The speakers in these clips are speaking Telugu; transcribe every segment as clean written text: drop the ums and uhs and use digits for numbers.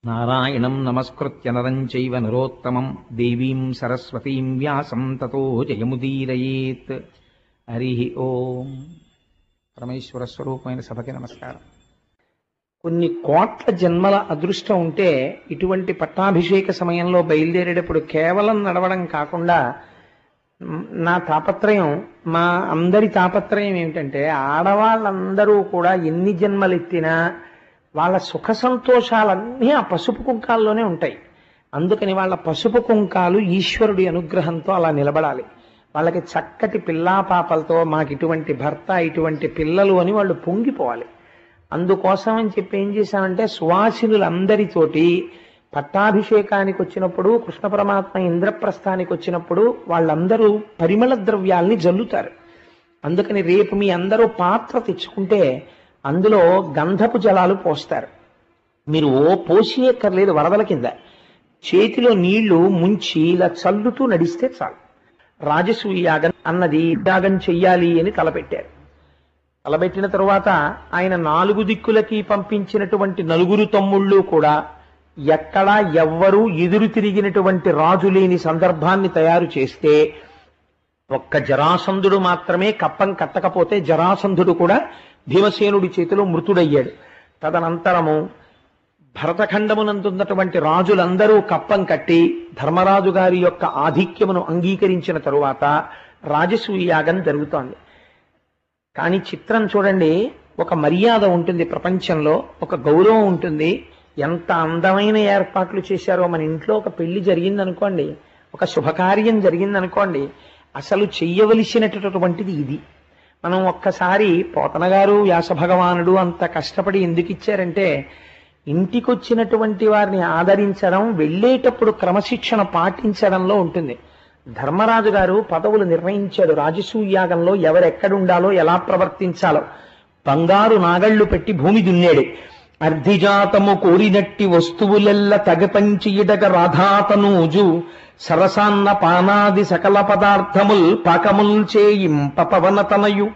నారాయణం నమస్కృత్య నరం చైవ నరోత్తమం దేవీం సరస్వతీం వ్యాసం తతో జయముదీరయేత్. హరి ఓం. పరమేశ్వర స్వరూపమైన సభకి నమస్కారం. కొన్ని కోట్ల జన్మల అదృష్టం ఉంటే ఇటువంటి పట్టాభిషేక సమయంలో బయలుదేరేటప్పుడు కేవలం నడవడం కాకుండా నా తాపత్రయం, మా అందరి తాపత్రయం ఏమిటంటే ఆడవాళ్ళందరూ కూడా ఎన్ని జన్మలెత్తినా వాళ్ళ సుఖ సంతోషాలన్నీ ఆ పసుపు కుంకాల్లోనే ఉంటాయి. అందుకని వాళ్ళ పసుపు కుంకాలు ఈశ్వరుడి అనుగ్రహంతో అలా నిలబడాలి. వాళ్ళకి చక్కటి పిల్లా పాపలతో మాకు ఇటువంటి భర్త, ఇటువంటి పిల్లలు అని వాళ్ళు పొంగిపోవాలి. అందుకోసం అని చెప్పి ఏం చేశామంటే సువాసినులందరితోటి పట్టాభిషేకానికి వచ్చినప్పుడు, కృష్ణ పరమాత్మ ఇంద్రప్రస్థానికి వచ్చినప్పుడు వాళ్ళందరూ పరిమళ ద్రవ్యాల్ని జల్లుతారు. అందుకని రేపు మీ అందరూ పాత్ర తెచ్చుకుంటే అందులో గంధపు జలాలు పోస్తారు. మీరు పోసేయక్కర్లేదు, వరదల కింద చేతిలో నీళ్లు ముంచి ఇలా చల్లుతూ నడిస్తే చాలు. రాజసూయ యాగం అన్నది యాగం చెయ్యాలి అని తలపెట్టారు. తలపెట్టిన తరువాత ఆయన 4 దిక్కులకి పంపించినటువంటి 9 తమ్ముళ్ళు కూడా ఎక్కడా ఎవ్వరూ ఎదురు తిరిగినటువంటి రాజు లేని సందర్భాన్ని తయారు చేస్తే ఒక్క జరాసంధుడు మాత్రమే కప్పం కట్టకపోతే జరాసంధుడు కూడా భీమసేనుడి చేతిలో మృతుడయ్యాడు. తదనంతరము భరతఖండమునందున్నటువంటి రాజులందరూ కప్పం కట్టి ధర్మరాజు గారి యొక్క ఆధిక్యమును అంగీకరించిన తరువాత రాజసూయ యాగం జరుగుతోంది. కానీ చిత్రం చూడండి, ఒక మర్యాద ఉంటుంది ప్రపంచంలో, ఒక గౌరవం ఉంటుంది. ఎంత అందమైన ఏర్పాట్లు చేశారో. మన ఇంట్లో ఒక పెళ్లి జరిగిందనుకోండి, ఒక శుభకార్యం జరిగిందనుకోండి, అసలు చెయ్యవలసినటువంటిది ఇది. మనం ఒక్కసారి పోతన గారు, వ్యాస భగవానుడు అంత కష్టపడి ఎందుకు ఇచ్చారంటే ఇంటికొచ్చినటువంటి వారిని ఆదరించడం, వెళ్ళేటప్పుడు క్రమశిక్షణ పాటించడంలో ఉంటుంది. ధర్మరాజు గారు పదవులు నిర్ణయించాడు. రాజసూయాగంలో ఎవరెక్కడుండాలో, ఎలా ప్రవర్తించాలో బంగారు నాగళ్లు పెట్టి భూమి దున్నాడు. అర్ధిజాతము కోరినట్టి వస్తువులెల్ల తగపంచియుడగ రాధాతనూజు సరసాన్న పానాది సకల పదార్థముల్ పాకముల్ చేయింప పవనతనయు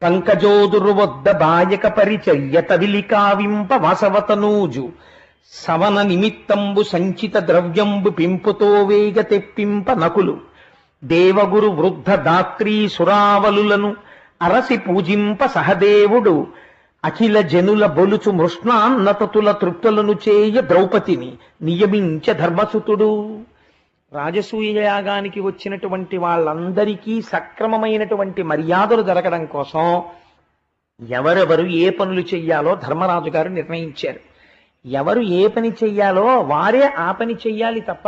పంకజోదురు వద్ద బాయక పరిచర్య తవిలికావింప వాసవతనూజు సవన నిమిత్తంబు సంచిత ద్రవ్యంబు పింపుతో వేగ తెప్పింప నకులు దేవగురు వృద్ధ దాత్రీ సురావలులను అరసి పూజింప సహదేవుడు అఖిల జనుల బొలుచు మృష్ణాన్నతతుల తృప్తులను చేయ ద్రౌపదిని నియమించ ధర్మసుతుడు. రాజసూయ యాగానికి వచ్చినటువంటి వాళ్ళందరికీ సక్రమమైనటువంటి మర్యాదలు జరగడం కోసం ఎవరెవరు ఏ పనులు చెయ్యాలో ధర్మరాజు గారు నిర్ణయించారు. ఎవరు ఏ పని చెయ్యాలో వారే ఆ పని చెయ్యాలి తప్ప,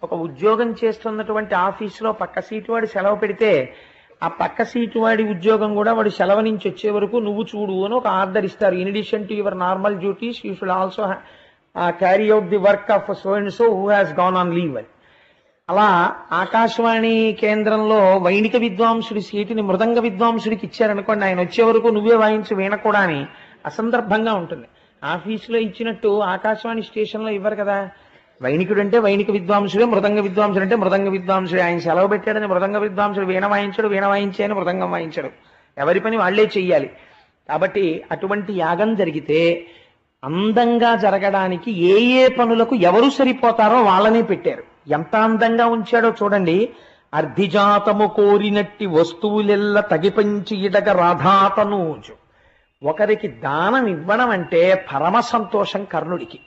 ఒక ఉద్యోగం చేస్తున్నటువంటి ఆఫీసులో పక్క సీటు వాడు సెలవు పెడితే ఆ పక్క సీటు వాడి ఉద్యోగం కూడా వాడు సెలవు నుంచి వచ్చే వరకు నువ్వు చూడు అని ఒక ఆర్డర్ ఇస్తారు. In addition to your normal duties you should also carry out the work of so and so who has gone on leave అని. అలా ఆకాశవాణి కేంద్రంలో వైణిక విద్వాంసుడి సీటుని మృదంగ విద్వాంసుడికి ఇచ్చారనుకోండి, ఆయన వచ్చే వరకు నువ్వే వాయించు వీణకూడా అని అసందర్భంగా ఉంటుంది. ఆఫీసులో ఇచ్చినట్టు ఆకాశవాణి స్టేషన్లో ఇవ్వరు కదా. వైణికుడు అంటే వైణిక విద్వాంసుడే, మృదంగ విద్వాంసుడు అంటే మృదంగ విద్వాంసుడే. ఆయన సెలవు పెట్టాడని మృదంగ విద్వాంసుడు వీణ వాయించడు, వీణ వాయించాయని మృదంగం వాయించడు. ఎవరి పని వాళ్లే చెయ్యాలి. కాబట్టి అటువంటి యాగం జరిగితే అందంగా జరగడానికి ఏ ఏ పనులకు ఎవరు సరిపోతారో వాళ్ళనే పెట్టారు. ఎంత అందంగా ఉంచాడో చూడండి. అర్ధిజాతము కోరినట్టి వస్తువులెల్ల తగిపంచి ఇడగ రాధాతనూజు. ఒకరికి దానం ఇవ్వడం అంటే పరమ సంతోషం కర్ణుడికి.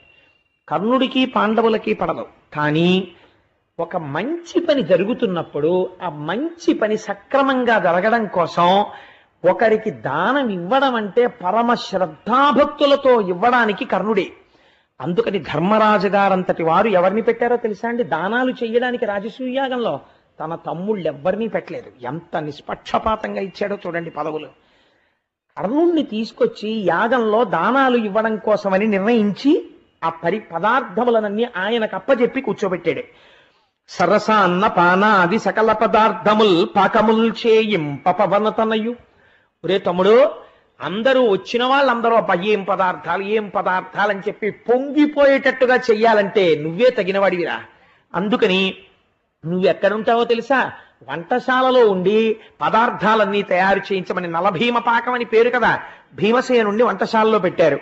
కర్ణుడికి పాండవులకి పడదు. కానీ ఒక మంచి పని జరుగుతున్నప్పుడు ఆ మంచి పని సక్రమంగా జరగడం కోసం ఒకరికి దానం ఇవ్వడం అంటే పరమ శ్రద్ధాభక్తులతో ఇవ్వడానికి కర్ణుడే. అందుకని ధర్మరాజు గారంతటి వారు ఎవరిని పెట్టారో తెలుసా అండి? దానాలు చెయ్యడానికి రాజసూయాగంలో తన తమ్ముళ్ళెవ్వరినీ పెట్టలేదు. ఎంత నిష్పక్షపాతంగా ఇచ్చాడో చూడండి పదవులు. కర్ణుణ్ణి తీసుకొచ్చి యాగంలో దానాలు ఇవ్వడం కోసమని నిర్ణయించి ఆ పదార్థములనన్నీ ఆయనకు అప్పచెప్పి కూర్చోబెట్టాడు. సరస అన్న పానాది సకల పదార్థముల్ పాకముల్ చేయింప పవనతనయు. ఒరే తమ్ముడు, అందరూ వచ్చిన వాళ్ళందరూ ఏం పదార్థాలు అని చెప్పి పొంగిపోయేటట్టుగా చెయ్యాలంటే నువ్వే తగినవాడివిరా. అందుకని నువ్వెక్కడుంటావో తెలుసా? వంటశాలలో ఉండి పదార్థాలన్నీ తయారు చేయించమని నలభీమ పాకం అని పేరు కదా, భీమసేనుండి వంటశాలలో పెట్టారు.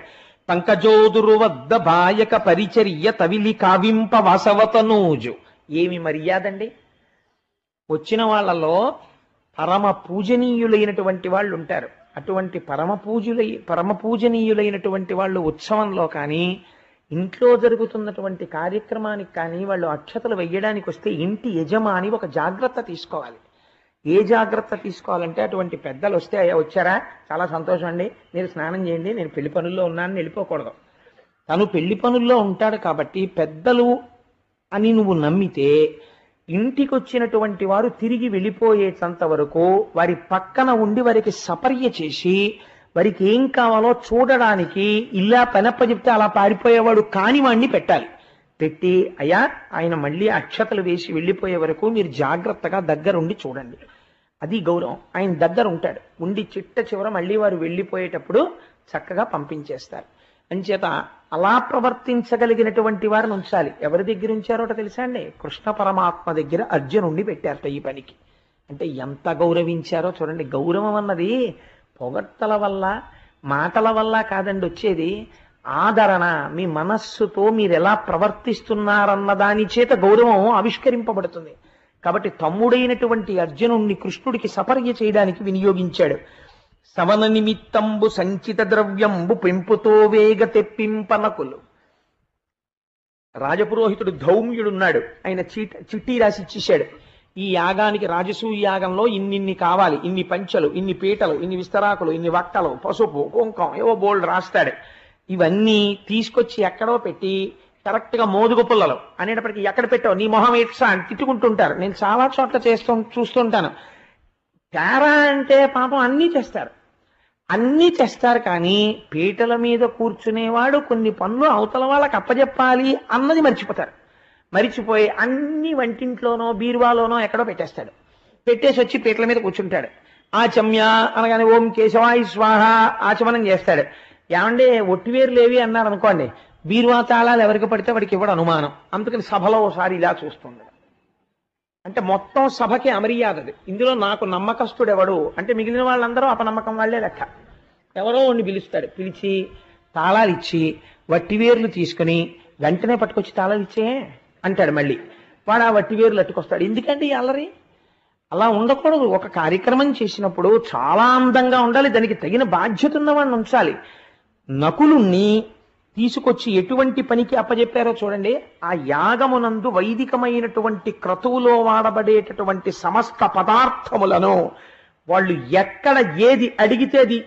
పంకజోదురు వద్ద బాయక పరిచర్య తవిలి కావింప వాసవతనూజు. ఏమి మర్యాదండి! వచ్చిన వాళ్ళలో పరమ పూజనీయులైనటువంటి వాళ్ళు ఉంటారు. అటువంటి పరమ పూజనీయులైనటువంటి వాళ్ళు ఉత్సవంలో కానీ ఇంట్లో జరుగుతున్నటువంటి కార్యక్రమానికి కానీ వాళ్ళు అక్షతలు వెయ్యడానికి వస్తే ఇంటి యజమాని ఒక జాగ్రత్త తీసుకోవాలి. ఏ జాగ్రత్త తీసుకోవాలంటే, అటువంటి పెద్దలు వస్తే, అయ్యా వచ్చారా, చాలా సంతోషం అండి, మీరు స్నానం చేయండి, నేను పెళ్లి పనుల్లో ఉన్నానని వెళ్ళిపోకూడదు. తను పెళ్లి పనుల్లో ఉంటాడు కాబట్టి పెద్దలు అని నువ్వు నమ్మితే ఇంటికి వచ్చినటువంటి వారు తిరిగి వెళ్ళిపోయేటంత వరకు వారి పక్కన ఉండి వారికి సపర్య చేసి వారికి ఏం కావాలో చూడడానికి ఇలా పనప్ప చెప్తే అలా పారిపోయేవాడు కాని వాణ్ణి పెట్టాలి. పెట్టి, అయ్యా ఆయన మళ్ళీ అక్షతలు వేసి వెళ్ళిపోయే వరకు మీరు జాగ్రత్తగా దగ్గరుండి చూడండి. అది గౌరవం. ఆయన దగ్గర ఉంటాడు, ఉండి చిట్ట చివర మళ్ళీ వారు వెళ్ళిపోయేటప్పుడు చక్కగా పంపించేస్తారు. అంచేత అలా ప్రవర్తించగలిగినటువంటి వారిని ఉంచాలి. ఎవరి దగ్గర ఉంచారోట తెలుసా అండి? కృష్ణ పరమాత్మ దగ్గర అర్జునుడిని పెట్టారట ఈ పనికి. అంటే ఎంత గౌరవించారో చూడండి. గౌరవం అన్నది పొగడ్తల వల్ల మాటల వల్ల కాదండి వచ్చేది. ఆదరణ, మీ మనస్సుతో మీరు ఎలా ప్రవర్తిస్తున్నారన్న దాని చేత గౌరవం ఆవిష్కరింపబడుతుంది. కాబట్టి తమ్ముడైనటువంటి అర్జునుణ్ణి కృష్ణుడికి సపర్య చేయడానికి వినియోగించాడు. సవన నిమిత్తంబు సంచిత ద్రవ్యంబు పెంపుతో వేగ తెప్పింపనకులు. రాజపురోహితుడు ధౌమ్యుడున్నాడు, ఆయన చిట్టి రాసి ఇచ్చేశాడు. ఈ యాగానికి, రాజసూయ యాగంలో ఇన్నిన్ని కావాలి, ఇన్ని పంచెలు, ఇన్ని పీటలు, ఇన్ని విస్తరాకులు, ఇన్ని వక్కలు, పసుపు, కుంకం, ఏవో బోల్డ్ రాస్తాడు. ఇవన్నీ తీసుకొచ్చి ఎక్కడో పెట్టి కరెక్ట్ గా మోదుగు పుల్లలు అనేటప్పటికీ, ఎక్కడ పెట్టావు, నీ మొహం ఎట్సా అని తిట్టుకుంటుంటారు. నేను చాలా చోట్ల చూస్తుంటాను. తేరా అంటే పాపం అన్నీ చేస్తారు కానీ పీటల మీద కూర్చునేవాడు కొన్ని పనులు అవతల వాళ్ళకి అప్పచెప్పాలి అన్నది మరిచిపోయి అన్ని వంటింట్లోనో బీరువాలోనో ఎక్కడో పెట్టేస్తాడు. పెట్టేసి వచ్చి పీటల మీద కూర్చుంటాడు. ఆచమ్య అనగానే ఓం కేశవాయ స్వాహ ఆచమనం చేస్తాడు. ఏమంటే ఒట్టివేరు లేవి అన్నారు అనుకోండి, బీరువా తాళాలు ఎవరికి పడితే వాడికి ఇవ్వడం అనుమానం. అందుకని సభలో ఒకసారి ఇలా చూస్తుంది. అంటే మొత్తం సభకి అమర్యాదది. ఇందులో నాకు నమ్మకస్తుడు ఎవడు అంటే మిగిలిన వాళ్ళందరూ అపనమ్మకం వాళ్లే లెక్క. ఎవరో వాడిని పిలుస్తాడు, పిలిచి తాళాలు ఇచ్చి వట్టివేర్లు తీసుకుని వెంటనే పట్టుకొచ్చి తాళాలు ఇచ్చే అంటాడు. మళ్ళీ వాడు ఆ వట్టివేర్లు అట్టుకొస్తాడు. ఎందుకంటే ఈ అల్లరి అలా ఉండకూడదు. ఒక కార్యక్రమం చేసినప్పుడు చాలా అందంగా ఉండాలి, దానికి తగిన బాధ్యత ఉన్నవాడిని ఉంచాలి. నకులుణ్ణి తీసుకొచ్చి ఎటువంటి పనికి అప్పచెప్పారో చూడండి. ఆ యాగమునందు వైదికమైనటువంటి క్రతువులో వాడబడేటటువంటి సమస్త పదార్థములను వాళ్ళు ఎక్కడ ఏది అడిగితే అది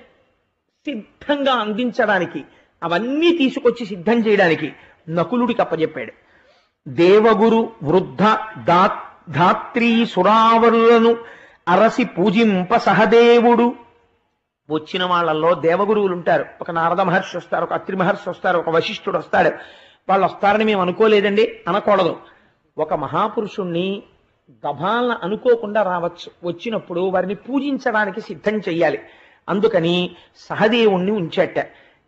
సిద్ధంగా అందించడానికి, అవన్నీ తీసుకొచ్చి సిద్ధం చేయడానికి నకులుడికి అప్పచెప్పాడు. దేవగురు వృద్ధ ధాత్రీ సురావరులను అరసి పూజింప సహదేవుడు. వచ్చిన వాళ్ళల్లో దేవగురువులు ఉంటారు. ఒక నారద మహర్షి వస్తారు, ఒక అత్రి మహర్షి వస్తారు, ఒక వశిష్ఠుడు వస్తాడు. వాళ్ళు వస్తారని మేము అనుకోలేదండి అనకూడదు. ఒక మహాపురుషుణ్ణి గభాలను అనుకోకుండా రావచ్చు. వచ్చినప్పుడు వారిని పూజించడానికి సిద్ధం చెయ్యాలి. అందుకని సహదేవుణ్ణి ఉంచేట.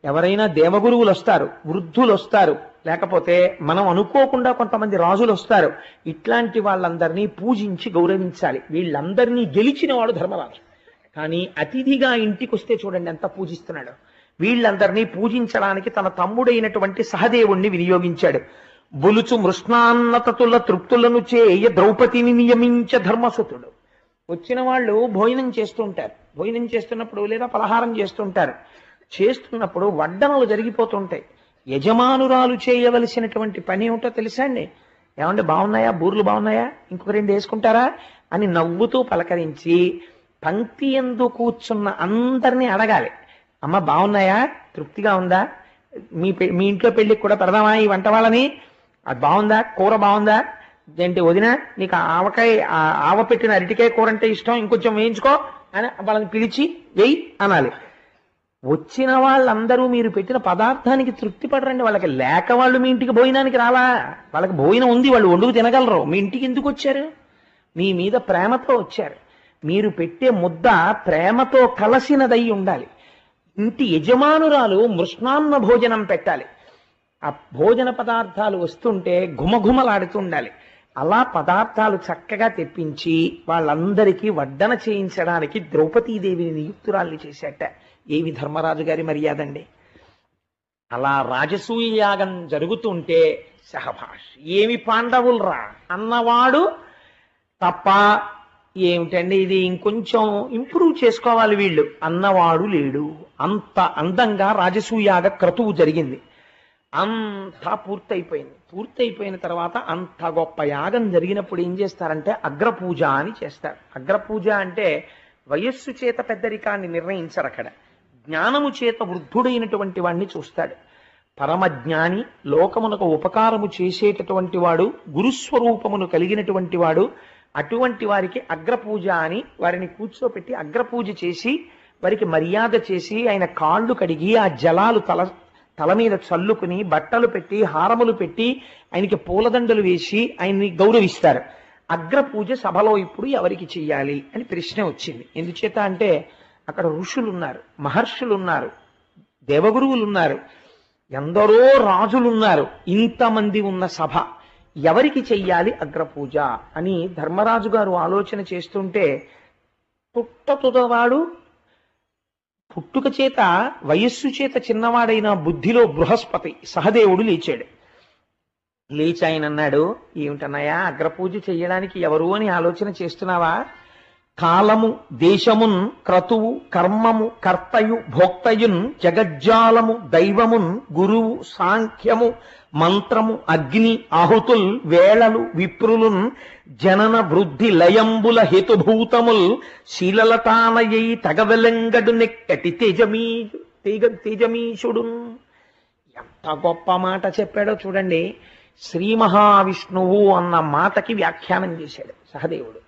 ఎవరైనా దేవగురువులు వస్తారు, వృద్ధులు వస్తారు, లేకపోతే మనం అనుకోకుండా కొంతమంది రాజులు వస్తారు. ఇట్లాంటి వాళ్ళందరినీ పూజించి గౌరవించాలి. వీళ్ళందరినీ గెలిచిన వాడు ధర్మరాజు. కానీ అతిథిగా ఇంటికి వస్తే చూడండి ఎంత పూజిస్తున్నాడు. వీళ్ళందరినీ పూజించడానికి తన తమ్ముడైనటువంటి సహదేవుణ్ణి వినియోగించాడు. బొలుచు మృష్ణాన్నతతుల తృప్తులను చేయ ద్రౌపదిని నియమించ ధర్మసుతుడు. వచ్చిన వాళ్ళు భోజనం చేస్తుంటారు. భోజనం చేస్తున్నప్పుడు లేదా పలహారం చేస్తున్నప్పుడు వడ్డనలు జరిగిపోతుంటాయి. యజమానురాలు చేయవలసినటువంటి పని ఏమిటో తెలుసా అండి? ఏమంటే బాగున్నాయా, బూర్లు బాగున్నాయా, ఇంకొక 2 వేసుకుంటారా అని నవ్వుతూ పలకరించి పంక్తి ఎందు కూర్చున్న అందరినీ అడగాలి. అమ్మ బాగున్నాయా, తృప్తిగా ఉందా, మీ ఇంట్లో పెళ్లికి కూడా పెడదామా ఈ వంట వాళ్ళని, అది బాగుందా, కూర బాగుందా, ఏంటి వదిన నీకు ఆవ పెట్టిన అరటికాయ కూర అంటే ఇష్టం, ఇంకొంచెం వేయించుకో అని వాళ్ళని పిలిచి వెయ్యి అనాలి. వచ్చిన వాళ్ళందరూ మీరు పెట్టిన పదార్థానికి తృప్తి పడరండి. వాళ్ళకి లేక వాళ్ళు మీ ఇంటికి భోజనానికి రాలా. వాళ్ళకి భోజనం ఉంది, వాళ్ళు వండుకు తినగలరు. మీ ఇంటికి ఎందుకు వచ్చారు? మీ మీద ప్రేమతో వచ్చారు. మీరు పెట్టే ముద్ద ప్రేమతో కలసినదై ఉండాలి. ఇంటి యజమానురాలు మృష్ణాన్న భోజనం పెట్టాలి. ఆ భోజన పదార్థాలు వస్తుంటే ఘుమఘుమలాడుతుండాలి. అలా పదార్థాలు చక్కగా తెప్పించి వాళ్ళందరికీ వడ్డన చేయించడానికి ద్రౌపదీదేవిని నియుక్తురాల్ని చేశాట. ఏమి ధర్మరాజు గారి మర్యాదండి! అలా రాజసూయ యాగం జరుగుతుంటే సహభాష్ ఏమి పాండవులరా అన్నవాడు తప్ప, ఏమిటండి ఇది ఇంకొంచెం ఇంప్రూవ్ చేసుకోవాలి వీళ్ళు అన్నవాడు లేడు. అంత అందంగా రాజసూయాగ క్రతువు జరిగింది. అంతా పూర్తయిపోయింది. పూర్తయిపోయిన తర్వాత అంత గొప్ప యాగం జరిగినప్పుడు ఏం చేస్తారంటే అగ్రపూజ అని చేస్తారు. అగ్రపూజ అంటే వయస్సు చేత పెద్దరికాన్ని నిర్ణయించరు. అక్కడ జ్ఞానము చేత వృద్ధుడైనటువంటి వాడిని చూస్తాడు. పరమజ్ఞాని, లోకమునకు ఉపకారము చేసేటటువంటి వాడు, గురుస్వరూపమును కలిగినటువంటి వాడు. అటువంటి వారికి అగ్రపూజ అని వారిని కూర్చోపెట్టి అగ్రపూజ చేసి వారికి మర్యాద చేసి ఆయన కాళ్ళు కడిగి ఆ జలాలు తల మీద చల్లుకుని బట్టలు పెట్టి హారములు పెట్టి ఆయనకి పూలదండలు వేసి ఆయన్ని గౌరవిస్తారు. అగ్రపూజ సభలో ఇప్పుడు ఎవరికి చెయ్యాలి అని ప్రశ్న వచ్చింది. ఎందుచేత అంటే అక్కడ ఋషులున్నారు, మహర్షులున్నారు, దేవగురువులున్నారు, ఎందరో రాజులున్నారు. ఇంతమంది ఉన్న సభ ఎవరికి చెయ్యాలి అగ్రపూజ అని ధర్మరాజు గారు ఆలోచన చేస్తుంటే పుట్టతుదవాడు, పుట్టుక చేత వయస్సు చేత చిన్నవాడైన బుద్ధిలో బృహస్పతి సహదేవుడు లేచాడు. లేచి ఆయన అన్నాడు, ఏమిటన్నాయా అగ్రపూజ చెయ్యడానికి ఎవరు అని ఆలోచన చేస్తున్నావా? కాలము, దేశమున్, క్రతువు, కర్మము, కర్తయు, భోక్తయున్, జగజ్జాలము, దైవమున్, గురువు, సాంఖ్యము, మంత్రము, అగ్ని, ఆహుతుల్, వేళలు, విప్రులున్, జనన వృద్ధి లయంబుల హేతుభూతముల్, శీలలతానయై తగవెలంగడు నెక్కటి తేజమీషుడు. ఎంత గొప్ప మాట చెప్పాడో చూడండి. శ్రీ మహావిష్ణువు అన్న మాటకి వ్యాఖ్యానం చేశాడు సహదేవుడు.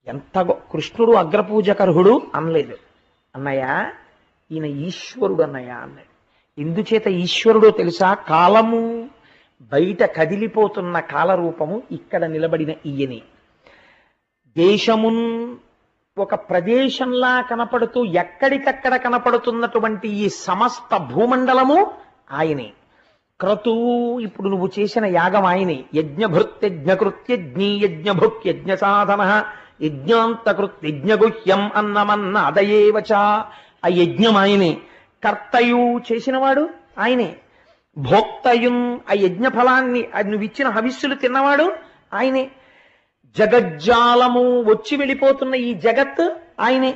ఎంత కృష్ణుడు అగ్రపూజకర్హుడు అనలేదు. అన్నయ్య ఈయన ఈశ్వరుడు అన్నయ్య అన్నాడు. ఎందుచేత ఈశ్వరుడో తెలుసా? కాలము బయట కదిలిపోతున్న కాలరూపము ఇక్కడ నిలబడిన ఈయనే. దేశమున్ ఒక ప్రదేశంలా కనపడుతూ ఎక్కడికక్కడ కనపడుతున్నటువంటి ఈ సమస్త భూమండలము ఆయనే. క్రతువు ఇప్పుడు నువ్వు చేసిన యాగం ఆయనే. యజ్ఞభృత్యజ్ఞకృత్యజ్ఞీ యజ్ఞభుక్యజ్ఞ సాధన యజ్ఞాంతకృత్ యజ్ఞగుహ్యం అన్నమన్న అదయేవచ. ఆ యజ్ఞం ఆయనే. కర్తయు చేసినవాడు ఆయనే. భోక్తయున్ ఆ యజ్ఞ ఫలాన్ని నువ్వు ఇచ్చిన హవిస్సులు తిన్నవాడు ఆయనే. జగజ్జాలము వచ్చి వెళ్ళిపోతున్న ఈ జగత్ ఆయనే.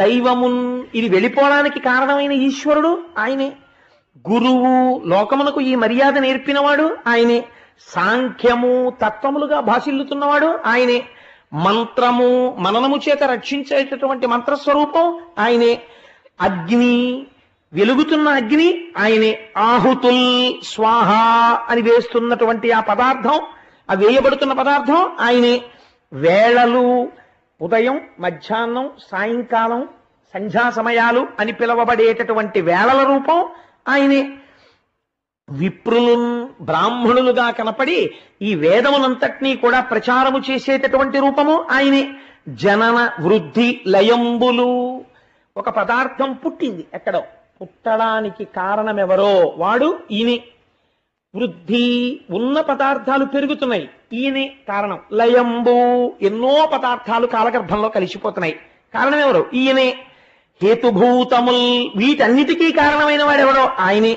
దైవమున్ ఇది వెళ్ళిపోవడానికి కారణమైన ఈశ్వరుడు ఆయనే. గురువు లోకమునకు ఈ మర్యాద నేర్పినవాడు ఆయనే. సాంఖ్యము తత్వములుగా భాషిల్లుతున్నవాడు ఆయనే. మంత్రము మననము చేత రక్షించేటటువంటి మంత్రస్వరూపం ఆయనే. అగ్ని వెలుగుతున్న అగ్ని ఆయనే. ఆహుతుల్ స్వాహ అని వేస్తున్నటువంటి ఆ పదార్థం, ఆ వేయబడుతున్న పదార్థం ఆయనే. వేళలు ఉదయం, మధ్యాహ్నం, సాయంకాలం, సంధ్యా సమయాలు అని పిలవబడేటటువంటి వేళల రూపం ఆయనే. విప్రులు బ్రాహ్మణులుగా కనపడి ఈ వేదమునంతటినీ కూడా ప్రచారము చేసేటటువంటి రూపము ఆయనే. జనన వృద్ధి లయంబులు ఒక పదార్థం పుట్టింది ఎక్కడో, పుట్టడానికి కారణమెవరో వాడు ఈయనే. వృద్ధి ఉన్న పదార్థాలు పెరుగుతున్నాయి, ఈయనే కారణం. లయంబు ఎన్నో పదార్థాలు కాలగర్భంలో కలిసిపోతున్నాయి, కారణం ఎవరు? ఈయనే. హేతుభూతముల్ వీటన్నిటికీ కారణమైన వాడెవడో ఆయనే.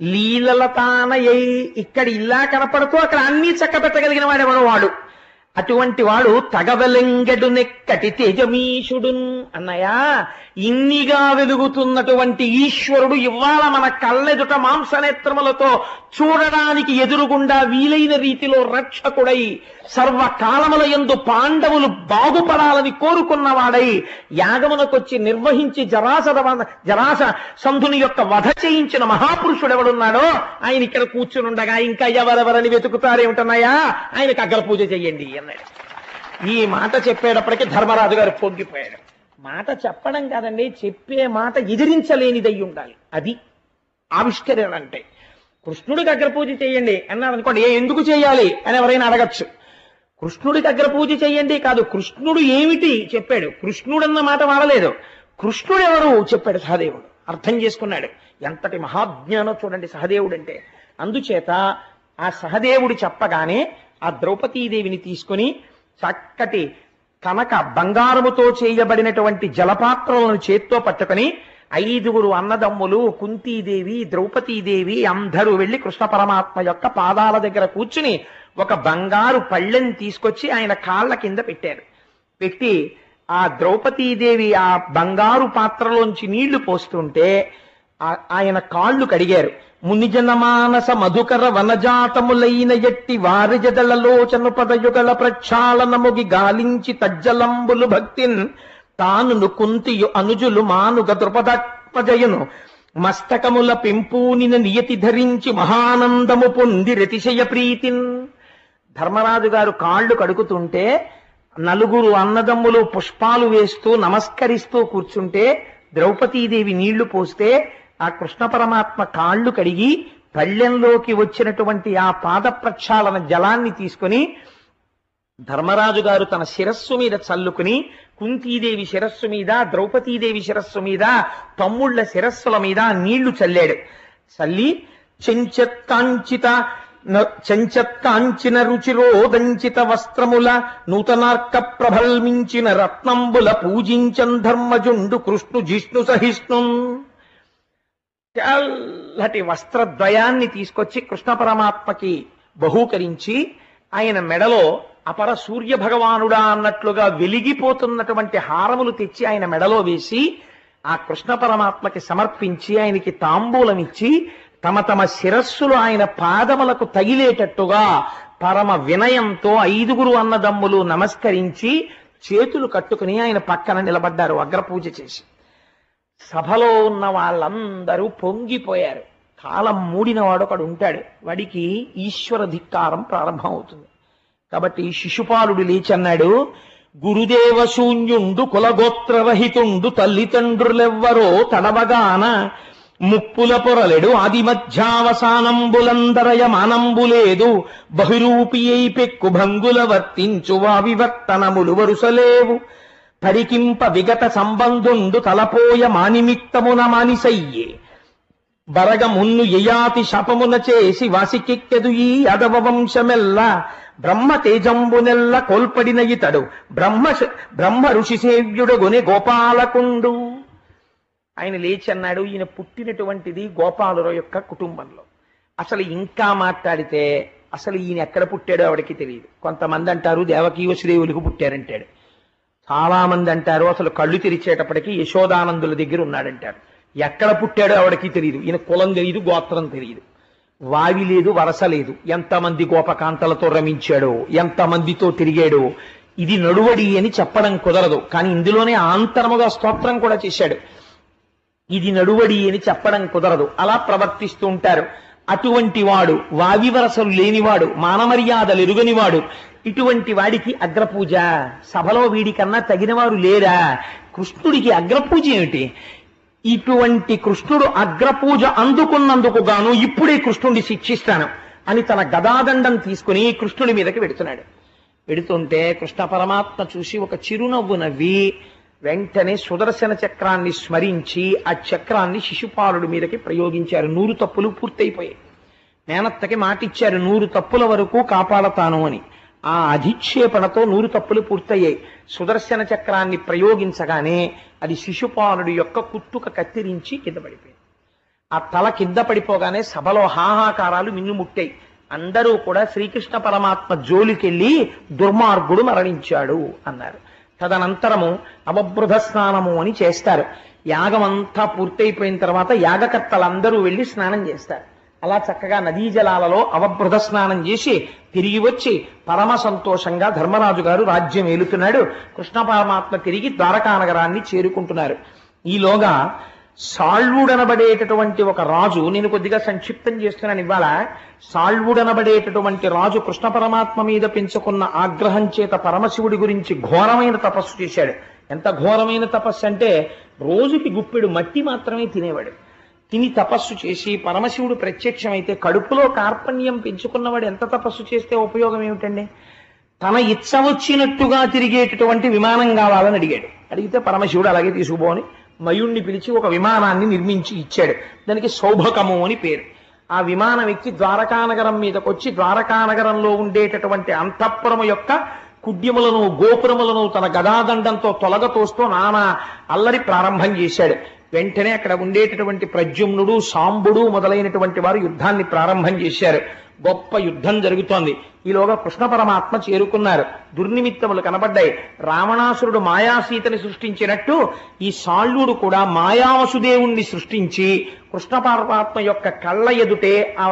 లీలలతానయై ఇక్కడ ఇలా కనపడుతూ అక్కడ అన్ని చక్కబెట్టగలిగిన వాడెవడో వాడు. అటువంటి వాడు తగవలెంగడు నెక్కటి తేజమీషుడు. అన్నయ్యా ఇన్నిగా వెలుగుతున్నటువంటి ఈశ్వరుడు ఇవాళ మన కళ్ళెదుట మాంసనేత్రములతో చూడడానికి ఎదురుగుండా వీలైన రీతిలో రక్షకుడై సర్వకాలముల యందు పాండవులు బాగుపడాలని కోరుకున్నవాడై యాగమునకొచ్చి నిర్వహించి జరాస సంధుని యొక్క వధ చేయించిన మహాపురుషుడు ఎవడున్నాడో ఆయన ఇక్కడ కూర్చునుండగా ఇంకా ఎవరెవరని వెతుకుతారేమిటన్నాయా, ఆయనకు అగ్రపూజ చెయ్యండి అన్నాడు. ఈ మాట చెప్పేటప్పటికీ ధర్మరాజు గారు పొంగిపోయాడు. మాట చెప్పడం కాదండి, చెప్పే మాట ఎదిరించలేనిదై ఉండాలి. అది ఆవిష్కరణ అంటే. కృష్ణుడికి అగ్రపూజ చేయండి అన్నారు అనుకోండి, ఎందుకు చేయాలి అని ఎవరైనా అడగచ్చు. కృష్ణుడికి అగ్రపూజ చెయ్యండి కాదు, కృష్ణుడు ఏమిటి చెప్పాడు. కృష్ణుడన్న మాట వాడలేదు, కృష్ణుడు ఎవరు చెప్పాడు. సహదేవుడు అర్థం చేసుకున్నాడు. ఎంతటి మహాజ్ఞానో చూడండి సహదేవుడు అంటే. అందుచేత ఆ సహదేవుడు చెప్పగానే ఆ ద్రౌపదీదేవిని తీసుకుని చక్కటి కనక బంగారముతో చేయబడినటువంటి జలపాత్రలను చేత్తో పట్టుకుని 5గురు అన్నదమ్ములు, కుంతీదేవి, ద్రౌపదీదేవి అందరూ వెళ్లి కృష్ణ పరమాత్మ యొక్క పాదాల దగ్గర కూర్చుని ఒక బంగారు పళ్ళెం తీసుకొచ్చి ఆయన కాళ్ళ కింద పెట్టారు. పెట్టి ఆ ద్రౌపదీదేవి ఆ బంగారు పాత్రలోంచి నీళ్లు పోస్తుంటే ఆయన కాళ్ళు కడిగారు. మునిజనమానస మధుకర వనజాతములైన ఎట్టి వారిజదలలోచన పదయుగల ప్రక్షాళనముగి గాలించి తజ్జలంబులు భక్తిన్ తానును కుంతియు అనుజులు మానుగ ద్రుపదజయును మస్తకముల పెంపూనిన నియతి ధరించి మహానందము పొంది రతిశయ ప్రీతిన్. ధర్మరాజు గారు కాళ్ళు కడుగుతుంటే 4 అన్నదమ్ములు పుష్పాలు వేస్తూ నమస్కరిస్తూ కూర్చుంటే ద్రౌపదీదేవి నీళ్లు పోస్తే ఆ కృష్ణ పరమాత్మ కాళ్ళు కడిగి పళ్ళెంలోకి వచ్చినటువంటి ఆ పాద ప్రక్షాళన జలాన్ని తీసుకుని ధర్మరాజు గారు తన శిరస్సు మీద చల్లుకుని కుంతీదేవి శిరస్సు మీద, ద్రౌపదీదేవి శిరస్సు మీద, తమ్ముళ్ల శిరస్సుల మీద నీళ్లు చల్లాడు. చల్లి చెంచత్కాంచిన రుచిరోదంచిత వస్త్రముల నూతనార్క ప్రభల్మించిన రత్నంబుల పూజించన్ ధర్మజుండు కృష్ణు జిష్ణు సహిష్ణు. చల్లటి వస్త్రద్వయాన్ని తీసుకొచ్చి కృష్ణ పరమాత్మకి బహూకరించి ఆయన మెడలో అపర సూర్య భగవానుడా అన్నట్లుగా వెలిగిపోతున్నటువంటి హారములు తెచ్చి ఆయన మెడలో వేసి ఆ కృష్ణ పరమాత్మకి సమర్పించి ఆయనకి తాంబూలమిచ్చి తమ తమ శిరస్సులు ఆయన పాదములకు తగిలేటట్టుగా పరమ వినయంతో 5గురు అన్నదమ్ములు నమస్కరించి చేతులు కట్టుకుని ఆయన పక్కన నిలబడ్డారు అగ్రపూజ చేసి. సభలో ఉన్న వాళ్ళందరూ పొంగిపోయారు. కాలం మూడిన వాడు ఒకడు ఉంటాడు, వాడికి ఈశ్వర ధిక్కారం ప్రారంభం అవుతుంది. కాబట్టి శిశుపాలుడు లేచన్నాడు, గురుదేవ శూన్యుండు కులగోత్రరహితుండు తల్లిదండ్రులెవ్వరో తడవగాన ముప్పుల పొరలెడు ఆది మధ్యావసానంబులందరయ మానంబులేదు బహురూపి అయి పెక్కు భంగుల వర్తించు వావివర్తనములు వరుసలేవు పరికింప విగత సంబంధుండు తలపోయ మానిమిత్తమున మానిసయ్యే బరగ మున్ను యయాతి శపమున చేసి వాసికెక్కెదు ఈ అదవ వంశమెల్ల బ్రహ్మ తేజంబునెల్ల కోల్పడిన ఇతడు బ్రహ్మ ఋషి సేవ్యుడగొని గోపాలకుండు. ఆయన లేచి అన్నాడు, ఈయన పుట్టినటువంటిది గోపాలుల యొక్క కుటుంబంలో. అసలు ఇంకా మాట్లాడితే అసలు ఈయన ఎక్కడ పుట్టాడో ఆవిడకి తెలియదు. కొంతమంది అంటారు దేవకీ వసుదేవులకు పుట్టారంటాడు, చాలా మంది అంటారు అసలు కళ్ళు తెరిచేటప్పటికి యశోదానందుల దగ్గర ఉన్నాడంటారు. ఎక్కడ పుట్టాడో ఆవిడకి తెలియదు. ఈయన కులం తెలియదు, గోత్రం తెలియదు, వావి లేదు, వరస లేదు. ఎంతమంది గోపకాంతలతో రమించాడో, ఎంతమందితో తిరిగాడో, ఇది నడువడి అని చెప్పడం కుదరదు. కానీ ఇందులోనే ఆంతరముగా స్తోత్రం కూడా చేశాడు. ఇది నడువడి అని చెప్పడం కుదరదు, అలా ప్రవర్తిస్తూ ఉంటారు. అటువంటి వాడు, వావి వరసలు లేనివాడు, మానమర్యాదలు ఎరుగనివాడు, ఇటువంటి వాడికి అగ్రపూజ. సభలో వీడికన్నా తగినవారు లేరా? కృష్ణుడికి అగ్రపూజ ఏమిటి? ఇటువంటి కృష్ణుడు అగ్రపూజ అందుకున్నందుకు గాను ఇప్పుడే కృష్ణుడిని శిక్షిస్తాను అని తన గదాదండం తీసుకుని కృష్ణుడి మీదకి వెడుతున్నాడు. వెడుతుంటే కృష్ణ పరమాత్మ చూసి ఒక చిరునవ్వు నవ్వి వెంటనే సుదర్శన చక్రాన్ని స్మరించి ఆ చక్రాన్ని శిశుపాలుడి మీదకి ప్రయోగించారు. 100 తప్పులు పూర్తయిపోయాయి. మేనత్తకి మాటిచ్చారు 100 తప్పుల వరకు కాపాడతాను అని. ఆ అధిక్షేపణతో 100 తప్పులు పూర్తయ్యాయి. సుదర్శన చక్రాన్ని ప్రయోగించగానే అది శిశుపాలుడి యొక్క కుత్తుక కత్తిరించి కింద పడిపోయింది. ఆ తల కింద పడిపోగానే సభలో హాహాకారాలు మిన్నుముట్టాయి. అందరూ కూడా శ్రీకృష్ణ పరమాత్మ జోలికెళ్ళి దుర్మార్గుడు మరణించాడు అన్నారు. తదనంతరము అవబృధ స్నానము అని చేస్తారు. యాగం అంతా పూర్తయిపోయిన తర్వాత యాగకర్తలందరూ వెళ్లి స్నానం చేస్తారు. అలా చక్కగా నదీ జలాలలో అవబృధ స్నానం చేసి తిరిగి వచ్చి పరమ సంతోషంగా ధర్మరాజు గారు రాజ్యం ఏలుతున్నాడు. కృష్ణ పరమాత్మ తిరిగి ద్వారకా నగరాన్ని చేరుకుంటున్నారు. ఈలోగా సాళ్వుడనబడేటటువంటి ఒక రాజు, నేను కొద్దిగా సంక్షిప్తం చేస్తున్నాను ఇవాళ. సాళ్వుడనబడేటటువంటి రాజు కృష్ణ పరమాత్మ మీద పెంచుకున్న ఆగ్రహం చేత పరమశివుడి గురించి ఘోరమైన తపస్సు చేశాడు. ఎంత ఘోరమైన తపస్సు అంటే రోజుకి గుప్పెడు మట్టి మాత్రమే తినేవాడు. తిని తపస్సు చేసి పరమశివుడు ప్రత్యక్షమైతే కడుపులో కార్పణ్యం పెంచుకున్నవాడు ఎంత తపస్సు చేస్తే ఉపయోగం ఏమిటండి? తన ఇచ్చ వచ్చినట్టుగా తిరిగేటటువంటి విమానం కావాలని అడిగాడు. అడిగితే పరమశివుడు అలాగే తీసుకుపోని మయుణ్ణి పిలిచి ఒక విమానాన్ని నిర్మించి ఇచ్చాడు. దానికి సౌభకము అని పేరు. ఆ విమానం ఎక్కి ద్వారకానగరం మీదకొచ్చి ద్వారకానగరంలో ఉండేటటువంటి అంతఃపురము యొక్క కుడ్యములను గోపురములను తన గదాదండంతో తొలగతోస్తూ నానా అల్లరి ప్రారంభం చేశాడు. వెంటనే అక్కడ ఉండేటటువంటి ప్రద్యుమ్నుడు, సాంబుడు మొదలైనటువంటి వారు యుద్ధాన్ని ప్రారంభం చేశారు. గొప్ప యుద్ధం జరుగుతోంది. ఈలోగా కృష్ణ పరమాత్మ చేరుకున్నారు. దుర్నిమిత్తములు కనబడ్డాయి. రావణాసురుడు మాయాసీతని సృష్టించినట్టు ఈ సాళ్యుడు కూడా మాయావసుదేవుణ్ణి సృష్టించి కృష్ణ పరమాత్మ యొక్క కళ్ళ ఎదుటే ఆ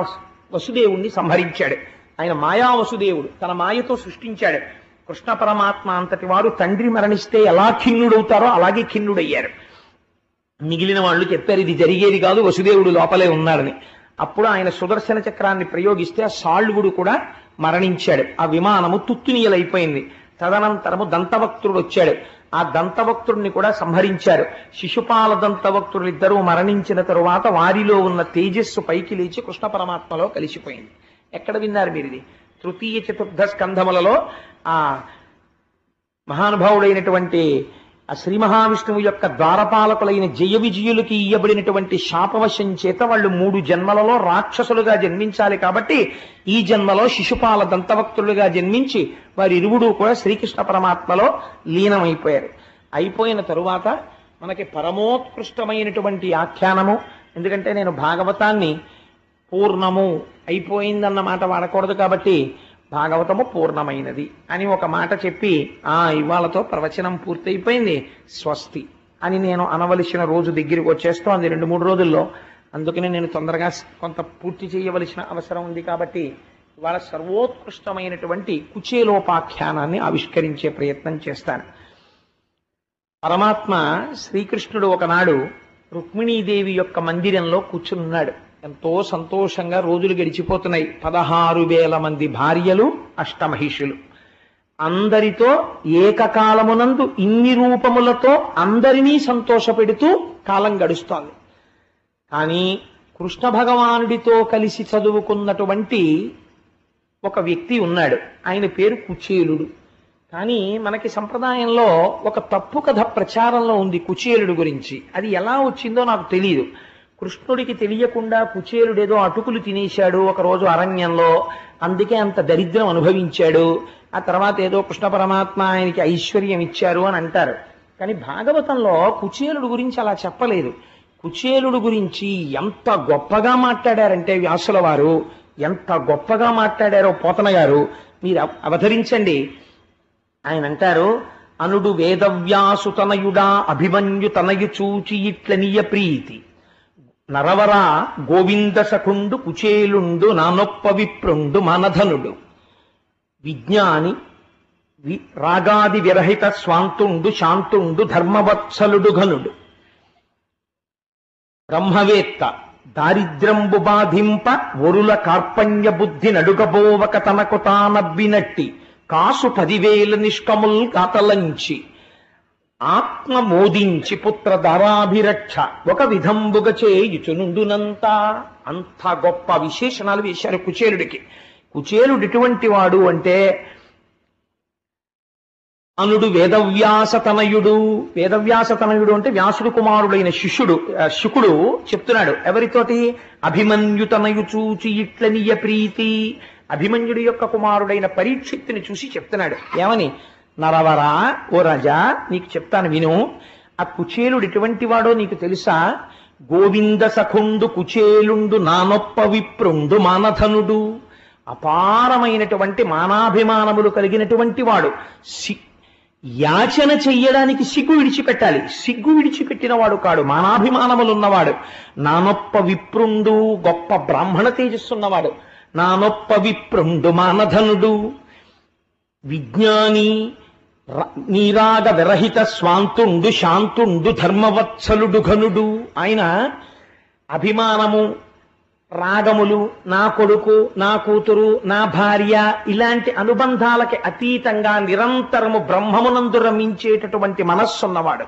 వసుదేవుణ్ణి సంహరించాడు. ఆయన మాయావసుదేవుడు తన మాయతో సృష్టించాడు. కృష్ణ పరమాత్మ అంతటి వారు తండ్రి మరణిస్తే ఎలా ఖిన్నుడవుతారో అలాగే ఖిన్నుడయ్యారు. మిగిలిన వాళ్ళు చెప్పారు ఇది జరిగేది కాదు, వసుదేవుడు లోపలే ఉన్నాడని. అప్పుడు ఆయన సుదర్శన చక్రాన్ని ప్రయోగిస్తే ఆ సాళ్వుడు కూడా మరణించాడు. ఆ విమానము తుత్తునీయలైపోయింది. తదనంతరము దంతవక్తుడు వచ్చాడు. ఆ దంతవక్తుడిని కూడా సంహరించారు. శిశుపాల దంతవక్తుడు ఇద్దరూ మరణించిన తరువాత వారిలో ఉన్న తేజస్సు పైకి లేచి కృష్ణ పరమాత్మలో కలిసిపోయింది. ఎక్కడ విన్నారు మీరు ఇది? తృతీయ చతుర్థ స్కంధములలో ఆ మహానుభావుడైనటువంటి ఆ శ్రీ మహావిష్ణువు యొక్క ద్వారపాలకులైన జయ విజయులకి ఇయ్యబడినటువంటి శాపవశం చేత వాళ్ళు 3 జన్మలలో రాక్షసులుగా జన్మించాలి. కాబట్టి ఈ జన్మలో శిశుపాల దంతవక్తులుగా జన్మించి వారిరువుడు కూడా శ్రీకృష్ణ పరమాత్మలో లీనమైపోయారు. అయిపోయిన తరువాత మనకి పరమోత్కృష్టమైనటువంటి ఆఖ్యానము, ఎందుకంటే నేను భాగవతాన్ని పూర్ణము అయిపోయిందన్న మాట వాడకూడదు కాబట్టి భాగవతము పూర్ణమైనది అని ఒక మాట చెప్పి ఇవాళతో ప్రవచనం పూర్తయిపోయింది, స్వస్తి అని నేను అనవలసిన రోజు దగ్గరికి వచ్చేస్తోంది 2-3 రోజుల్లో. అందుకని నేను తొందరగా కొంత పూర్తి చేయవలసిన అవసరం ఉంది. కాబట్టి ఇవాళ సర్వోత్కృష్టమైనటువంటి కుచేలోపాఖ్యానాన్ని ఆవిష్కరించే ప్రయత్నం చేస్తాను. పరమాత్మ శ్రీకృష్ణుడు ఒకనాడు రుక్మిణీదేవి యొక్క మందిరంలో కూర్చున్నాడు. ఎంతో సంతోషంగా రోజులు గడిచిపోతున్నాయి. 16,000 మంది భార్యలు, అష్టమహిషులు, అందరితో ఏకకాలమునందు ఇన్ని రూపములతో అందరినీ సంతోషపెడుతూ కాలం గడుస్తోంది. కానీ కృష్ణ భగవానుడితో కలిసి చదువుకున్నటువంటి ఒక వ్యక్తి ఉన్నాడు. ఆయన పేరు కుచేలుడు. కానీ మనకి సంప్రదాయంలో ఒక తప్పు కథ ప్రచారంలో ఉంది కుచేలుడు గురించి. అది ఎలా వచ్చిందో నాకు తెలియదు. కృష్ణుడికి తెలియకుండా కుచేలుడేదో అటుకులు తినేశాడు ఒకరోజు అరణ్యంలో, అందుకే అంత దరిద్రం అనుభవించాడు. ఆ తర్వాత ఏదో కృష్ణ పరమాత్మ ఆయనకి ఐశ్వర్యం ఇచ్చారు అని అంటారు. కానీ భాగవతంలో కుచేలుడు గురించి అలా చెప్పలేదు. కుచేలుడు గురించి ఎంత గొప్పగా మాట్లాడారంటే వ్యాసుల వారు, ఎంత గొప్పగా మాట్లాడారో పోతన గారు మీరు అవతరించండి. ఆయన అంటారు, అనుడు వేదవ్యాసు తనయుడా అభిమన్యు తనయు చూచి ఇట్లనియ ప్రీతి నరవరా గోవింద సఖుండు కుచేలుండు నానొప్ప విప్రుండు మనధనుడు విజ్ఞాని రాగాది విరహిత స్వాంతుండు శాంతుండు ధర్మవత్సలుడు ఘనుడు బ్రహ్మవేత్త దారిద్ర్యంబు బాధింప వరుల కార్పణ్య బుద్ధి నడుగబోవక తనకు తానబ్బినట్టి కాసు 10,000 నిష్కముల్ కాతలంచి ఆత్మ మోదించి పుత్ర దారాభిరక్ష ఒక విధంబుగ చేయుచునుండునంత. అంత గొప్ప విశేషణాలు వేశారు కుచేలుడికి. కుచేలుడు ఎటువంటి వాడు అంటే అనుడు వేదవ్యాసతనయుడు. వేదవ్యాసతనయుడు అంటే వ్యాసుడు కుమారుడైన శుకుడు చెప్తున్నాడు. ఎవరితోటి? అభిమన్యుతనయు చూచి ఇట్లనియ ప్రీతి. అభిమన్యుడి యొక్క కుమారుడైన పరీక్షిత్తుని చూసి చెప్తున్నాడు. ఏమని? నరవరా, ఓ రాజా నీకు చెప్తాను విను. ఆ కుచేలుడు ఎటువంటి వాడో నీకు తెలుసా? గోవింద సఖుండు కుచేలుండు నానొప్ప విప్రుండు మానధనుడు. అపారమైనటువంటి మానాభిమానములు కలిగినటువంటి వాడు. యాచన చెయ్యడానికి సిగ్గు విడిచిపెట్టాలి. సిగ్గు విడిచిపెట్టిన వాడు కాడు, మానాభిమానములున్నవాడు. నానొప్ప విప్రుండు, గొప్ప బ్రాహ్మణ తేజస్సున్నవాడు. నానొప్ప విప్రుండు మానధనుడు విజ్ఞాని నీరాగ విరహిత స్వాంతుండు శాంతుండు ధర్మవత్సలుడు ఘనుడు. ఆయన అభిమానము, రాగములు, నా కొడుకు, నా కూతురు, నా భార్య ఇలాంటి అనుబంధాలకి అతీతంగా నిరంతరము బ్రహ్మమునందు రమించేటటువంటి మనస్సున్నవాడు.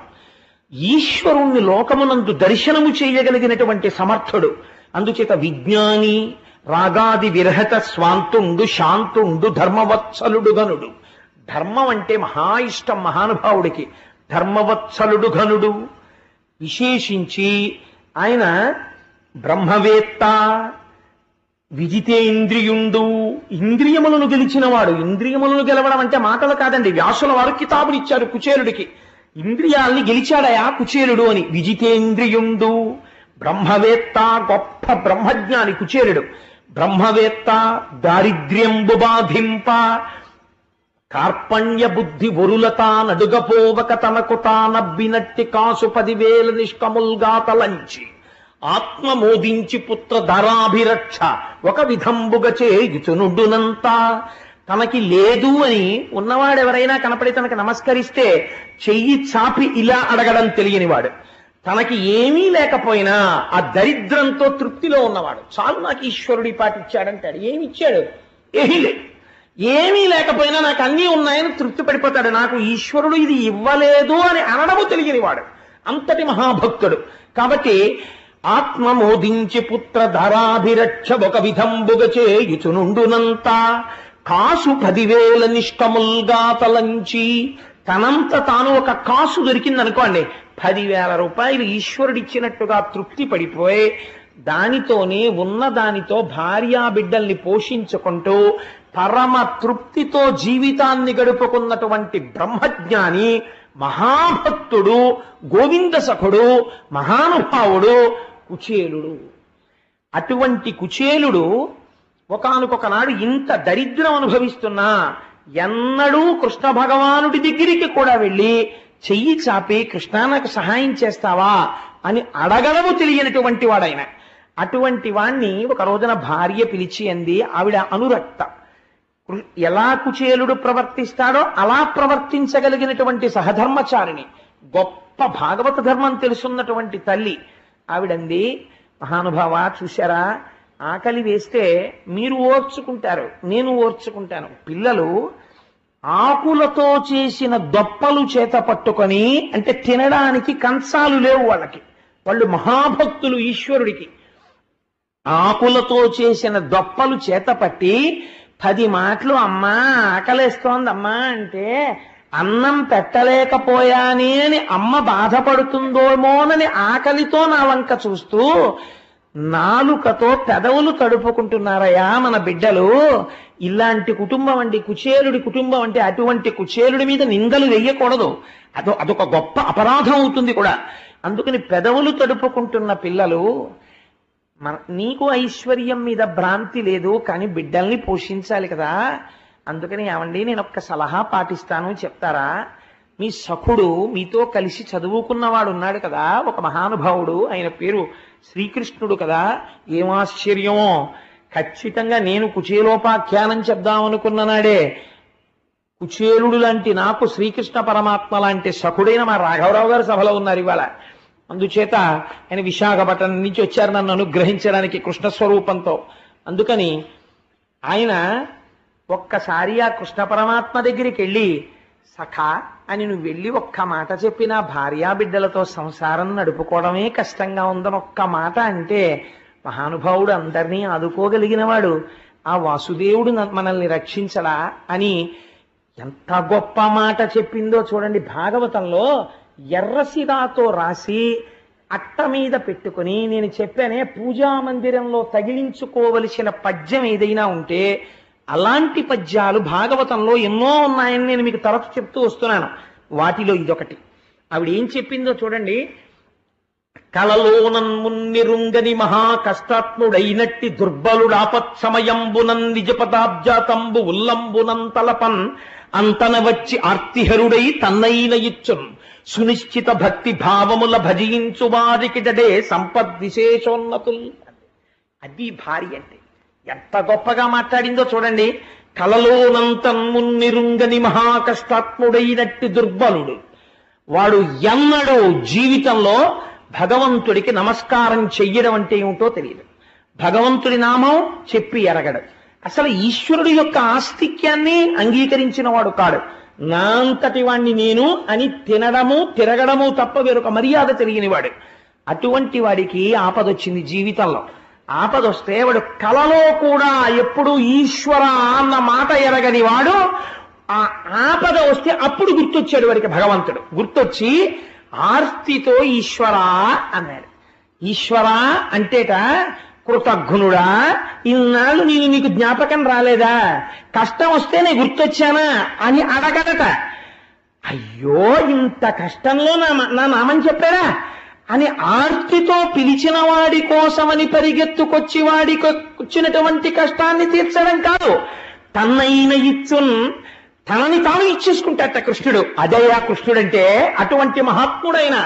ఈశ్వరుణ్ణి లోకమునందు దర్శనము చేయగలిగినటువంటి సమర్థుడు. అందుచేత విజ్ఞాని రాగాది విరహిత స్వాంతుండు శాంతుండు ధర్మవత్సలుడు ఘనుడు. ధర్మం అంటే మహా ఇష్టం మహానుభావుడికి. ధర్మవత్సలుడు ఘనుడు. విశేషించి ఆయన బ్రహ్మవేత్త, విజితేంద్రియుండు, ఇంద్రియములను గెలిచినవాడు. ఇంద్రియములను గెలవడం అంటే మాటలు కాదండి. వ్యాసుల వారు కితాబులు ఇచ్చారు కుచేలుడికి. ఇంద్రియాల్ని గెలిచాడయా కుచేలుడు అని. విజితేంద్రియుండు, బ్రహ్మవేత్త, గొప్ప బ్రహ్మజ్ఞాని కుచేలుడు. బ్రహ్మవేత్త, దారిద్ర్యంబు బాధింప, కార్పణ్య బుద్ధి ఒరులతా నడుగపోవక తనకు తానబ్బినట్టి కాసు 10,000 నిష్కముల్గా తలంచి ఆత్మ మోదించి పుత్ర ధరాభిరక్ష ఒక విధంబుగ చేయుచునుడునంతా. తనకి లేదు అని ఉన్నవాడెవరైనా కనపడి తనకి నమస్కరిస్తే చెయ్యి చాపి ఇలా అడగడం తెలియనివాడు. తనకి ఏమీ లేకపోయినా ఆ దరిద్రంతో తృప్తిలో ఉన్నవాడు. చాలు నాకు ఈశ్వరుడి పాటిచ్చాడంటాడు. ఏమి ఇచ్చాడు? ఏమీ లేదు. ఏమీ లేకపోయినా నాకు అన్నీ ఉన్నాయని తృప్తి పడిపోతాడు. నాకు ఈశ్వరుడు ఇది ఇవ్వలేదు అని అనడము తెలియనివాడు. అంతటి మహాభక్తుడు. కాబట్టి ఆత్మ మోదించి పుత్ర ధరాభిరక్ష ఒక విధంబుగ చేయుచునుండునంతా. కాసు 10,000 నిష్కముల్గా తలంచి, తనంత తాను ఒక కాసు దొరికిందనుకోండి, 10,000 రూపాయలు ఈశ్వరుడిచ్చినట్టుగా తృప్తి పడిపోయి దానితోనే ఉన్న దానితో భార్యా బిడ్డల్ని పోషించుకుంటూ పరమ తృప్తితో జీవితాన్ని గడుపుకున్నటువంటి బ్రహ్మజ్ఞాని, మహాభక్తుడు, గోవింద సఖుడు, మహానుభావుడు కుచేలుడు. అటువంటి కుచేలుడు ఒకానొకనాడు ఇంత దరిద్రం అనుభవిస్తున్నా ఎన్నడూ కృష్ణ భగవానుడి దగ్గరికి కూడా వెళ్ళి చెయ్యి చాపి కృష్ణ నాకు సహాయం చేస్తావా అని అడగడము తెలియనటువంటి వాడైన. అటువంటి వాణ్ణి ఒక రోజున భార్య పిలిచి అంది. ఆవిడ అనురక్త. ఎలా కుచేలుడు ప్రవర్తిస్తాడో అలా ప్రవర్తించగలిగినటువంటి సహధర్మచారిణి, గొప్ప భాగవత ధర్మం తెలుసున్నటువంటి తల్లి. ఆవిడంది, మహానుభావ చూశారా, ఆకలి వేస్తే మీరు ఓర్చుకుంటారు, నేను ఓర్చుకుంటాను. పిల్లలు ఆకులతో చేసిన దొప్పలు చేత పట్టుకొని, అంటే తినడానికి కంచాలు లేవు వాళ్ళకి, వాళ్ళు మహాభక్తులు ఈశ్వరుడికి. ఆకులతో చేసిన దొప్పలు చేత పట్టి 10 మాటలు అమ్మా ఆకలేస్తోందమ్మా అంటే, అన్నం పెట్టలేకపోయానే అని అమ్మ బాధపడుతుందోమోనని ఆకలితో నా వంక చూస్తూ నాలుకతో పెదవులు తడుపుకుంటున్నారయ్యా మన బిడ్డలు. ఇలాంటి కుటుంబం అండి కుచేలుడి కుటుంబం అంటే. అటువంటి కుచేలుడి మీద నిందలు వెయ్యకూడదు, అదొక గొప్ప అపరాధం అవుతుంది కూడా. అందుకని పెదవులు తడుపుకుంటున్న పిల్లలు, నీకు ఐశ్వర్యం మీద భ్రాంతి లేదు, కానీ బిడ్డల్ని పోషించాలి కదా. అందుకని ఏమండి నేను ఒక్క సలహా పాటిస్తాను చెప్తారా? మీ సఖుడు మీతో కలిసి చదువుకున్నవాడు ఉన్నాడు కదా, ఒక మహానుభావుడు, ఆయన పేరు శ్రీకృష్ణుడు కదా. ఏం ఆశ్చర్యమో, ఖచ్చితంగా నేను కుచేలోపాఖ్యానం చెప్దామనుకున్న నాడే కుచేలుడు లాంటి నాకు శ్రీకృష్ణ పరమాత్మ లాంటి సఖుడైన మా రాఘవరావు గారు సభలో ఉన్నారు ఇవాళ. అందుచేత ఆయన విశాఖపట్నం నుంచి వచ్చారు నన్ను అనుగ్రహించడానికి కృష్ణస్వరూపంతో. అందుకని ఆయన ఒక్కసారి ఆ కృష్ణ పరమాత్మ దగ్గరికి వెళ్ళి, సఖా అని నువ్వు వెళ్ళి ఒక్క మాట చెప్పినా భార్యా బిడ్డలతో సంసారం నడుపుకోవడమే కష్టంగా ఉందని ఒక్క మాట అంటే, మహానుభావుడు అందరినీ ఆదుకోగలిగినవాడు, ఆ వాసుదేవుడు మనల్ని రక్షించడా అని ఎంత గొప్ప మాట చెప్పిందో చూడండి. భాగవతంలో ఎర్రసిరాతో రాసి అట్ట మీద పెట్టుకుని, నేను చెప్పానే పూజా మందిరంలో తగిలించుకోవలసిన పద్యం ఏదైనా ఉంటే అలాంటి పద్యాలు భాగవతంలో ఎన్నో ఉన్నాయని నేను మీకు తరచు చెప్తూ వస్తున్నాను. వాటిలో ఇదొకటి. ఆవిడ ఏం చెప్పిందో చూడండి. కలలోనన్మున్నిరుంగని మహా కష్టాత్ముడైనట్టి దుర్బలుడాపత్సమయంబునన్ నిజపదాబ్జాతంబు ఉల్లంబునంతలపన్ అంతన వచ్చి ఆర్తిహరుడై తన్నైన ఇచ్చున్ సునిశ్చిత భక్తి భావముల భజించు వారికిడడే సంపద్విశేషోన్నతుల్. అది భార్య అంటే. ఎంత గొప్పగా మాట్లాడిందో చూడండి. కలలోనంతన్మున్నిరుంగని మహాకష్టాత్ముడైనట్టి దుర్బలుడు వాడు ఎన్నడూ జీవితంలో భగవంతుడికి నమస్కారం చెయ్యడం అంటే ఏమిటో తెలియదు, భగవంతుడి నామం చెప్పి ఎరగడు, అసలు ఈశ్వరుడి యొక్క ఆస్తిక్యాన్ని అంగీకరించిన వాడు కాడు. నా అంతటి వాణ్ణి నేను అని తినడము తిరగడము తప్ప వేరొక మర్యాద తెలియనివాడు. అటువంటి వాడికి ఆపదొచ్చింది జీవితంలో. ఆపదొస్తే వాడు కలలో కూడా ఎప్పుడు ఈశ్వర అన్న మాట ఎరగని వాడు, ఆ ఆపద వస్తే అప్పుడు గుర్తొచ్చాడు వాడికి భగవంతుడు. గుర్తొచ్చి ఆర్తితో ఈశ్వర అన్నాడు. ఈశ్వర అంటేట కృతజ్ఞుడా, ఇన్నాళ్ళు నేను నీకు జ్ఞాపకం రాలేదా, కష్టం వస్తే నేను గుర్తొచ్చానా అని అడగడట. అయ్యో ఇంత కష్టంలో నా నామం చెప్పారా అని ఆర్తితో పిలిచిన వాడి కోసమని పరిగెత్తుకొచ్చి వాడికి వచ్చినటువంటి కష్టాన్ని తీర్చడం కాదు, తన్నైన ఇచ్చున్ తనని తాను ఇచ్చేసుకుంటాట కృష్ణుడు. అదయ్యా కృష్ణుడంటే. అటువంటి మహాత్ముడైన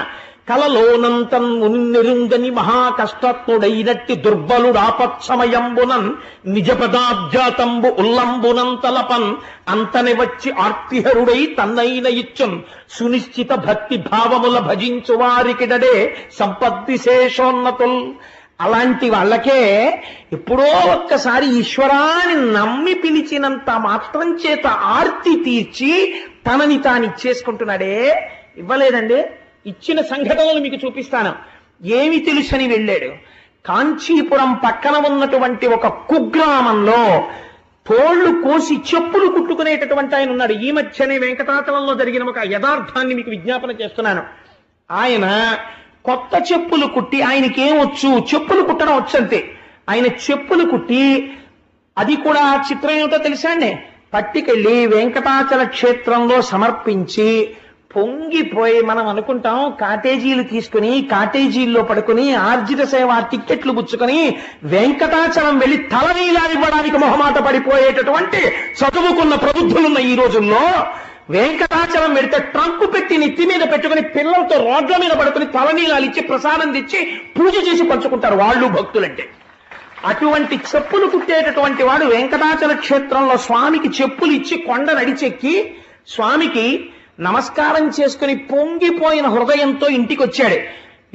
కలలోనంతం మున్నెరుంగని మహాకష్టత్ముడైనట్టి దుర్బలుడాపత్సమయంబునన్ నిజ పదాబ్జాతంబు ఉల్లంబునంతలపన్ అంతని వచ్చి ఆర్తిహరుడై తన్నైన ఇచ్చున్ సునిశ్చిత భక్తి భావముల భజించు వారికిడడే సంపద్విశేషోన్నతుల్. అలాంటి వాళ్ళకే ఎప్పుడో ఒక్కసారి ఈశ్వరాన్ని నమ్మి పిలిచినంత మాత్రం చేత ఆర్తి తీర్చి తనని తానిచ్చేసుకుంటున్నాడే. ఇవ్వలేదండి. ఇచ్చిన సంఘటనలు మీకు చూపిస్తాను. ఏమి తెలుసని వెళ్ళాడు. కాంచీపురం పక్కన ఉన్నటువంటి ఒక కుగ్రామంలో తోళ్లు కోసి చెప్పులు కుట్టుకునేటటువంటి ఆయన ఉన్నాడు. ఈ మధ్యనే వెంకటాచలంలో జరిగిన ఒక యథార్థాన్ని మీకు విజ్ఞాపన చేస్తున్నాను. ఆయన కొత్త చెప్పులు కుట్టి, ఆయనకి ఏమొచ్చు, చెప్పులు కుట్టడం వచ్చంతే. ఆయన చెప్పులు కుట్టి, అది కూడా చిత్రం ఏమిటో తెలుసా అండి, పట్టుకెళ్ళి వెంకటాచల క్షేత్రంలో సమర్పించి పొంగిపోయి, మనం అనుకుంటాం కాటేజీలు తీసుకుని కాటేజీల్లో పడుకుని ఆర్జిత సేవ టిక్కెట్లు పుచ్చుకొని వెంకటాచలం వెళ్లి తలనీలాడివ్వడానికి మొహమాట పడిపోయేటటువంటి చదువుకున్న ప్రబుద్ధులున్న ఈ రోజుల్లో వెంకటాచలం వెడితే ట్రంక్ పెట్టి నెత్తి మీద పెట్టుకుని పిల్లలతో రోడ్ల మీద పడుకుని తలనీలాలు ఇచ్చి ప్రసాదం తెచ్చి పూజ చేసి పంచుకుంటారు వాళ్ళు భక్తులంటే. అటువంటి చెప్పులు కుట్టేటటువంటి వాడు వెంకటాచల క్షేత్రంలో స్వామికి చెప్పులు ఇచ్చి కొండ నడిచెక్కి స్వామికి నమస్కారం చేసుకుని పొంగిపోయిన హృదయంతో ఇంటికొచ్చాడు.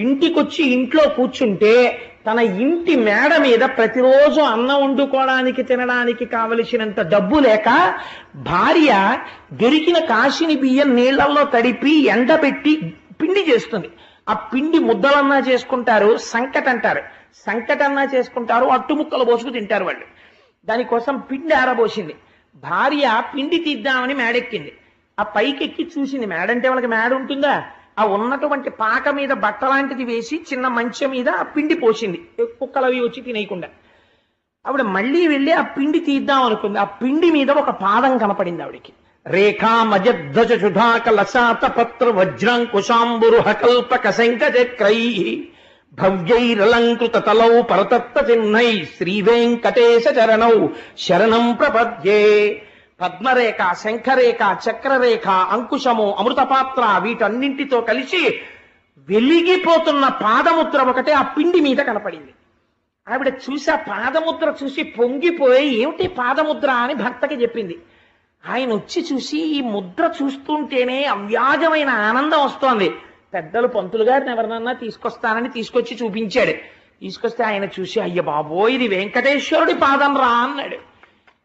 ఇంటికొచ్చి ఇంట్లో కూర్చుంటే తన ఇంటి మేడ మీద ప్రతిరోజు అన్నం వండుకోవడానికి తినడానికి కావలసినంత డబ్బు లేక భార్య దొరికిన కాశీని బియ్యం నీళ్లలో తడిపి ఎండబెట్టి పిండి చేస్తుంది. ఆ పిండి ముద్దలన్నా చేసుకుంటారు, సంకట అంటారు, సంకటన్నా చేసుకుంటారు, అట్టుముక్కలు పోసుకు తింటారు వాళ్ళు. దానికోసం పిండి ఆరబోసింది. భార్య పిండి తీద్దామని మేడెక్కింది. ఆ పైకెక్కి చూసింది. మేడంటే వాళ్ళకి మేడ ఉంటుందా, ఆ ఉన్నటువంటి పాక మీద బట్ట లాంటిది వేసి చిన్న మంచె మీద ఆ పిండి పోసింది, కుక్కలు అవి వచ్చి తినేయకుండా. ఆవిడ మళ్ళీ వెళ్ళి ఆ పిండి తీద్దాం అనుకుంది. ఆ పిండి మీద ఒక పాదం కనపడింది ఆవిడికి. రేఖా మజధ్వజ సుధాక లసాత పత్ర వజ్రాంకుశాంబురుహ కల్పక శంఖచక్రై భవ్యైరలంకృత తలౌ పరతత్వ చిహ్నై శ్రీ వెంకటేశ చరణౌ శరణం ప్రపద్యే. పద్మరేఖ, శంఖరేఖ, చక్రరేఖ, అంకుశము, అమృతపాత్ర వీటన్నింటితో కలిసి వెలిగిపోతున్న పాదముద్ర ఒకటే ఆ పిండి మీద కనపడింది. ఆవిడ చూసి ఆ పాదముద్ర చూసి పొంగిపోయి ఏమిటి పాదముద్ర అని భర్తకి చెప్పింది. ఆయన వచ్చి చూసి ఈ ముద్ర చూస్తుంటేనే అవ్యాజమైన ఆనందం వస్తోంది. పెద్దలు పంతులు గారిని ఎవరినన్నా తీసుకొస్తానని తీసుకొచ్చి చూపించాడు. తీసుకొస్తే ఆయన చూసి అయ్య బాబోయ్ ఇది వెంకటేశ్వరుడి పాదం రా అన్నాడు.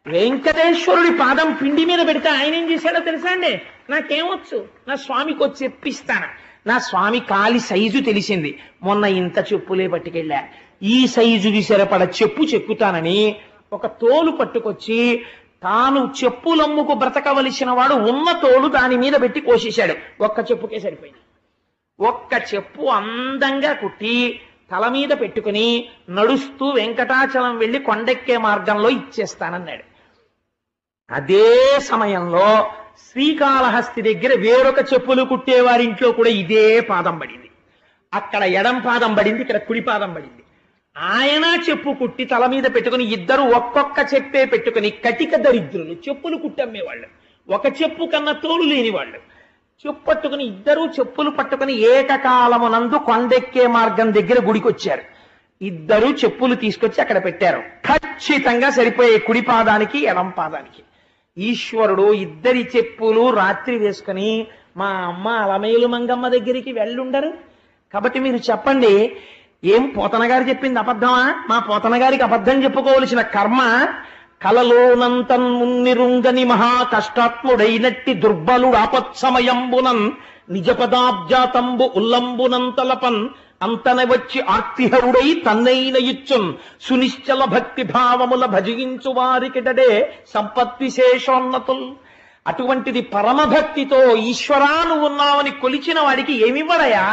వెంకటేశ్వరుడి పాదం పిండి మీద పెడితే ఆయన ఏం చేశాడో తెలుసా అండి, నాకేమొచ్చు, నా స్వామికి వచ్చి చెప్పిస్తాను. నా స్వామి కాలి సైజు తెలిసింది. మొన్న ఇంత చెప్పులే పట్టుకెళ్ళా, ఈ సైజుకి సరిపడ చెప్పు చెక్కుతానని ఒక తోలు పట్టుకొచ్చి తాను చెప్పులమ్ముకు బ్రతకవలసిన వాడు ఉన్న తోలు దాని మీద పెట్టి కోసేశాడు. ఒక్క చెప్పుకే సరిపోయింది. ఒక్క చెప్పు అందంగా కుట్టి తల మీద పెట్టుకుని నడుస్తూ వెంకటాచలం వెళ్లి కొండెక్కే మార్గంలో ఇచ్చేస్తానన్నాడు. అదే సమయంలో శ్రీకాళహస్తి దగ్గర వేరొక చెప్పులు కుట్టేవారింట్లో కూడా ఇదే పాదం పడింది. అక్కడ ఎడం పాదం పడింది, ఇక్కడ కుడి పాదం పడింది. ఆయన చెప్పు కుట్టి తల మీద పెట్టుకుని ఇద్దరు ఒక్కొక్క చెప్పే పెట్టుకుని కటిక దరిద్రులు, చెప్పులు కుట్టమ్మేవాళ్ళు, ఒక చెప్పు కన్నా తోలు లేని వాళ్ళు, చెప్పు పట్టుకుని ఇద్దరూ చెప్పులు పట్టుకుని ఏకకాలమునందు కొండెక్కే మార్గం దగ్గర గుడికి వచ్చారు. ఇద్దరు చెప్పులు తీసుకొచ్చి అక్కడ పెట్టారు. ఖచ్చితంగా సరిపోయే కుడి పాదానికి ఎడం పాదానికి. ఈశ్వరుడు ఇద్దరి చెప్పులు రాత్రి వేసుకుని మా అమ్మ అలమేలు మంగమ్మ దగ్గరికి వెళ్ళుండరు. కాబట్టి మీరు చెప్పండి, ఏం పోతన గారు చెప్పింది అబద్ధమా? మా పోతన గారికి అబద్ధం చెప్పుకోవలసిన కర్మ. కలలోనంతం మున్నిరుంగని మహా కష్టాత్ముడైనట్టి దుర్బలుడు ఆపత్సమయంబునన్ నిజ పదాబ్జాతంబు ఉల్లంబునంతలపన్ అంతన వచ్చి ఆర్తిహరుడై తన్నైన ఇచ్చున్ సునిశ్చల భక్తి భావముల భజించు వారికిడడే సంపద్విశేషోన్నతుల్. అటువంటిది పరమభక్తితో ఈశ్వరా నువ్వు ఉన్నావని కొలిచిన వాడికి ఏమివ్వడయా?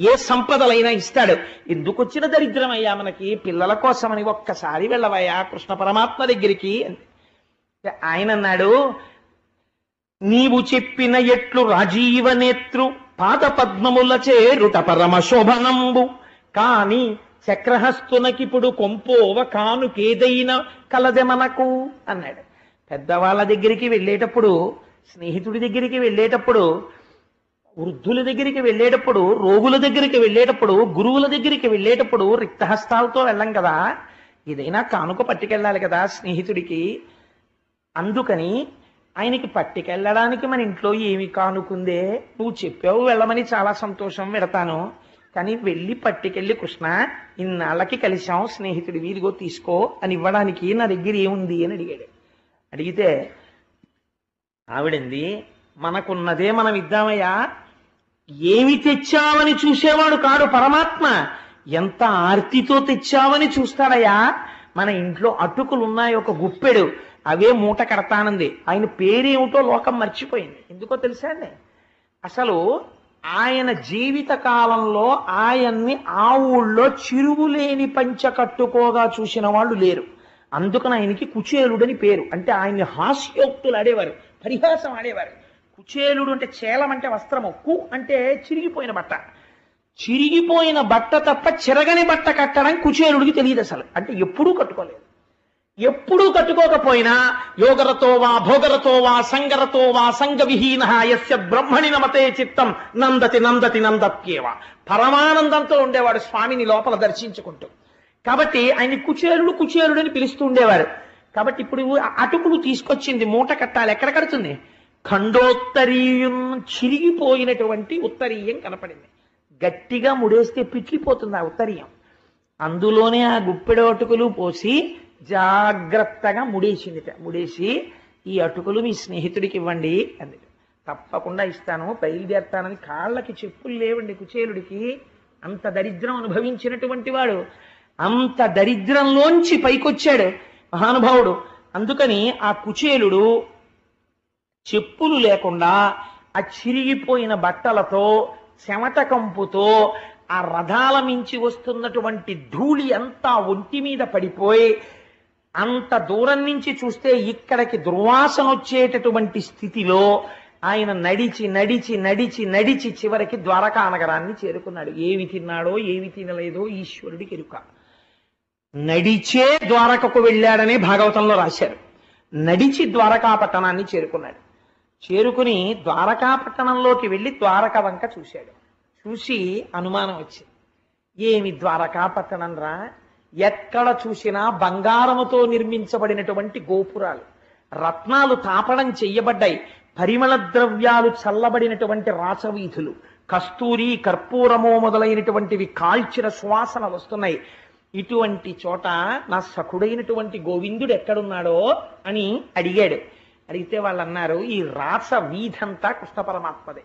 ఏ సంపదలైనా ఇస్తాడు. ఎందుకు వచ్చిన దరిద్రమయ్యా మనకి? పిల్లల కోసమని ఒక్కసారి వెళ్ళవయ్యా కృష్ణ పరమాత్మ దగ్గరికి. ఆయన అన్నాడు, నీవు చెప్పిన ఎట్లు రాజీవ నేత్రు పాద పద్మముల చేరుట పరమ శోభనంబు కాని చక్రహస్తునకిప్పుడు కొంపోవ కానుకేదైనా కలదె మనకు అన్నాడు. పెద్దవాళ్ళ దగ్గరికి వెళ్ళేటప్పుడు, స్నేహితుడి దగ్గరికి వెళ్ళేటప్పుడు, వృద్ధుల దగ్గరికి వెళ్ళేటప్పుడు, రోగుల దగ్గరికి వెళ్ళేటప్పుడు, గురువుల దగ్గరికి వెళ్ళేటప్పుడు రిక్తహస్తాలతో వెళ్ళం కదా, ఏదైనా కానుక పట్టుకెళ్ళాలి కదా స్నేహితుడికి. అందుకని ఆయనకి పట్టుకెళ్ళడానికి మన ఇంట్లో ఏమి కానుకుందే, నువ్వు చెప్పావు వెళ్ళమని చాలా సంతోషం, వెడతాను, కానీ వెళ్ళి పట్టుకెళ్ళి కృష్ణ ఇన్నాళ్ళకి కలిశాం స్నేహితుడి వీరిగో తీసుకో అని ఇవ్వడానికి నా దగ్గర ఏముంది అని అడిగాడు. అడిగితే ఆవిడంది, మనకున్నదే మనం ఇద్దామయ్యా, ఏమి తెచ్చావని చూసేవాడు కాడు పరమాత్మ, ఎంత ఆర్తితో తెచ్చావని చూస్తాడయ్యా. మన ఇంట్లో అటుకులు ఉన్నాయి ఒక గుప్పెడు, అవే మూట కడతానంది. ఆయన పేరేమిటో లోకం మర్చిపోయింది. ఎందుకో తెలుసా అండి, అసలు ఆయన జీవిత కాలంలో ఆయన్ని ఆ ఊళ్ళో చిరువులేని పంచ కట్టుకోగా చూసిన వాళ్ళు లేరు. అందుకని ఆయనకి కుచేలుడని పేరు. అంటే ఆయన్ని హాస్యోక్తులు ఆడేవారు, పరిహాసం ఆడేవారు. కుచేలుడు అంటే చేలం అంటే వస్త్రము, కు అంటే చిరిగిపోయిన బట్ట. చిరిగిపోయిన బట్ట తప్ప చిరగని బట్ట కట్టడం కుచేలుడికి తెలియదు అసలు. అంటే ఎప్పుడూ కట్టుకోలేదు. ఎప్పుడూ కట్టుకోకపోయినా యోగరతో వా భోగరతో వా సంగరతో వా సంగ విహీన యస్య బ్రహ్మణి నమతే చిత్తం నందతి నందతి నందత్యేవ, పరమానందంతో ఉండేవాడు స్వామిని లోపల దర్శించుకుంటూ. కాబట్టి ఆయన కుచేలుడు కుచేలుడు అని పిలుస్తూ ఉండేవారు. కాబట్టి ఇప్పుడు అటుకులు తీసుకొచ్చింది, మూట కట్టాలి, ఎక్కడ కడుతుంది? ఖండోత్తరీయం, చిరిగిపోయినటువంటి ఉత్తరీయం కనపడింది. గట్టిగా ముడేస్తే పిట్లిపోతుంది ఆ ఉత్తరీయం. అందులోనే ఆ గుప్పెడు అటుకులు పోసి జాగ్రత్తగా ముడేసిందిట. ముడేసి ఈ అటుకులు మీ స్నేహితుడికి ఇవ్వండి అంది. తప్పకుండా ఇస్తాను, బయలుదేరుతానని. కాళ్ళకి చెప్పులు లేవండి కుచేలుడికి, అంత దరిద్రం అనుభవించినటువంటి వాడు. అంత దరిద్రంలోంచి పైకొచ్చాడు మహానుభావుడు. అందుకని ఆ కుచేలుడు చెప్పులు లేకుండా ఆ చిరిగిపోయిన బట్టలతో చెమట కంపుతో ఆ రథాల మించి వస్తున్నటువంటి ధూళి అంతా ఒంటి మీద పడిపోయి అంత దూరం నుంచి చూస్తే ఇక్కడికి దుర్వాసన వచ్చేటటువంటి స్థితిలో ఆయన నడిచి నడిచి నడిచి నడిచి చివరికి ద్వారకా నగరాన్ని చేరుకున్నాడు. ఏమి తిన్నాడో ఏమి తినలేదో ఈశ్వరుడికి ఎరుక. నడిచే ద్వారకకు వెళ్ళాడని భాగవతంలో రాశారు. నడిచి ద్వారకా పట్టణాన్ని చేరుకున్నాడు. చేరుకుని ద్వారకా పట్టణంలోకి వెళ్ళి ద్వారక వంక చూశాడు. చూసి అనుమానం వచ్చింది, ఏమి ద్వారకా పట్టణం రా, ఎక్కడ చూసినా బంగారముతో నిర్మించబడినటువంటి గోపురాలు, రత్నాలు తాపడం చెయ్యబడ్డాయి, పరిమళ ద్రవ్యాలు చల్లబడినటువంటి రాసవీధులు, కస్తూరి కర్పూరము మొదలైనటువంటివి కాల్చిన సువాసన వస్తున్నాయి. ఇటువంటి చోట నా సఖుడైనటువంటి గోవిందుడు ఎక్కడున్నాడో అని అడిగాడు. అడిగితే వాళ్ళు అన్నారు, ఈ రాస వీధంతా కృష్ణ పరమాత్మదే.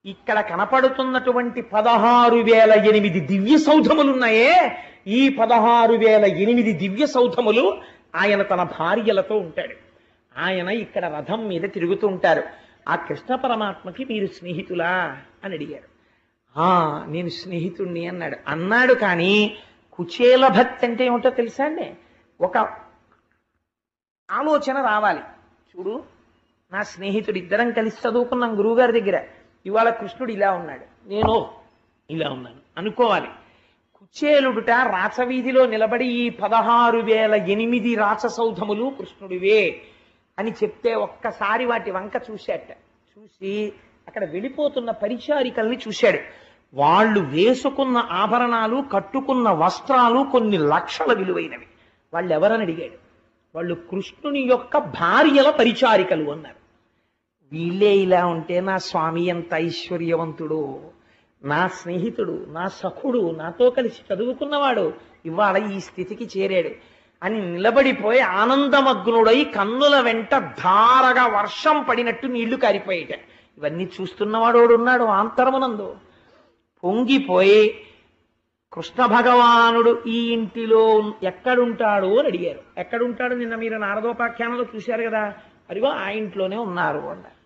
ఇక్కడ కనపడుతున్నటువంటి 16,008 దివ్య సౌధములున్నాయే, ఈ 16,008 దివ్య సౌధములు ఆయన తన భార్యలతో ఉంటాడు. ఆయన ఇక్కడ రథం మీద తిరుగుతూ ఉంటారు. ఆ కృష్ణ పరమాత్మకి మీరు స్నేహితులా అని అడిగారు. నేను స్నేహితుణ్ణి అన్నాడు. కానీ కుచేల భక్తి అంటే ఏమిటో తెలుసా అండి? ఒక ఆలోచన రావాలి. చూడు, నా స్నేహితుడు, ఇద్దరం కలిసి చదువుకున్నాం గురువుగారి దగ్గర, ఇవాళ కృష్ణుడు ఇలా ఉన్నాడు, నేను ఇలా ఉన్నాను అనుకోవాలి. కుచేలుడుట రాచవీధిలో నిలబడి ఈ 16,008 రాచసౌధములు కృష్ణుడివే అని చెప్తే ఒక్కసారి వాటి వంక చూశాట. చూసి అక్కడ వెళ్ళిపోతున్న పరిచారికల్ని చూశాడు. వాళ్ళు వేసుకున్న ఆభరణాలు, కట్టుకున్న వస్త్రాలు కొన్ని లక్షల విలువైనవి. వాళ్ళు ఎవరని అడిగాడు. వాళ్ళు కృష్ణుని యొక్క భార్యల పరిచారికలు అన్నారు. వీళ్ళే ఇలా ఉంటే నా స్వామి ఎంత ఐశ్వర్యవంతుడు, నా స్నేహితుడు, నా సఖుడు, నాతో కలిసి చదువుకున్నవాడు ఇవాళ ఈ స్థితికి చేరాడు అని నిలబడిపోయి ఆనందమగ్నుడై కన్నుల వెంట ధారగా వర్షం పడినట్టు నీళ్లు కారిపోయేట. ఇవన్నీ చూస్తున్నవాడు ఉన్నాడు ఆంతరమునందు. పొంగిపోయి కృష్ణ భగవానుడు ఈ ఇంటిలో ఎక్కడుంటాడు అని అడిగారు. ఎక్కడుంటాడు? నిన్న మీరు నారదోపాఖ్యానంలో చూశారు కదా, అదిగో ఆ ఇంట్లోనే ఉన్నారు అన్నారు.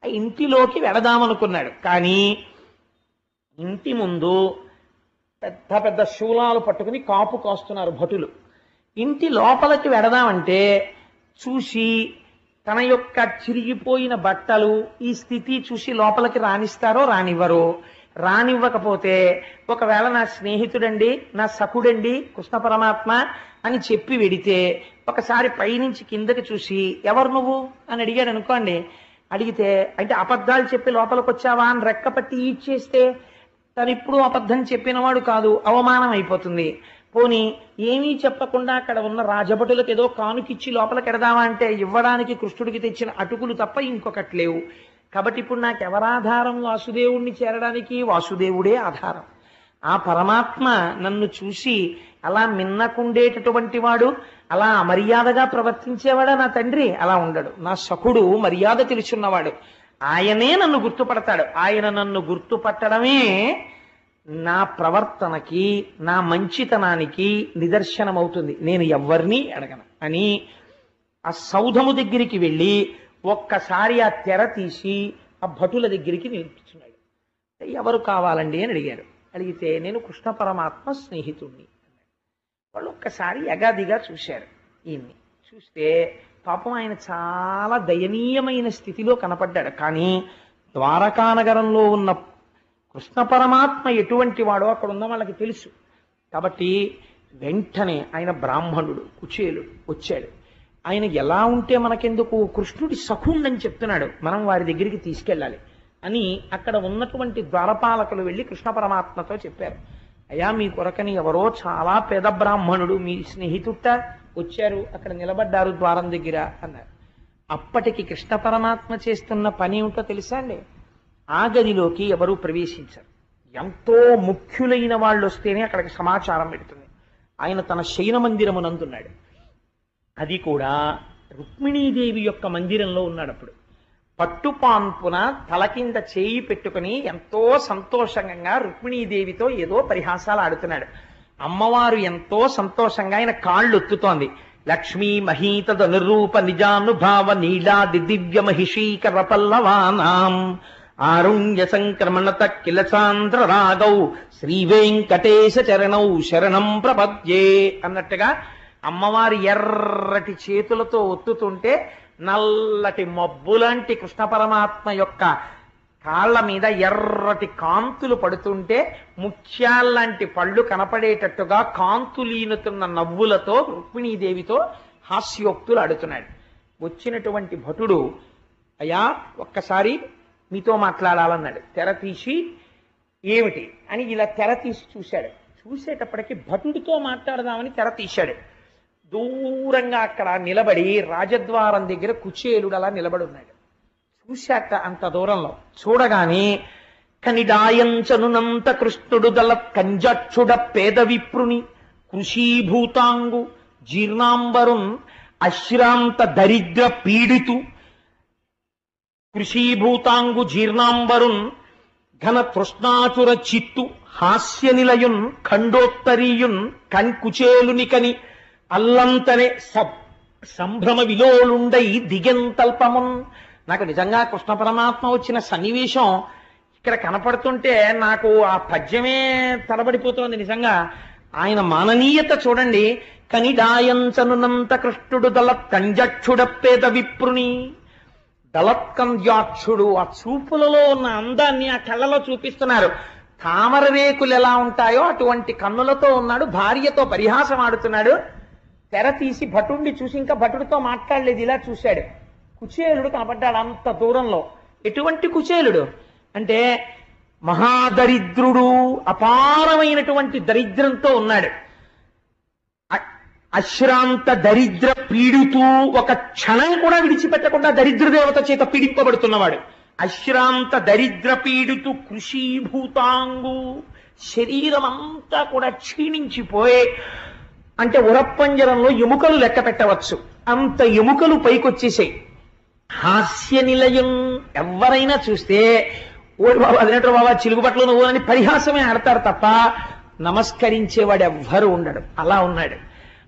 ఆ ఇంటిలోకి వెళదామనుకున్నాడు. కానీ ఇంటి ముందు పెద్ద పెద్ద శూలాలు పట్టుకుని కాపు కాస్తున్నారు భటులు. ఇంటి లోపలికి వెడదామంటే చూసి తన యొక్క చిరిగిపోయిన బట్టలు ఈ స్థితి చూసి లోపలికి రానిస్తారో రానివ్వరో, రానివ్వకపోతే ఒకవేళ నా స్నేహితుడండి, నా సఖుడండి కృష్ణ పరమాత్మ అని చెప్పి వెడితే ఒకసారి పైనుంచి కిందకి చూసి ఎవరు నువ్వు అని అడిగాడు అనుకోండి, అడిగితే అంటే అబద్ధాలు చెప్పి లోపలికి వచ్చావా అని రెక్కపట్టి ఈడ్చేస్తే తను ఇప్పుడు అబద్ధం చెప్పినవాడు కాదు, అవమానం అయిపోతుంది. పోనీ ఏమీ చెప్పకుండా అక్కడ ఉన్న రాజభటులకు ఏదో కానుకిచ్చి లోపలికి ఎడదామా అంటే ఇవ్వడానికి కృష్ణుడికి తెచ్చిన అటుకులు తప్ప ఇంకొకటి లేవు. కాబట్టి ఇప్పుడు నాకు ఎవరాధారం? వాసుదేవుణ్ణి చేరడానికి వాసుదేవుడే ఆధారం. ఆ పరమాత్మ నన్ను చూసి అలా మిన్నకుండేటటువంటి వాడు, అలా అమర్యాదగా ప్రవర్తించేవాడా నా తండ్రి? అలా ఉండడు. నా సఖుడు మర్యాద తెలుసున్నవాడు, ఆయనే నన్ను గుర్తుపడతాడు. ఆయన నన్ను గుర్తుపట్టడమే నా ప్రవర్తనకి, నా మంచితనానికి నిదర్శనమవుతుంది. నేను ఎవ్వరినీ అడగను అని ఆ సౌధము దగ్గరికి వెళ్ళి ఒక్కసారి ఆ తెర తీసి ఆ భటుల దగ్గరికి నిలిపించున్నాడు. ఎవరు కావాలండి అని అడిగారు. అడిగితే నేను కృష్ణ పరమాత్మ స్నేహితుణ్ణి అన్నాడు. వాళ్ళు ఒక్కసారి ఎగాదిగా చూశారు. ఈయన్ని చూస్తే పాపం ఆయన చాలా దయనీయమైన స్థితిలో కనపడ్డాడు. కానీ ద్వారకానగరంలో ఉన్న కృష్ణ పరమాత్మ ఎటువంటి వాడో అక్కడ ఉన్న వాళ్ళకి తెలుసు. కాబట్టి వెంటనే ఆయన బ్రాహ్మణుడు కుచేలుడు వచ్చాడు. ఆయన ఎలా ఉంటే మనకెందుకు, కృష్ణుడి సఖుండని చెప్తున్నాడు, మనం వారి దగ్గరికి తీసుకెళ్ళాలి అని అక్కడ ఉన్నటువంటి ద్వారపాలకులు వెళ్ళి కృష్ణ పరమాత్మతో చెప్పారు. అయ్యా మీ కొరకని ఎవరో చాలా పేద బ్రాహ్మణుడు మీ స్నేహితుట్ట వచ్చారు, అక్కడ నిలబడ్డారు ద్వారం దగ్గర అన్నారు. అప్పటికి కృష్ణ పరమాత్మ చేస్తున్న పని ఏమిటో తెలుసా అండి? ఆ గదిలోకి ఎవరూ ప్రవేశించారు. ఎంతో ముఖ్యులైన వాళ్ళు వస్తేనే అక్కడికి సమాచారం పెడుతుంది. ఆయన తన శయన మందిరమునందున్నాడు. అది కూడా రుక్మిణీదేవి యొక్క మందిరంలో ఉన్నాడు. అప్పుడు పట్టుపాన్పున తల కింద చేయి పెట్టుకుని ఎంతో సంతోషంగా రుక్మిణీదేవితో ఏదో పరిహాసాలు ఆడుతున్నాడు. అమ్మవారు ఎంతో సంతోషంగా ఆయన కాళ్ళు ఒత్తుతోంది. లక్ష్మీ మహీతద నిరూప నిజానుభావ నీలాది దివ్య మహిషీకర పల్లవానాం ఆరుణ్య సంక్రమణత కిల సాంద్ర రాగౌ శ్రీ వెంకటేశ చరణౌ శరణం ప్రపద్యే అన్నట్టుగా అమ్మవారి ఎర్రటి చేతులతో ఒత్తుతుంటే నల్లటి మబ్బులాంటి కృష్ణ పరమాత్మ యొక్క కాళ్ల మీద ఎర్రటి కాంతులు పడుతుంటే ముత్యాల్లాంటి పళ్ళు కనపడేటట్టుగా కాంతులీనుతున్న నవ్వులతో రుక్మిణీదేవితో హాస్యోక్తులు ఆడుతున్నాడు. వచ్చినటువంటి భటుడు అయ్యా ఒక్కసారి మీతో మాట్లాడాలన్నాడు. తెర తీసి ఏమిటి అని ఇలా తెర తీసి చూశాడు. చూసేటప్పటికి భటుడితో మాట్లాడదామని తెర తీశాడు. దూరంగా అక్కడ నిలబడి రాజద్వారం దగ్గర కుచేలుడు అలా నిలబడి ఉన్నాడు. చూశాక అంత దూరంలో చూడగానే కనిడాయంచనునంత కృష్ణుడు దళ కంజక్షుడ పేద విప్రుని కృషీభూతాంగు జీర్ణాంబరున్ అశ్రాంత దరిద్ర పీడితు కృషీభూతాంగు జీర్ణాంబరున్ ఘన తృష్ణాచుర చిత్తు హాస్య నిలయున్ ఖండోత్తరీయున్ కన్కుచేలునికని అల్లంతనే సంభ్రమ విలోలుండై దిగెంతల్పమున్. నాకు నిజంగా కృష్ణ పరమాత్మ వచ్చిన సన్నివేశం ఇక్కడ కనపడుతుంటే నాకు ఆ పద్యమే తడబడిపోతోంది. నిజంగా ఆయన మాననీయత చూడండి. కనిడాయంచనునంత కృష్ణుడు దళత్కంజక్షుడ పేద విప్రుని. దళత్కంజాక్షుడు ఆ చూపులలో ఉన్న అందాన్ని ఆ కళ్ళలో చూపిస్తున్నారు. తామర రేకులు ఎలా ఉంటాయో అటువంటి కన్నులతో ఉన్నాడు. భార్యతో పరిహాసం ఆడుతున్నాడు. తెర తీసి భటుడిని చూసి ఇంకా భటుడితో మాట్లాడలేదు, ఇలా చూశాడు. కుచేలుడు కనపడ్డాడు అంత దూరంలో. ఎటువంటి కుచేలుడు అంటే మహాదరిద్రుడు, అపారమైనటువంటి దరిద్రంతో ఉన్నాడు. అశ్రాంత దరిద్ర పీడితూ, ఒక క్షణం కూడా విడిచిపెట్టకుండా దరిద్ర దేవత చేత పీడింపబడుతున్నవాడు. అశ్రాంత దరిద్ర పీడితు కృషీభూతాంగు, శరీరం అంతా కూడా క్షీణించిపోయి అంటే ఉరప్పంజరంలో ఎముకలు లెక్క పెట్టవచ్చు అంత ఎముకలు పైకొచ్చేసాయి. హాస్య నిలయం, ఎవరైనా చూస్తే ఓ బాబా అదేంటో బాబా చిలుగుబట్లు నువ్వు అని పరిహాసమే ఆడతారు తప్ప నమస్కరించేవాడు ఎవ్వరు ఉండడు. అలా ఉన్నాడు.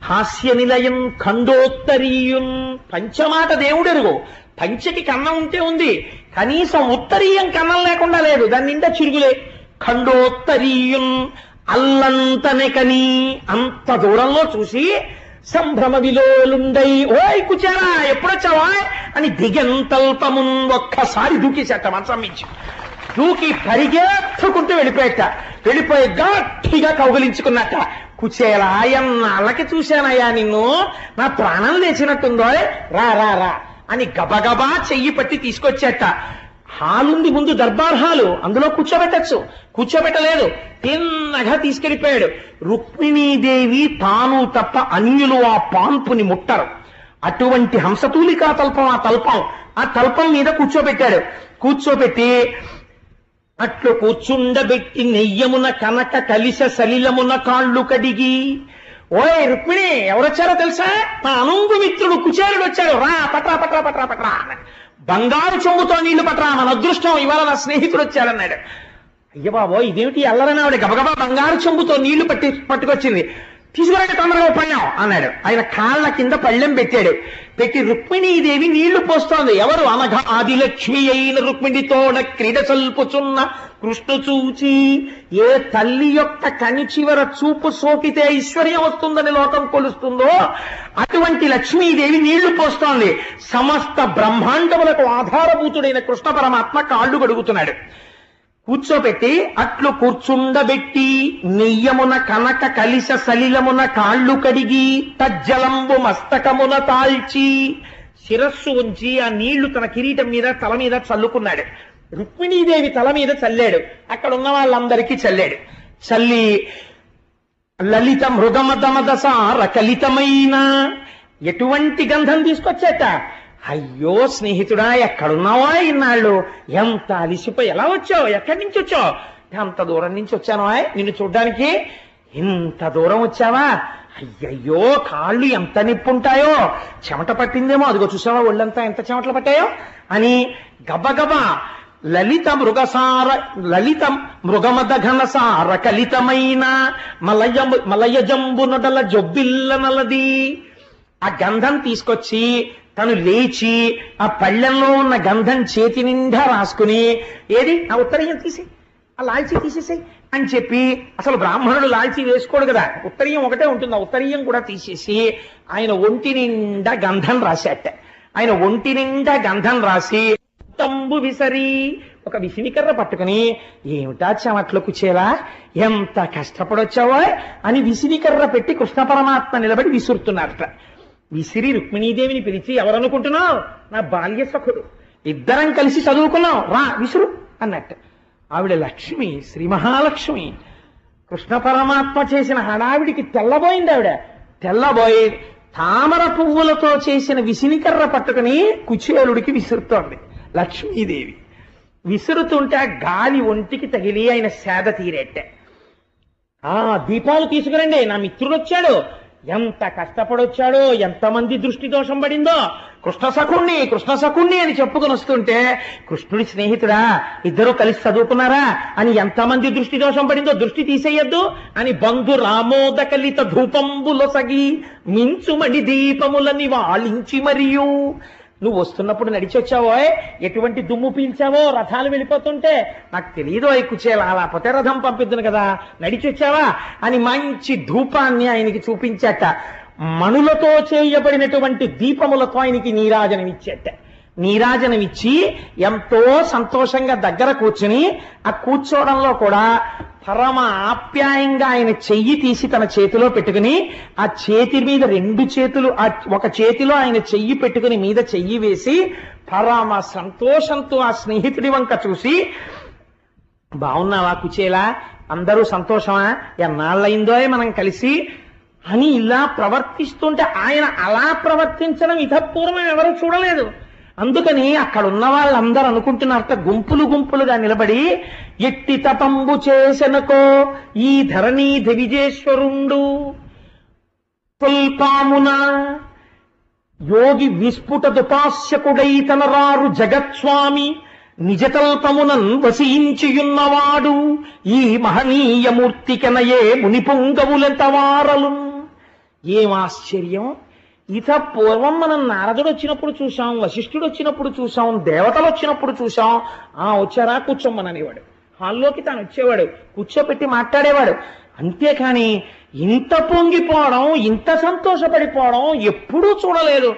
హాస్య నిలయం ఖండోత్తరీయున్, పంచమాట దేవుడెరుగు. పంచకి కన్నం ఉంటే ఉంది, కనీసం ఉత్తరీయం కన్నం లేకుండా లేదు, దాని నిండా చిరుగులే. ఖండోత్తరీయున్ అల్లంతనే కని, అంత దూరంలో చూసి సంభ్రమ విలోలుండై ఓయ్ కుచేలా ఎప్పుడొచ్చావా అని దిగంతల్పమున్ ఒక్కసారి దూకేసేట మంచం మించి దూకి పరిగెత్తుకుంటూ వెళ్ళిపోయి గట్టిగా కౌగిలించుకున్నట్ట. కుచేలా ఎన్నాళ్ళకి చూశానయ్యా నిన్ను, నా ప్రాణం లేచినట్టుందో, రా రా రా అని గబగబా చెయ్యి పట్టి తీసుకొచ్చేట. హాలుంది ముందు, దర్బార్ హాలు, అందులో కూర్చోబెట్టలేదు, తిన్నగా తీసుకెళ్ళిపోయాడు. రుక్మిణీదేవి తాను తప్ప అన్యులు ఆ పాన్పుని ముట్టరు. అటువంటి హంసతూలికా తల్పం ఆ తల్పం మీద కూర్చోబెట్టి అట్లు కూర్చుండబెట్టి నెయ్యమున కనక కలిస సలిలమున కాళ్ళు కడిగి, ఓయ్ రుక్మిణి ఎవరొచ్చారో తెలుసా? నా అనుంగు మిత్రుడు కుచేలుడు వచ్చాడు, రా పట్రా బంగారు చెంబుతో నీళ్లు పట్రా, మన అదృష్టం ఇవాళ నా స్నేహితుడు వచ్చాడన్నాడు. అయ్య బాబో ఇదేమిటి అల్లరని ఆవిడ గబగబా బంగారు చెంబుతో నీళ్లు పట్టుకొచ్చింది. తీసుకురండి తొందరగా పళ్ళెం అన్నాడు. ఆయన కాళ్ళ కింద పళ్ళెం పెట్టి రుక్మిణీదేవి నీళ్లు పోస్తోంది. ఎవరు? అనఘ ఆదిలక్ష్మి అయిన రుక్మిణితోడ క్రీడ సల్పుచున్న కృష్ణు చూచి, ఏ తల్లి యొక్క కని చివర చూపు సోకితే ఐశ్వర్యం వస్తుందని లోకం కొలుస్తుందో అటువంటి లక్ష్మీదేవి నీళ్లు పోస్తోంది. సమస్త బ్రహ్మాండములకు ఆధారభూతుడైన కృష్ణ పరమాత్మ కాళ్ళు కడుగుతున్నాడు. కూర్చోబెట్టి అట్లు కూర్చుండబెట్టి నెయ్యమున కనక కలిస సలిలమున కాళ్ళు కడిగి తజ్జలంబు మస్తకమున తాల్చి, శిరస్సు ఉంచి ఆ నీళ్లు తన కిరీటం మీద తల మీద చల్లుకున్నాడు. రుక్మిణీదేవి తల మీద చల్లాడు, అక్కడ ఉన్న వాళ్ళందరికీ చల్లి లలిత మృగమదమదసార కలితమైన ఎటువంటి గంధం తీసుకొచ్చేట. అయ్యో స్నేహితుడా ఎక్కడున్నావా ఇన్నాళ్ళు, ఎంత అలిసిపోయి ఎలా వచ్చావు, ఎక్కడి నుంచి వచ్చావు? అంత దూరం నుంచి వచ్చాను నిన్ను చూడ్డానికి. ఇంత దూరం వచ్చావా? అయ్యయ్యో కాళ్ళు ఎంత నిప్పుంటాయో, చెమట పట్టిందేమో, అదిగో చూసావా ఒళ్ళంతా ఎంత చెమటలు పట్టాయో అని గబగబా లలిత మృగమద ఘనసార కలితమైన మలయజంబు నొడల జొబ్బిల్ల నలది ఆ గంధం తీసుకొచ్చి తను లేచి ఆ పళ్ళెంలో ఉన్న గంధం చేతి నిండా రాసుకుని, ఏది ఆ ఉత్తరీయం తీసి ఆ లాల్చీ తీసేసాయి అని చెప్పి, అసలు బ్రాహ్మణుడు లాల్చీ వేసుకోడు కదా, ఉత్తరీయం ఒకటే ఉంటుంది, ఆ ఉత్తరీయం కూడా తీసేసి ఆయన ఒంటి నిండా గంధం రాసేట. ఆయన ఒంటి నిండా గంధం రాసి తంబు విసరి ఒక విసినికర్ర పట్టుకుని, ఏమిటా చెమట్లు కుచేలా ఎంత కష్టపడొచ్చావో అని విసినికర్ర పెట్టి కృష్ణ పరమాత్మ నిలబడి విసురుతున్నారట. విసిరి రుక్మిణీదేవిని పిలిచి, ఎవరనుకుంటున్నావు? నా బాల్య సఖుడు, ఇద్దరం కలిసి చదువుకున్నాం, రా విసురు అన్నట్టు. ఆవిడ లక్ష్మి, శ్రీ మహాలక్ష్మి. కృష్ణ పరమాత్మ చేసిన హడావిడికి తెల్లబోయి తామర పువ్వులతో చేసిన విసినికర్ర పట్టుకుని కుచేలుడికి విసురుతోంది లక్ష్మీదేవి. విసురుతుంటే గాలి ఒంటికి తగిలి ఆయన సేద తీరేట్టే. దీపాలు తీసుకురండి, నా మిత్రుడు వచ్చాడు, ఎంత కష్టపడొచ్చాడో, ఎంతమంది దృష్టి దోషం పడిందో, కృష్ణ సఖుణ్ణి అని చెప్పుకుని వస్తుంటే, కృష్ణుడి స్నేహితుడా, ఇద్దరు కలిసి చదువుకున్నారా అని ఎంతమంది దృష్టి దోషం పడిందో, దృష్టి తీసేయద్దు అని బంధు రామోదకలిత ధూపంబులొసగి మించుమణి దీపములని వాళించి మరియు, నువ్వు వస్తున్నప్పుడు నడిచి వచ్చావో, ఎటువంటి దుమ్ము పీల్చావో రథాలు వెళ్ళిపోతుంటే, నాకు తెలియదు కుచేలా, లేకపోతే రథం పంపిద్దును కదా, నడిచి వచ్చావా అని మంచి ధూపాన్ని ఆయనకి చూపించాట. మణులతో చేయబడినటువంటి దీపములతో ఆయనకి నీరాజనమిచ్చి ఎంతో సంతోషంగా దగ్గర కూర్చుని, ఆ కూర్చోవడంలో కూడా పరమ ఆప్యాయంగా ఆయన చెయ్యి తీసి తన చేతిలో పెట్టుకుని, ఆ చేతి మీద రెండు చేతులు, ఒక చేతిలో ఆయన చెయ్యి పెట్టుకుని మీద చెయ్యి వేసి పరమ సంతోషంతో ఆ స్నేహితుడి వంక చూసి, బాగున్నావా కుచేలా, అందరూ సంతోషమా, ఎన్నాళ్ళయిందో మనం కలిసి అని ఇలా ప్రవర్తిస్తుంటే, ఆయన అలా ప్రవర్తించడం ఇతపూర్వం ఎవరు చూడలేదు. అందుకని అక్కడున్న వాళ్ళందరూ అనుకుంటున్నారట, గుంపులుగా నిలబడి, ఎట్టి తపంబు చేసెనకో ఈ ధరణీ దివిజేశ్వరుండు పుల్పామున యోగి విస్ఫుట దుపాస్యకుడై తనరారు జగత్స్వామి నిజతల్పమునన్ వసించియున్నవాడు ఈ మహనీయమూర్తికెనయే మునిపుంగవులెంతవారలు. ఏం ఆశ్చర్యం! ఇత పూర్వం మనం నారదుడు వచ్చినప్పుడు చూసాం, వశిష్ఠుడు వచ్చినప్పుడు చూసాం, దేవతలు వచ్చినప్పుడు చూసాం. వచ్చారా కూర్చోమ్మననేవాడు, హాల్లోకి తాను వచ్చేవాడు, కూర్చోపెట్టి మాట్లాడేవాడు. అంతేకాని ఇంత పొంగిపోవడం, ఇంత సంతోషపడిపోవడం ఎప్పుడూ చూడలేదు.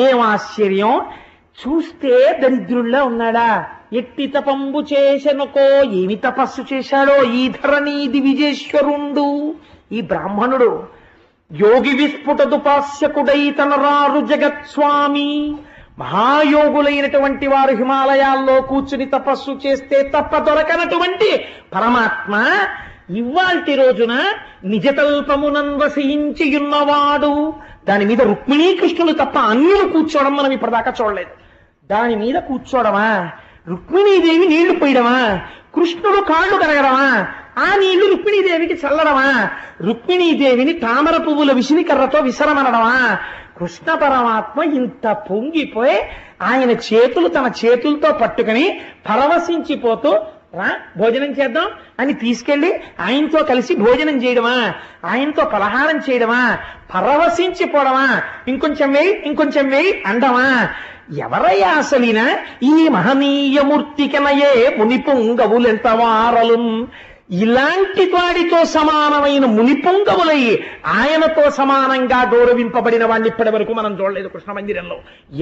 ఏం ఆశ్చర్యం! చూస్తే దరిద్రుల్లా ఉన్నాడా? ఎట్టి తపంబు చేసెనుకో, ఏమి తపస్సు చేశాడో ఈ ధరణీది విజేశ్వరుండు ఈ బ్రాహ్మణుడు. యోగి విస్ఫుటదుపాస్యకుడై తనరారు జగత్స్వామి. మహాయోగులైనటువంటి వారు హిమాలయాల్లో కూర్చుని తపస్సు చేస్తే తప్ప దొరకనటువంటి పరమాత్మ ఇవాల్టి రోజున నిజతల్పమునందసించియున్నవాడు. దాని మీద రుక్మిణీకృష్ణులు తప్ప అన్యులు కూర్చోవడం మనం ఇప్పటిదాకా చూడలేదు. దాని మీద కూర్చోవడమా, రుక్మిణీదేవి నీళ్లు పోయడమా, కృష్ణుడు కాళ్ళు కడగడమా, ఆ నీళ్లు రుక్మిణీదేవికి చల్లడమా, రుక్మిణీదేవిని తామర పువ్వుల విసిరికర్రతో విసరమనడమా? కృష్ణ పరమాత్మ ఇంత పొంగిపోయి ఆయన చేతులు తన చేతులతో పట్టుకుని పరవశించిపోతూ రా భోజనం చేద్దాం అని తీసుకెళ్లి ఆయనతో కలిసి భోజనం చేయడమా, ఆయనతో పలహారం చేయడమా, పరవశించిపోవడమా, ఇంకొంచెం వేయి ఇంకొంచెం వేయి అండమా? ఎవరయ్యా అసలిన ఈ మహనీయమూర్తికనయే మునిపొంగవులెంత వారలు? ఇలాంటి వాడితో సమానమైన మునిపొంగవులై ఆయనతో సమానంగా గౌరవింపబడిన వాడిని ఇప్పటి వరకు మనం చూడలేదు కృష్ణ మందిరంలో.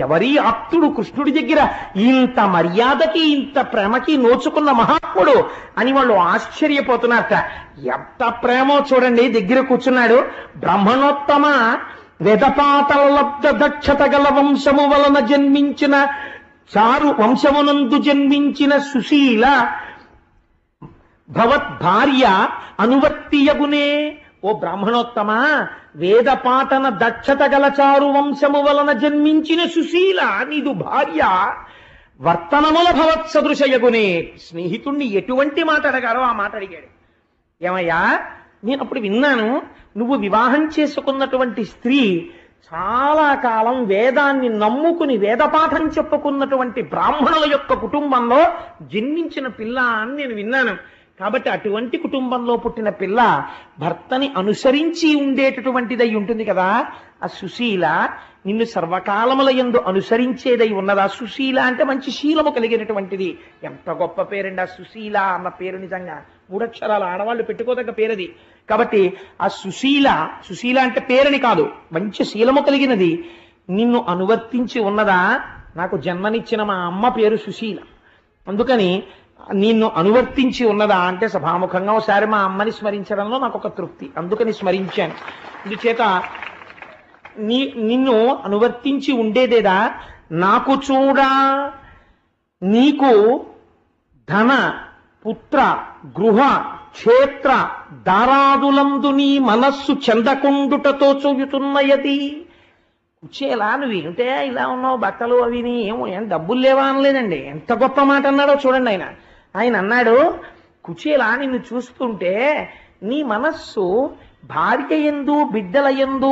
ఎవరి ఆప్తుడు కృష్ణుడి దగ్గర ఇంత మర్యాదకి ఇంత ప్రేమకి నోచుకున్న మహాత్ముడు అని వాళ్ళు ఆశ్చర్యపోతున్నారట. ఎంత ప్రేమో చూడండి. దగ్గర కూర్చున్నాడు. బ్రహ్మణోత్తమ వేదపాతల లబ్ధ దక్షత గల వంశము వలన జన్మించిన చారు వంశమునందు జన్మించిన సుశీల భవద్భార్య అనువర్తియగునే. ఓ బ్రాహ్మణోత్తమ, వేదపాఠన దక్షత గల చారు వంశము వలన జన్మించిన సుశీల నీదు భార్య వర్తనముల భవత్ సదృశయగునే. స్నేహితుణ్ణి ఎటువంటి మాట అడగారో ఆ మాట అడిగాడు. ఏమయ్యా, నేను అప్పుడు విన్నాను, నువ్వు వివాహం చేసుకున్నటువంటి స్త్రీ చాలా కాలం వేదాన్ని నమ్ముకుని వేదపాఠం చెప్పుకున్నటువంటి బ్రాహ్మణుల యొక్క కుటుంబంలో జన్మించిన పిల్ల అని నేను విన్నాను. కాబట్టి అటువంటి కుటుంబంలో పుట్టిన పిల్ల భర్తని అనుసరించి ఉండేటటువంటిదై ఉంటుంది కదా. ఆ సుశీల నిన్ను సర్వకాలముల యందు అనుసరించేదై ఉన్నదా? సుశీల అంటే మంచి శీలము కలిగినటువంటిది. ఎంత గొప్ప పేరండి ఆ సుశీల అన్న పేరు. నిజంగా 3 అక్షరాలు ఆడవాళ్ళు పెట్టుకోదగ్గ పేరది. కాబట్టి ఆ సుశీల, సుశీల అంటే పేరుని కాదు, మంచి శీలము కలిగినది నిన్ను అనువర్తించి ఉన్నదా? నాకు జన్మనిచ్చిన మా అమ్మ పేరు సుశీల, అందుకని నిన్ను అనువర్తించి ఉన్నదా అంటే సభాముఖంగా ఒకసారి మా అమ్మని స్మరించడంలో నాకు ఒక తృప్తి, అందుకని స్మరించాను. అందుచేత నిన్ను అనువర్తించి ఉండేదేదా? నాకు చూడా నీకు ధన పుత్ర గృహ క్షేత్ర దారాదులందు నీ మనస్సు చెందకుండుటతో చూయుతున్నయది. కుచేలా నువ్వేమిటే ఇలా ఉన్నావు, బట్టలు అవిని ఏం డబ్బులు లేవా అనలేదండి. ఎంత గొప్ప మాట అన్నాడో చూడండి. ఆయన అన్నాడు, కుచేలా నిన్ను చూస్తుంటే నీ మనస్సు భార్య యందు బిడ్డల యందు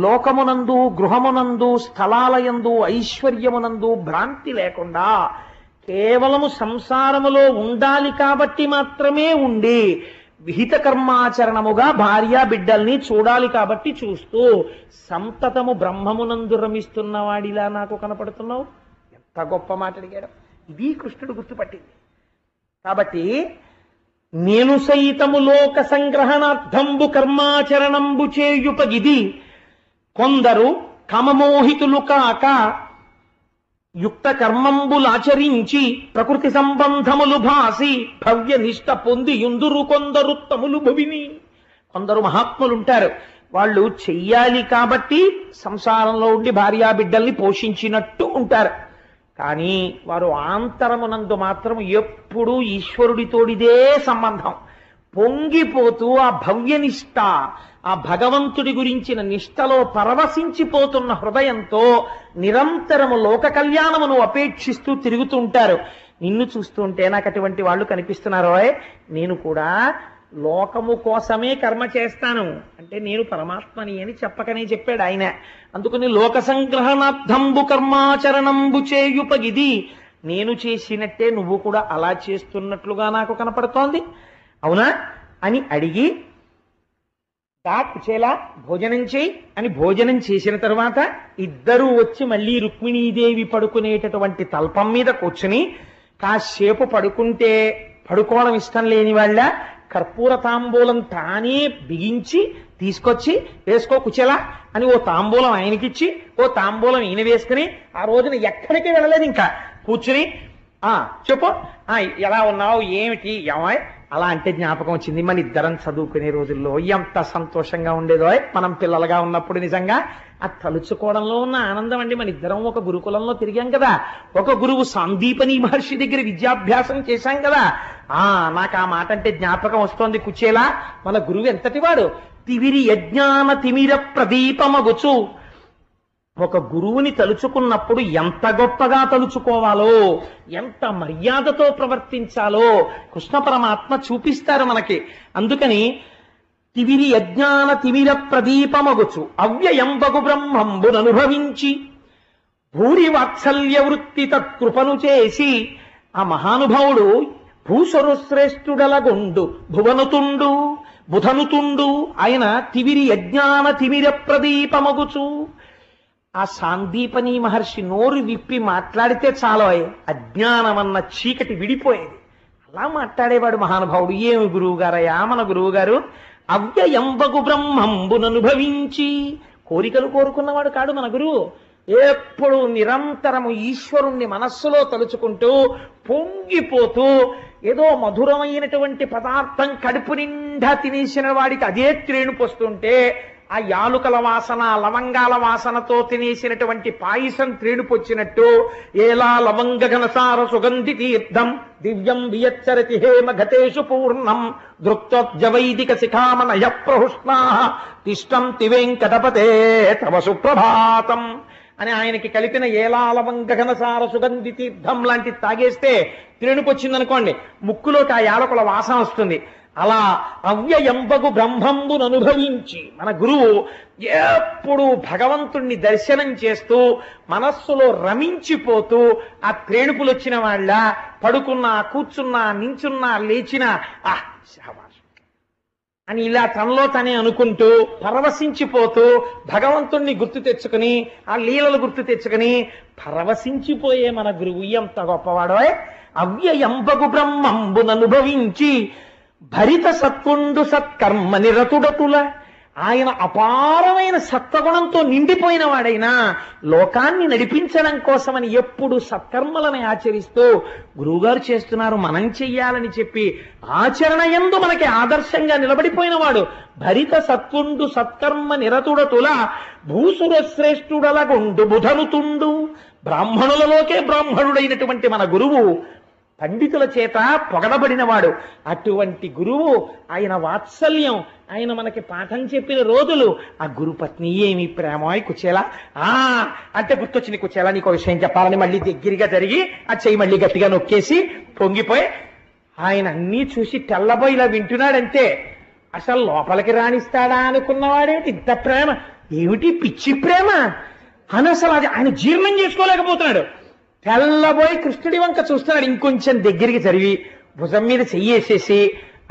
లోకమునందు గృహమునందు స్థలాలయందు ఐశ్వర్యమునందు భ్రాంతి లేకుండా కేవలము సంసారములో ఉండాలి కాబట్టి మాత్రమే ఉండి విహిత కర్మాచరణముగా భార్య బిడ్డల్ని చూడాలి కాబట్టి చూస్తూ సంతతము బ్రహ్మమునందు రమిస్తున్నవాడిలా నాకు కనపడుతున్నావు. ఎంత గొప్ప మాట అడిగాడు. ఇది కృష్ణుడు గుర్తుపట్టింది. కాబట్టి నేను సైతము లోక సంగ్రహణార్థంబు కర్మాచరణంబు చేయుపగిది కొందరు కమమోహితులు కాక యుక్త కర్మంబులాచరించి ప్రకృతి సంబంధములు భాసి భవ్య నిష్ట పొంది యుందురు కొందరు తములు భువిని. కొందరు మహాత్ములుంటారు, వాళ్ళు చెయ్యాలి కాబట్టి సంసారంలో ఉండి భార్యా బిడ్డల్ని పోషించినట్టు ఉంటారు. కానీ వారు ఆంతరమునందు మాత్రం ఎప్పుడూ ఈశ్వరుడితోడిదే సంబంధం. పొంగిపోతూ ఆ భవ్యనిష్ట, ఆ భగవంతుడి గురించిన నిష్టలో పరవశించిపోతున్న హృదయంతో నిరంతరము లోక కళ్యాణమును అపేక్షిస్తూ తిరుగుతూ ఉంటారు. నిన్ను చూస్తుంటే నాకు అటువంటి వాళ్ళు కనిపిస్తున్నారు. నేను కూడా లోకము కోసమే కర్మ చేస్తాను అంటే నేను పరమాత్మని అని చెప్పకనే చెప్పాడు ఆయన. అందుకని లోక సంగ్రహణార్థంబు కర్మాచరణంబు చేయుపగిది, నేను చేసినట్టే నువ్వు కూడా అలా చేస్తున్నట్లుగా నాకు కనపడుతోంది, అవునా అని అడిగి కుచేలా భోజనం చేయి అని భోజనం చేసిన తర్వాత ఇద్దరూ వచ్చి మళ్ళీ రుక్మిణీదేవి పడుకునేటటువంటి తల్పం మీద కూర్చుని కాసేపు పడుకుంటే పడుకోవడం ఇష్టం లేని వాళ్ళ కర్పూర తాంబూలం తానే బిగించి తీసుకొచ్చి వేసుకో కుచేలా అని ఓ తాంబూలం ఆయనకిచ్చి ఓ తాంబూలం ఈయన వేసుకుని ఆ రోజున ఎక్కడికి వెళ్ళలేదు ఇంకా కూర్చుని చెప్పు ఎలా ఉన్నావు ఏమిటి ఏమాయ్ అలా అంటే జ్ఞాపకం వచ్చింది మన ఇద్దరం చదువుకునే రోజుల్లో ఎంత సంతోషంగా ఉండేదో మనం పిల్లలుగా ఉన్నప్పుడు నిజంగా ఆ తలుచుకోవడంలో ఉన్న ఆనందం అండి. మన ఇద్దరం ఒక గురుకులంలో తిరిగాం కదా, ఒక గురువు సాందీపని మహర్షి దగ్గర విద్యాభ్యాసం చేశాం కదా. నాకు ఆ మాట అంటే జ్ఞాపకం వస్తోంది కుచేలా. మన గురువు ఎంతటి వాడు, తివిరి యజ్ఞాన తిమిర ప్రదీపమగుచు. ఒక గురువుని తలుచుకున్నప్పుడు ఎంత గొప్పగా తలుచుకోవాలో, ఎంత మర్యాదతో ప్రవర్తించాలో కృష్ణ పరమాత్మ చూపిస్తారు మనకి. అందుకని తివిరి యజ్ఞాన తిమిర ప్రదీపమగుచు అవ్యయంబగు బ్రహ్మంబుననుభవించి భూరి వాత్సల్య వృత్తి తత్కృపను చేసి. ఆ మహానుభావుడు భూసరు శ్రేష్ఠుడలగొండు భువనుతుండు బుధనుతుండు. ఆయన తివిరి యజ్ఞాన తిమిర ప్రదీపమగుచు. ఆ సాందీపని మహర్షి నోరు విప్పి మాట్లాడితే చాలు అజ్ఞానమన్న చీకటి విడిపోయేది. అలా మాట్లాడేవాడు మహానుభావుడు. ఏమి గురువు గారయ్యా మన గురువు గారు. అవ్యయంబగు బ్రహ్మంబుననుభవించి. కోరికలు కోరుకున్నవాడు కాడు మన గురువు. ఎప్పుడు నిరంతరము ఈశ్వరుణ్ణి మనస్సులో తలుచుకుంటూ పొంగిపోతూ ఏదో మధురమైనటువంటి పదార్థం కడుపు నిండా తినేసిన వాడికి అదే త్రేణుపు వస్తుంటే ఆ యాలుకల వాసన లవంగాల వాసనతో తినేసినటువంటి పాయసం త్రేణుపొచ్చినట్టు ఏలా లవంగ ఘనసార సుగంధి తీర్థం దివ్యం వియచ్చరతి హేమ ఘటేషు పూర్ణం దృక్తోజ్జవైదిక శిఖామనయ ప్రహుష్ణా తిష్టం తివేంకటపతే తవ సుప్రభాతం అని ఆయనకి కలిపిన ఏలా లవంగ ఘనసార సుగంధి తీర్థం లాంటి తాగేస్తే త్రేణుపొచ్చిందనుకోండి, ముక్కులోకి ఆ యాలకుల వాసన వస్తుంది. అలా అవ్యయంబగు బ్రహ్మంబును అనుభవించి మన గురువు ఎప్పుడు భగవంతుణ్ణి దర్శనం చేస్తూ మనస్సులో రమించిపోతూ ఆ త్రేణుపులు వచ్చిన వాళ్ళ పడుకున్నా కూర్చున్నా నించున్నా లేచినా అని ఇలా తనలో తనే అనుకుంటూ పరవశించిపోతూ భగవంతుణ్ణి గుర్తు తెచ్చుకుని ఆ లీలలు గుర్తు తెచ్చుకుని పరవశించిపోయే మన గురువు ఎంత గొప్పవాడో. అవ్యయంబగు బ్రహ్మంబును అనుభవించి భరిత సత్వుండు సత్కర్మ నిరతుడతుల. ఆయన అపారమైన సత్వగుణంతో నిండిపోయిన వాడైనా లోకాన్ని నడిపించడం కోసమని ఎప్పుడు సత్కర్మలను ఆచరిస్తూ గురువుగారు చేస్తున్నారు మనం చెయ్యాలని చెప్పి ఆచరణ యందు మనకి ఆదర్శంగా నిలబడిపోయిన వాడు. భరిత సత్వుండు సత్కర్మ నిరతుడతుల భూసుర శ్రేష్ఠుడలగుండు బుధనుతుండు. బ్రాహ్మణులలోకే బ్రాహ్మణుడైనటువంటి మన గురువు పండితుల చేత పొగడబడినవాడు. అటువంటి గురువు, ఆయన వాత్సల్యం, ఆయన మనకి పాఠం చెప్పిన రోజులు, ఆ గురుపత్ని ఏమి ప్రేమాయ్ కుచేలా. అంటే గుర్తొచ్చింది కుచేలా, నీకు విషయం చెప్పాలని మళ్ళీ దగ్గరగా జరిగి ఆ చెయ్యి మళ్ళీ గట్టిగా నొక్కేసి పొంగిపోయి ఆయన అన్నీ చూసి తెల్లబోయి ఇలా వింటున్నాడంతే. అసలు లోపలికి రాణిస్తాడా అనుకున్నవాడేమిటి ఇంత ప్రేమ, ఏమిటి పిచ్చి ప్రేమ అని అసలు అది ఆయన జీర్ణం చేసుకోలేకపోతున్నాడు. తెల్లబోయి కృష్ణుడి వంక చూస్తున్నాడు. ఇంకొంచెం దగ్గరికి జరిగి భుజం మీద చెయ్యేసేసి,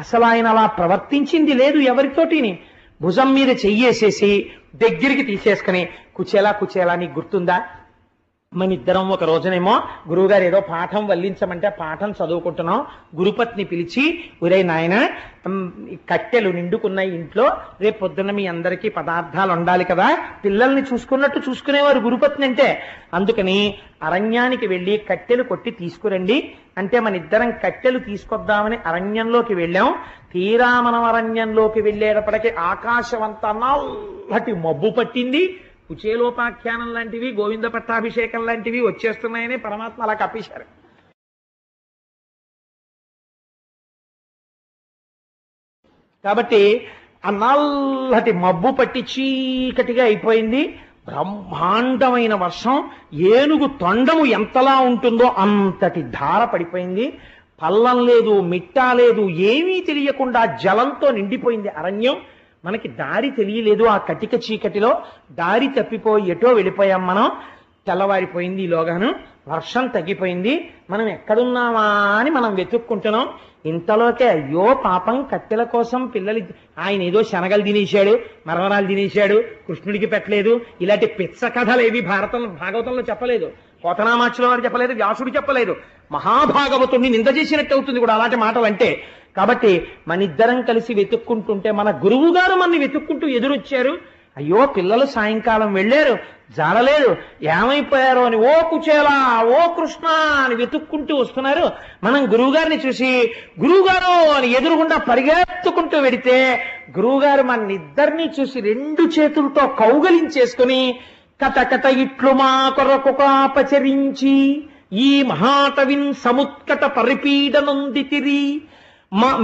అసలు ఆయన అలా ప్రవర్తించింది లేదు ఎవరితోటిని, భుజం మీద చెయ్యేసేసి దగ్గరికి తీసేసుకుని కుచేలా కుచేలా నీకు గుర్తుందా, మన ఇద్దరం ఒక రోజునేమో గురువుగారు ఏదో పాఠం వల్లించమంటే పాఠం చదువుకుంటున్నాం. గురుపత్ని పిలిచి, ఒరే నాయన కట్టెలు నిండుకున్న ఇంట్లో రేపు పొద్దున్న మీ అందరికీ పదార్థాలు ఉండాలి కదా, పిల్లల్ని చూసుకున్నట్టు చూసుకునేవారు గురుపత్ని అంటే. అందుకని అరణ్యానికి వెళ్ళి కట్టెలు కొట్టి తీసుకురండి అంటే మన ఇద్దరం కట్టెలు తీసుకొద్దామని అరణ్యంలోకి వెళ్ళాం. తీరా మనం అరణ్యంలోకి వెళ్ళేటప్పటికీ ఆకాశం అంతా నల్లటి మబ్బు పట్టింది. కుచేలోపాఖ్యానం లాంటివి గోవింద పట్టాభిషేకం లాంటివి వచ్చేస్తున్నాయని పరమాత్మ అలా కప్పేశారు. కాబట్టి ఆ నల్లటి మబ్బు పట్టి చీకటిగా అయిపోయింది. బ్రహ్మాండమైన వర్షం, ఏనుగు తొండము ఎంతలా ఉంటుందో అంతటి ధార పడిపోయింది. పల్లం లేదు, మిట్టా లేదు, ఏమీ తెలియకుండా జలంతో నిండిపోయింది అరణ్యం. మనకి దారి తెలియలేదు. ఆ కటిక చీకటిలో దారి తప్పిపోయి ఎటో వెళ్ళిపోయాం మనం. తెల్లవారిపోయింది, ఈలోగాను వర్షం తగ్గిపోయింది. మనం ఎక్కడున్నామా అని మనం వెతుక్కుంటున్నాం. ఇంతలోకే అయ్యో పాపం కట్టెల కోసం పిల్లలు, ఆయన ఏదో శనగలు తినేశాడు, మరమరాలు తినేశాడు, కృష్ణుడికి పెట్టలేదు, ఇలాంటి పిచ్చ కథలు ఏవి భాగవతంలో చెప్పలేదు. పోతనామాచ్యుల వారు చెప్పలేదు, వ్యాసుడు చెప్పలేదు. మహాభాగవతుణ్ణి నింద చేసినట్టు అవుతుంది కూడా అలాంటి మాటలు అంటే. కాబట్టి మన ఇద్దరం కలిసి వెతుక్కుంటుంటే మన గురువు గారు మనని వెతుక్కుంటూ ఎదురొచ్చారు. అయ్యో పిల్లలు సాయంకాలం వెళ్ళారు, జాడలేదు, ఏమైపోయారో అని ఓ కుచేలా ఓ కృష్ణ అని వెతుక్కుంటూ వస్తున్నారు. మనం గురువుగారిని చూసి గురువుగారు అని ఎదురుగుండా పరిగెత్తుకుంటూ వెడితే గురువుగారు మన ఇద్దరిని చూసి 2 చేతులతో కౌగలించేసుకుని కటకట ఇట్లు మా కొరకు కాపచరించి ఈ మహాటవిన్ సముత్కట పరిపీడనుందితిరి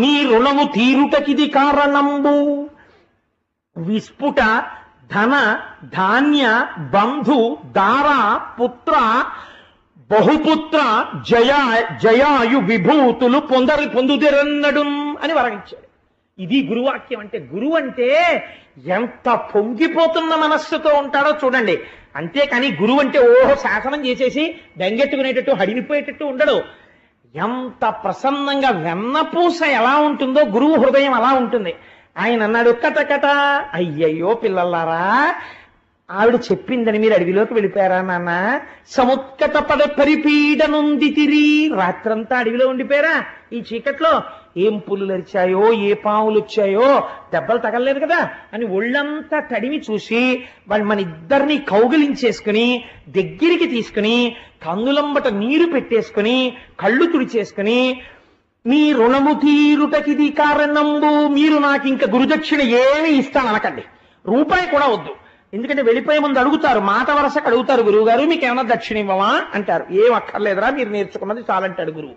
మీ రుణము తీరుటకిది కారణంబు విస్ఫుట ధన ధాన్య బంధు దార పుత్ర బహుపుత్ర జయాయు విభూతులు పొందుదిరన్నడు అని వరగించాడు. ఇది గురువాక్యం అంటే. గురువు అంటే ఎంత పొంగిపోతున్న మనస్సుతో ఉంటాడో చూడండి. అంతేకాని గురువు అంటే ఓహో శాసనం చేసేసి బెంగెట్టుకునేటట్టు హడిలిపోయేటట్టు ఉండడు. ఎంత ప్రసన్నంగా వెన్నపూస ఎలా ఉంటుందో గురువు హృదయం అలా ఉంటుంది. ఆయన అన్నాడు కటకట, అయ్యయ్యో పిల్లలారా, ఆవిడ చెప్పిందని మీరు అడవిలోకి వెళ్ళిపోయారా నాన్న? సముత్కట పరిపీడనుందితిరి, రాత్రంతా అడవిలో ఉండిపోయారా ఈ చీకట్లో? ఏం పులులు అరిచాయో, ఏ పాములు వచ్చాయో, దెబ్బలు తగలలేదు కదా అని ఒళ్ళంతా తడిమి చూసి వాళ్ళు మన ఇద్దరిని కౌగిలించేసుకుని దగ్గరికి తీసుకుని కన్నులంబట నీరు పెట్టేసుకుని కళ్ళు తుడిచేసుకుని మీ రుణము తీరుటకిది కారణంబు, మీరు నాకు ఇంకా గురుదక్షిణ ఏమి ఇస్తాననకండి, రూపాయి కూడా వద్దు. ఎందుకంటే వెళ్ళిపోయే ముందు అడుగుతారు, మాట వరసకు అడుగుతారు, గురువు గారు మీకు ఏమన్నా దక్షిణ ఇవ్వమా అంటారు. ఏం అక్కర్లేదురా, మీరు నేర్చుకున్నది చాలంటాడు గురువు.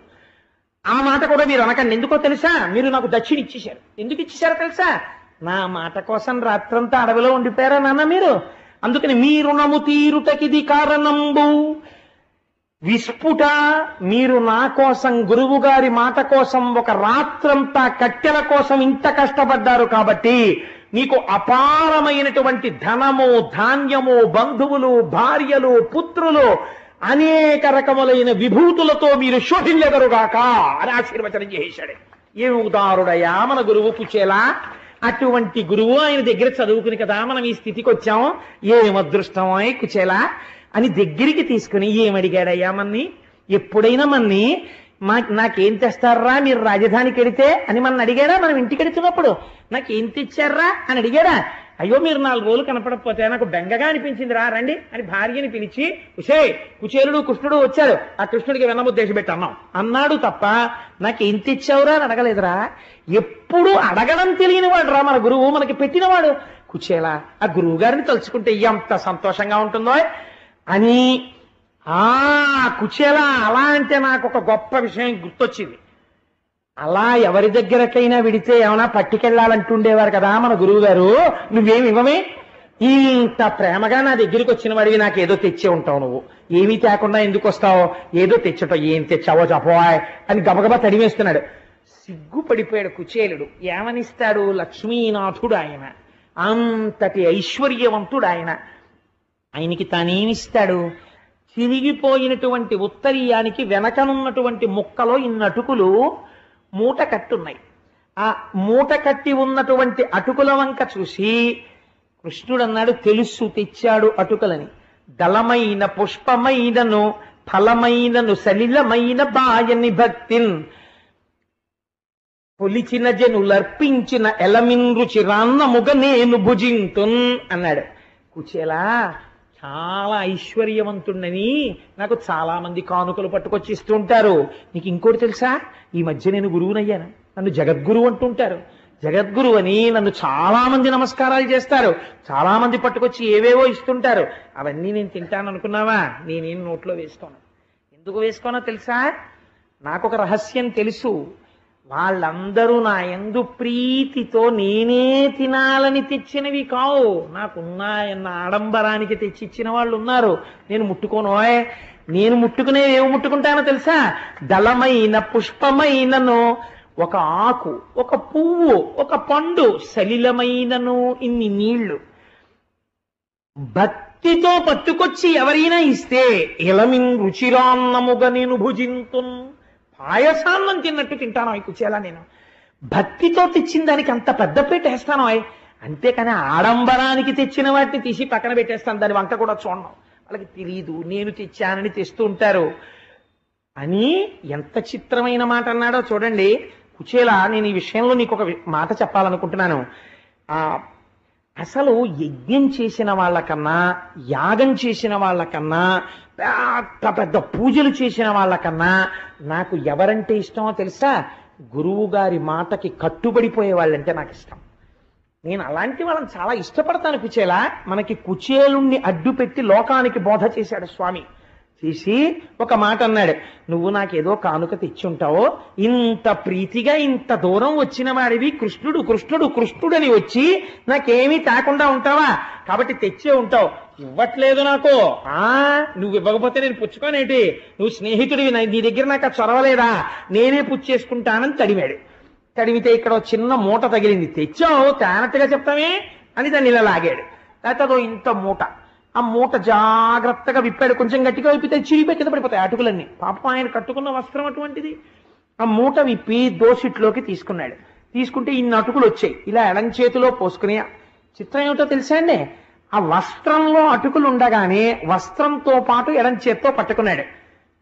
ఆ మాట కూడా మీరు అనకండి. ఎందుకో తెలుసా? మీరు నాకు దక్షిణ ఇచ్చేశారు. ఎందుకు ఇచ్చేశారో తెలుసా? నా మాట కోసం రాత్రంతా అడవిలో ఉండిపోయారా నాన్న మీరు? అందుకని మీ రుణము తీరుటకిది కారణంబు విస్ఫుట, మీరు నా కోసం గురువు గారి మాట కోసం ఒక రాత్రంతా కట్టెల కోసం ఇంత కష్టపడ్డారు కాబట్టి మీకు అపారమైనటువంటి ధనము ధాన్యము బంధువులు భార్యలు పుత్రులు అనేక రకములైన విభూతులతో మీరు శోభించగరుగాక అని ఆశీర్వచనం చేశాడు. ఏ ఉదారుడయ్యా మన గురువు కుచేలా. అటువంటి గురువు ఆయన దగ్గర చదువుకుని కదా మనం ఈ స్థితికి వచ్చాం. ఏం అదృష్టమో కుచేలా అని దగ్గరికి తీసుకుని ఏమడిగాడయ్యా మన్ని? ఎప్పుడైనా మన్ని నాకేం తెస్తారా మీరు రాజధానికి వెడితే అని మన అడిగాడా? మనం ఇంటికి వెడుతున్నప్పుడు నాకేం తెచ్చారా అని అడిగాడా? అయ్యో మీరు 4 రోజులు కనపడకపోతే నాకు బెంగగా అనిపించింది రా రండి అని భార్యని పిలిచి ఉషే కుచేలుడు కృష్ణుడు వచ్చారు, ఆ కృష్ణుడికి వెన్నముద్దేశ పెట్టి అన్నాం అన్నాడు తప్ప నాకేం తెచ్చావురా అని అడగలేదురా. ఎప్పుడు అడగడం తెలియని వాడు రా మన గురువు, మనకి పెట్టినవాడు. కుచేలా ఆ గురువు గారిని తలుచుకుంటే ఎంత సంతోషంగా ఉంటుందో అని. కుచేలా అలా అంటే నాకు ఒక గొప్ప విషయం గుర్తొచ్చింది. అలా ఎవరి దగ్గరకైనా విడితే ఏమైనా పట్టుకెళ్లాలంటుండేవారు కదా మన గురువు గారు. నువ్వేమి ఇవ్వమే, ఇంత ప్రేమగా నా దగ్గరికి వచ్చిన వాడివి నాకు ఏదో తెచ్చే ఉంటావు, నువ్వు ఏమీ తేకుండా ఎందుకు వస్తావు, ఏదో తెచ్చటం, ఏం తెచ్చావో చెప్పవాయ్ అని గబగబా తడివేస్తున్నాడు. సిగ్గుపడిపోయాడు కుచేలుడు. ఏమనిస్తాడు? లక్ష్మీనాథుడు ఆయన, అంతటి ఐశ్వర్యవంతుడు ఆయన. ఆయనకి తానేమిస్తాడు? చిరిగిపోయినటువంటి ఉత్తరీయానికి వెనకనున్నటువంటి ముక్కలో ఇన్ని అటుకులు మూట కట్టున్నాయి. ఆ మూట కట్టి ఉన్నటువంటి అటుకుల వంక చూసి కృష్ణుడు అన్నాడు, తెలుసు తెచ్చాడు అటుకులని. దళమైన పుష్పమైనను ఫలమైనను సలిలమైన బాయని భక్తిన్ పొలిచిన జనులర్పించిన ఎలమిన్ రుచిరాన్నముగ నేను భుజింతున్ అన్నాడు. కుచేలా చాలా ఐశ్వర్యవంతుడని నాకు చాలా మంది కానుకలు పట్టుకొచ్చి ఇస్తుంటారు. నీకు ఇంకోటి తెలుసా? ఈ మధ్య నేను గురువునయ్యాను, నన్ను జగద్గురువు అంటుంటారు. జగద్గురు అని నన్ను చాలా మంది నమస్కారాలు చేస్తారు, చాలా మంది పట్టుకొచ్చి ఏవేవో ఇస్తుంటారు. అవన్నీ నేను తింటాను అనుకున్నావా? నేనేం నోట్లో వేసుకోను. ఎందుకు వేసుకోనో తెలుసా? నాకు ఒక రహస్యం తెలుసు. వాళ్ళందరూ నా యందు ప్రీతితో నేనే తినాలని తెచ్చినవి కావు, నాకున్నాయన్న ఆడంబరానికి తెచ్చిచ్చిన వాళ్ళు ఉన్నారు. నేను ముట్టుకోను. నేను ముట్టుకునే ఏమి ముట్టుకుంటానో తెలుసా? దళమైన పుష్పమైనను, ఒక ఆకు, ఒక పువ్వు, ఒక పండు, సలిలమైనను ఇన్ని నీళ్లు భక్తితో పట్టుకొచ్చి ఎవరైనా ఇస్తే ఇలమిన్ రుచిరాన్నముగా నేను భుజింతున్, పాయసాన్నం తిన్నట్టు తింటాను అవి కుచేలా. నేను భక్తితో తెచ్చిన దానికి అంత పెద్ద పెట్టేస్తాను. అంతేకాని ఆడంబరానికి తెచ్చిన వాటిని తీసి పక్కన పెట్టేస్తాను, దాని వంక కూడా చూడను. వాళ్ళకి తెలియదు, నేను తెచ్చానని తెస్తూ ఉంటారు అని ఎంత చిత్రమైన మాట అన్నాడో చూడండి. కుచేల, నేను ఈ విషయంలో నీకు ఒక మాట చెప్పాలనుకుంటున్నాను. అసలు యజ్ఞం చేసిన వాళ్ళకన్నా, యాగం చేసిన వాళ్ళకన్నా, పెద్ద పెద్ద పూజలు చేసిన వాళ్ళకన్నా నాకు ఎవరంటే ఇష్టమో తెలుసా? గురువు గారి మాటకి కట్టుబడిపోయే వాళ్ళంటే నాకు ఇష్టం. నేను అలాంటి వాళ్ళని చాలా ఇష్టపడతాను. కుచేలా, మనకి కుచేలుణ్ణి అడ్డు పెట్టి లోకానికి బోధ చేశాడు స్వామి. చేసి ఒక మాట అన్నాడు, నువ్వు నాకేదో కానుక తెచ్చుంటావో, ఇంత ప్రీతిగా ఇంత దూరం వచ్చిన వాడివి, కృష్ణుడు కృష్ణుడు కృష్ణుడని వచ్చి నాకేమీ తాకుండా ఉంటావా? కాబట్టి తెచ్చే ఉంటావు, ఇవ్వట్లేదు నాకు. నువ్వు ఇవ్వకపోతే నేను పుచ్చుకోనేటి? నువ్వు స్నేహితుడివి, నీ దగ్గర నాకు చొరవలేదా? నేనే పుచ్చేసుకుంటానని తడిమాడు. తడిమితే ఇక్కడ చిన్న మూట తగిలింది. తెచ్చావు, తేనట్టుగా చెప్తామే అని దాన్ని ఇలా లాగాడు. లేకపోతే అదో ఇంత మూట. ఆ మూట జాగ్రత్తగా విప్పాడు, కొంచెం గట్టిగా విప్పితే చిరిగిపోయి కింద పడిపోతాయి అటుకులన్నీ. పాపం ఆయన కట్టుకున్న వస్త్రం అటువంటిది. ఆ మూట విప్పి దోసిట్లోకి తీసుకున్నాడు. తీసుకుంటే ఇన్ని అటుకులు వచ్చాయి. ఇలా ఎడం చేతిలో పోసుకుని, చిత్రం ఏమిటో తెలుసా అండి, ఆ వస్త్రంలో అటుకులు ఉండగానే వస్త్రంతో పాటు ఎడం చేత్తో పట్టుకున్నాడు.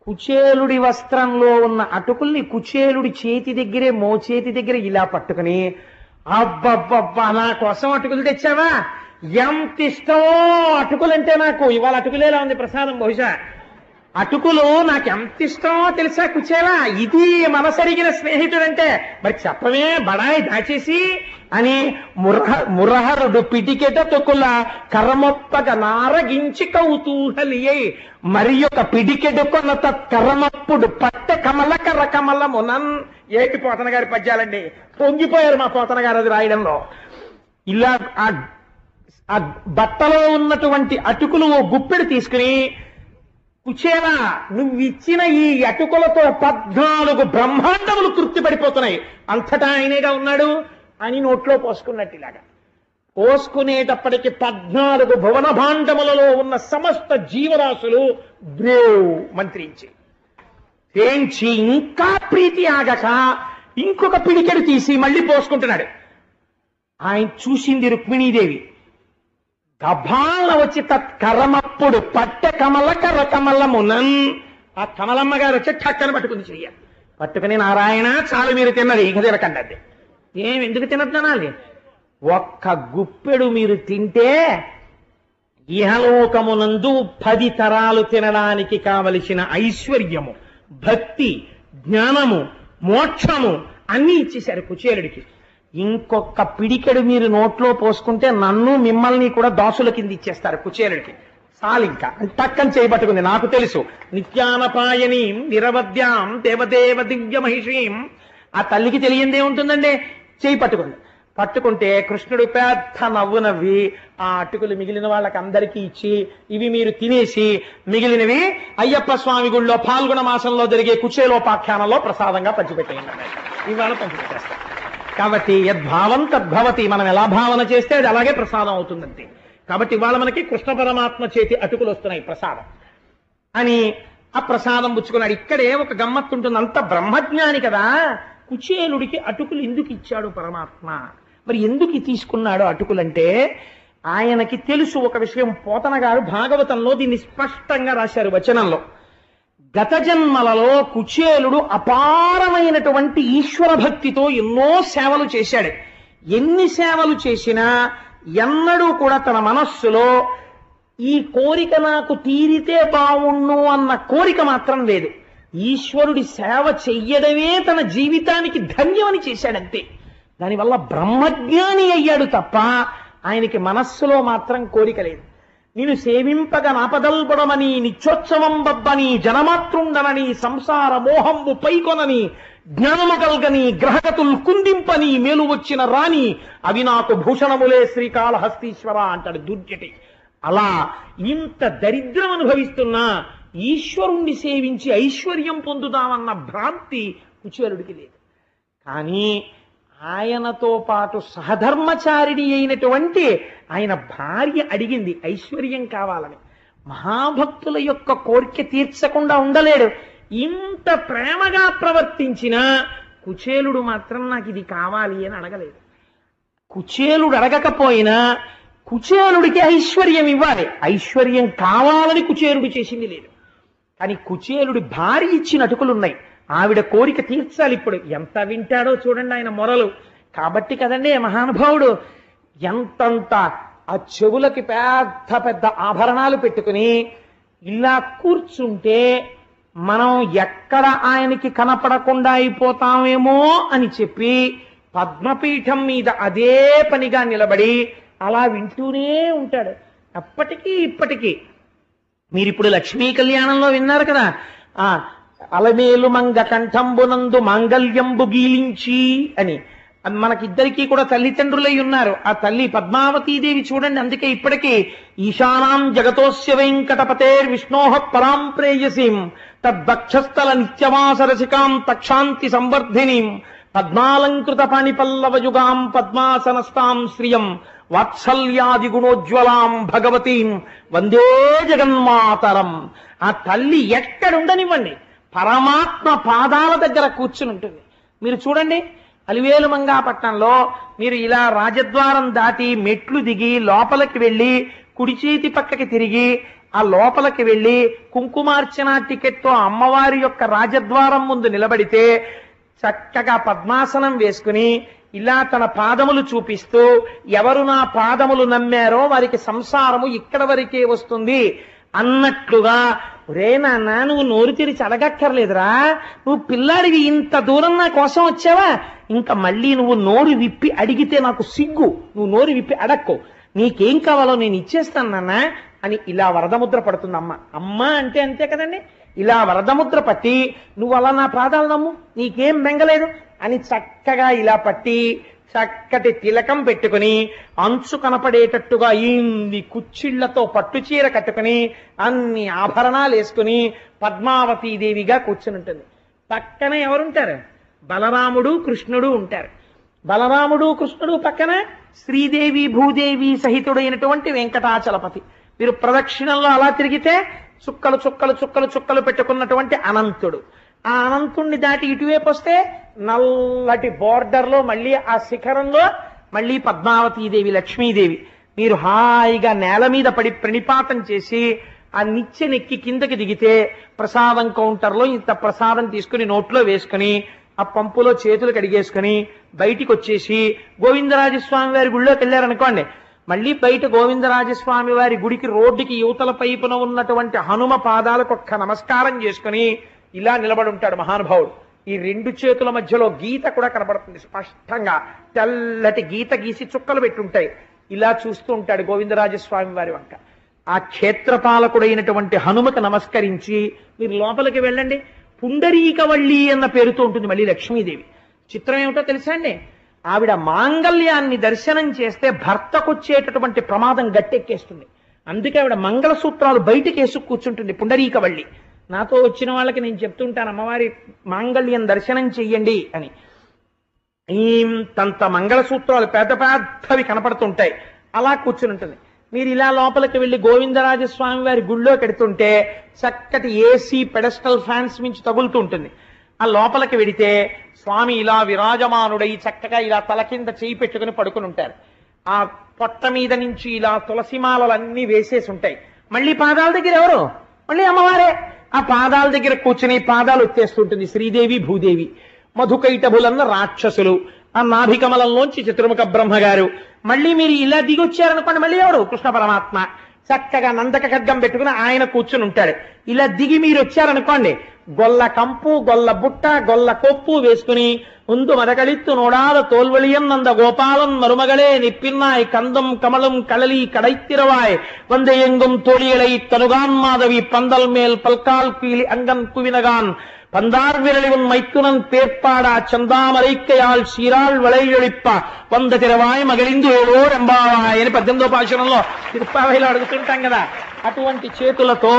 కుచేలుడి వస్త్రంలో ఉన్న అటుకుల్ని కుచేలుడి చేతి దగ్గరే, మోచేతి దగ్గర ఇలా పట్టుకుని, అబ్బబ్బబ్బా నా కోసం అటుకులు తెచ్చావా? ఎంత ఇష్టమో అటుకులంటే నాకు. ఇవాళ అటుకులేలా ఉంది ప్రసాదం, బహుశా అటుకులు నాకు ఎంత ఇష్టమో తెలుసా కుచేలా? ఇది మనసరిగిన స్నేహితుడంటే. మరి చెప్పమే బడాయి దాచేసి అని మురహరుడు పిటికెట తొక్కుల కర్రమొప్పగ నారగించి కౌతూహలియై మరి ఒక పిడికెడు కొనత కర్రమప్పుడు పట్టె కమల కర్ర కమలమునన్. ఏటి పోతన గారి పద్యాలండి, పొంగిపోయారు మా పోతన గారు అది రాయడంలో. ఇలా ఆ బట్టలో ఉన్నటువంటి అటుకులు ఓ గుప్పెడు తీసుకుని, కుచేలా నువ్విచ్చిన ఈ అటుకులతో 14 బ్రహ్మాండములు తృప్తి పడిపోతున్నాయి, అంతటా ఆయనేగా ఉన్నాడు అని నోట్లో పోసుకున్నట్టు. ఇలాగా పోసుకునేటప్పటికి 14 భువన భాండములలో ఉన్న సమస్త జీవరాశులు బ్రేవ్ మంత్రించి తేంచి ఇంకా ప్రీతి ఆగక ఇంకొక పిడికెడు తీసి మళ్ళీ పోసుకుంటున్నాడు. ఆయన చూసింది రుక్మిణీదేవి. గభాల వచ్చి తత్కరమప్పుడు పట్టె కమల కర్ర కమలమునన్. ఆ కమలమ్మ గారు వచ్చి ఠక్కన పట్టుకుని చెయ్య పట్టుకుని, నారాయణ చాలు మీరు తిన్నది, ఇక తినకండి. అది ఎందుకు తినద్దానాలి? ఒక్క గుప్పెడు మీరు తింటే ఇహలోకమునందు 10 తరాలు తినడానికి కావలసిన ఐశ్వర్యము, భక్తి, జ్ఞానము, మోక్షము అన్నీ ఇచ్చేశారు కుచేలుడికి. ఇంకొక పిడికెడు మీరు నోట్లో పోసుకుంటే నన్ను మిమ్మల్ని కూడా దాసుల కింద ఇచ్చేస్తారు కుచేలుడికి. సాలింకా టక్కని చేయబట్టుకుంది. నాకు తెలుసు, నిత్యానపాయనీం నిరవద్యాం దేవదేవ దివ్య మహిషీం. ఆ తల్లికి తెలియందే ఉంటుందండి. చేయి పట్టుకుంది. పట్టుకుంటే కృష్ణుడు పెద్ద నవ్వు నవ్వి ఆ అటుకులు మిగిలిన వాళ్ళకి అందరికీ ఇచ్చి, ఇవి మీరు తినేసి మిగిలినవి అయ్యప్ప స్వామి గుళ్ళో పాల్గొన మాసంలో జరిగే కుచేలోపాఖ్యానంలో ప్రసాదంగా పంచిపెట్టేయండి. ఇవాళ పంచిపెట్టేస్తారు. కాబట్టి యద్భావం తద్భవతి. మనం ఎలా భావన చేస్తే అది అలాగే ప్రసాదం అవుతుందంతే. కాబట్టి ఇవాళ మనకి కృష్ణ పరమాత్మ చేతి అటుకులు వస్తున్నాయి ప్రసాదం అని ఆ ప్రసాదం పుచ్చుకున్నాడు. ఇక్కడే ఒక గమ్మత్తు ఉంటుంది. అంత బ్రహ్మజ్ఞాని కదా, కుచేలుడికి అటుకులు ఎందుకు ఇచ్చాడు పరమాత్మ? మరి ఎందుకు తీసుకున్నాడు అటుకులంటే ఆయనకి తెలుసు ఒక విషయం. పోతన గారు భాగవతంలో దీన్ని స్పష్టంగా రాశారు వచనంలో. గత జన్మలలో కుచేలుడు అపారమైనటువంటి ఈశ్వర భక్తితో ఎన్నో సేవలు చేశాడు. ఎన్ని సేవలు చేసినా ఎన్నడూ కూడా తన మనస్సులో ఈ కోరిక నాకు తీరితే బావుణ్ణు అన్న కోరిక మాత్రం లేదు. ఈశ్వరుడి సేవ చెయ్యడమే తన జీవితానికి ధన్యమని చేశాడంతే. దానివల్ల బ్రహ్మజ్ఞాని అయ్యాడు తప్ప ఆయనకి మనస్సులో మాత్రం కోరిక లేదు. నేను సేవింపగ నాపదల్పడమని నిత్యోత్సవం బబ్బని జనమాతృండనని సంసార మోహంబు పైకొనని జ్ఞానము కల్గని గ్రహగతులు కుందింపని మేలు వచ్చిన రాని అవి నాకు భూషణములే శ్రీకాళహస్తీశ్వర అంటాడు దుర్జటి. అలా ఇంత దరిద్రం అనుభవిస్తున్నా ఈశ్వరుణ్ణి సేవించి ఐశ్వర్యం పొందుదామన్న భ్రాంతి కుచేలుడికి లేదు. కానీ ఆయనతో పాటు సహధర్మచారిణి అయినటువంటి ఆయన భార్య అడిగింది ఐశ్వర్యం కావాలని. మహాభక్తుల యొక్క కోరిక తీర్చకుండా ఉండలేడు. ఇంత ప్రేమగా ప్రవర్తించిన కుచేలుడు మాత్రం నాకు ఇది కావాలి అని అడగలేదు. కుచేలుడు అడగకపోయినా కుచేలుడికి ఐశ్వర్యం ఇవ్వాలి, ఐశ్వర్యం కావాలని కుచేలుడు చేసింది లేదు. కానీ కుచేలుడి భార్య ఇచ్చిన అటుకులున్నాయి, ఆవిడ కోరిక తీర్చాలి. ఇప్పుడు ఎంత వింటాడో చూడండి ఆయన మొరలు. కాబట్టి కదండి మహానుభావుడు ఎంతంత ఆ చెవులకి పెద్ద పెద్ద ఆభరణాలు పెట్టుకుని ఇలా కూర్చుంటే మనం ఎక్కడ ఆయనకి కనపడకుండా అయిపోతామేమో అని చెప్పి పద్మపీఠం మీద అదే పనిగా నిలబడి అలా వింటూనే ఉంటాడు అప్పటికీ ఇప్పటికీ. మీరిప్పుడు లక్ష్మీ కళ్యాణంలో విన్నారు కదా, ఆ అలమేలు మంగ కంఠంబునందు మాంగళ్యంబు గీలించి అని. మనకిద్దరికీ కూడా తల్లిదండ్రులై ఉన్నారు. ఆ తల్లి పద్మావతీదేవి చూడండి, అందుకే ఇప్పటికీ ఈశానాం జగతోస్య వెంకటపతేర్ విష్ణోహ పరాం ప్రేయసీం తద్భక్షస్థల నిత్యవాసరసికాం తక్షాంతి సంవర్ధినీం పద్మాలంకృత పాణిపల్లవయుగాం పద్మాసనస్తాం శ్రియం వాత్సల్యాది గుణోజ్వలాం భగవతీం వందే జగన్మాతరం. ఆ తల్లి ఎక్కడుండనివ్వండి, పరమాత్మ పాదాల దగ్గర కూర్చుని ఉంటుంది. మీరు చూడండి, అలివేలు మంగాపట్నంలో మీరు ఇలా రాజద్వారం దాటి మెట్లు దిగి లోపలికి వెళ్ళి కుడి చేతి పక్కకి తిరిగి ఆ లోపలికి వెళ్ళి కుంకుమార్చన టికెట్తో అమ్మవారి యొక్క రాజద్వారం ముందు నిలబడితే చక్కగా పద్మాసనం వేసుకుని ఇలా తన పాదములు చూపిస్తూ ఎవరు నా పాదములు నమ్మారో వారికి సంసారము ఇక్కడ వరకే వస్తుంది అన్నట్లుగా, ఒరే నాన్న నువ్వు నోరు తెరిచి అడగక్కర్లేదురా, నువ్వు పిల్లాడివి, ఇంత దూరం నా కోసం వచ్చావా, ఇంకా మళ్ళీ నువ్వు నోరు విప్పి అడిగితే నాకు సిగ్గు, నువ్వు నోరు విప్పి అడక్కో, నీకేం కావాలో నేను ఇచ్చేస్తాను నాన్న అని ఇలా వరదముద్ర పడుతుంది అమ్మ. అమ్మ అంటే అంతే కదండి, ఇలా వరదముద్ర పట్టి నువ్వు అలా నా పాదాలు నమ్ము, నీకేం బెంగలేదు అని చక్కగా ఇలా పట్టి చక్కటి తిలకం పెట్టుకుని అంచు కనపడేటట్టుగా ఇంది కుచ్చిళ్లతో పట్టుచీర కట్టుకుని అన్ని ఆభరణాలు వేసుకుని పద్మావతీదేవిగా కూర్చుని ఉంటుంది. పక్కన ఎవరుంటారు? బలరాముడు కృష్ణుడు ఉంటారు. బలరాముడు కృష్ణుడు పక్కన శ్రీదేవి భూదేవి సహితుడైనటువంటి వెంకటాచలపతి. మీరు ప్రదక్షిణంలో అలా తిరిగితే చుక్కలు చుక్కలు చుక్కలు చుక్కలు పెట్టుకున్నటువంటి అనంతుడు. ఆ అనంతుణ్ణి దాటి ఇటువైపు వస్తే నల్లటి బోర్డర్లో మళ్ళీ ఆ శిఖరంలో మళ్ళీ పద్మావతీదేవి లక్ష్మీదేవి. మీరు హాయిగా నేల మీద పడి ప్రణిపాతం చేసి ఆ నిచ్చెనెక్కి కిందకి దిగితే ప్రసాదం కౌంటర్లో ఇంత ప్రసాదం తీసుకుని నోట్లో వేసుకుని ఆ పంపులో చేతులు కడిగేసుకుని బయటికి వచ్చేసి గోవిందరాజస్వామి వారి గుళ్ళోకి వెళ్ళారనుకోండి, మళ్ళీ బయట గోవిందరాజస్వామి వారి గుడికి రోడ్డుకి యువతల పైపున ఉన్నటువంటి హనుమ పాదాలకు ఒక్క నమస్కారం చేసుకుని ఇలా నిలబడి ఉంటాడు మహానుభావుడు. ఈ రెండు చేతుల మధ్యలో గీత కూడా కనబడుతుంది స్పష్టంగా, తెల్లటి గీత గీసి చుక్కలు పెట్టుంటాయి. ఇలా చూస్తూ ఉంటాడు గోవిందరాజస్వామి వారి వంక. ఆ క్షేత్రపాలకుడైనటువంటి హనుమకు నమస్కరించి మీరు లోపలికి వెళ్ళండి. పుండరీకవల్లి అన్న పేరుతో ఉంటుంది మళ్ళీ లక్ష్మీదేవి. చిత్రం ఏమిటో తెలుసా అండి, ఆవిడ మాంగళ్యాన్ని దర్శనం చేస్తే భర్తకొచ్చేటటువంటి ప్రమాదం గట్టెక్కేస్తుంది. అందుకే ఆవిడ మంగళసూత్రాలు బయటికి వేసు కూర్చుంటుంది పుండరీకవల్లి. నాతో వచ్చిన వాళ్ళకి నేను చెప్తుంటాను, అమ్మవారి మాంగళ్యం దర్శనం చెయ్యండి అని. ఇంతంత మంగళసూత్రాలు పెద్ద పెద్దవి కనపడుతుంటాయి, అలా కూర్చుని ఉంటుంది. మీరు ఇలా లోపలికి వెళ్ళి గోవిందరాజస్వామి వారి గుళ్ళో పెడుతుంటే చక్కటి ఏసీ పెడస్టల్ ఫ్యాన్స్ మించి తగులుతూ ఉంటుంది. ఆ లోపలికి వెడితే స్వామి ఇలా విరాజమానుడై చక్కగా ఇలా తల కింద చేయి పెట్టుకుని పడుకుని ఉంటారు. ఆ పొట్ట మీద నుంచి ఇలా తులసిమాలలన్నీ వేసేసి ఉంటాయి. మళ్ళీ పాదాల దగ్గర ఎవరు? మళ్ళీ అమ్మవారే. ఆ పాదాల దగ్గర కూర్చుని పాదాలు వచ్చేస్తుంటుంది శ్రీదేవి భూదేవి. మధుకైటభులన్న రాక్షసులు, ఆ నాభికమలంలోంచి చతుర్ముఖ బ్రహ్మగారు. మళ్ళీ మీరు ఇలా దిగొచ్చారనుకోండి, మళ్ళీ ఎవరు? కృష్ణ పరమాత్మ చక్కగా నందక ఖడ్గం పెట్టుకుని ఆయన కూర్చుని ఉంటాడు. ఇలా దిగి మీరు వచ్చారనుకోండి, గొల్ల కంపు, గొల్ల బుట్ట, గొల్ల కొప్పు వేసుకుని ముందు మరకళిత్తు నోడాల తోల్వలియం నంద గోపాలం మరుమగళే నిప్పిన్నాయ్ కందం కమలం కళలి కడైத்திரவாய் வந்தெங்கும் தோழிகளை தனுகான் மாதவி பந்தல் மேல் பல்கால் கீழி அங்கன் குவினகான் பந்தார் விரலிவன் மைத்துனன் பேர்ப்பாடா చందామరైక్కయాల్ శీరాల్ వளைయొళిప్ప వంద తిరవాయ్ మగలిందు ఏవో రెంబావాయ్ అని 18వ పాశురంలో తిరుప్పావైలో అడుగుతుంటాం కదా. అటువంటి చేతులతో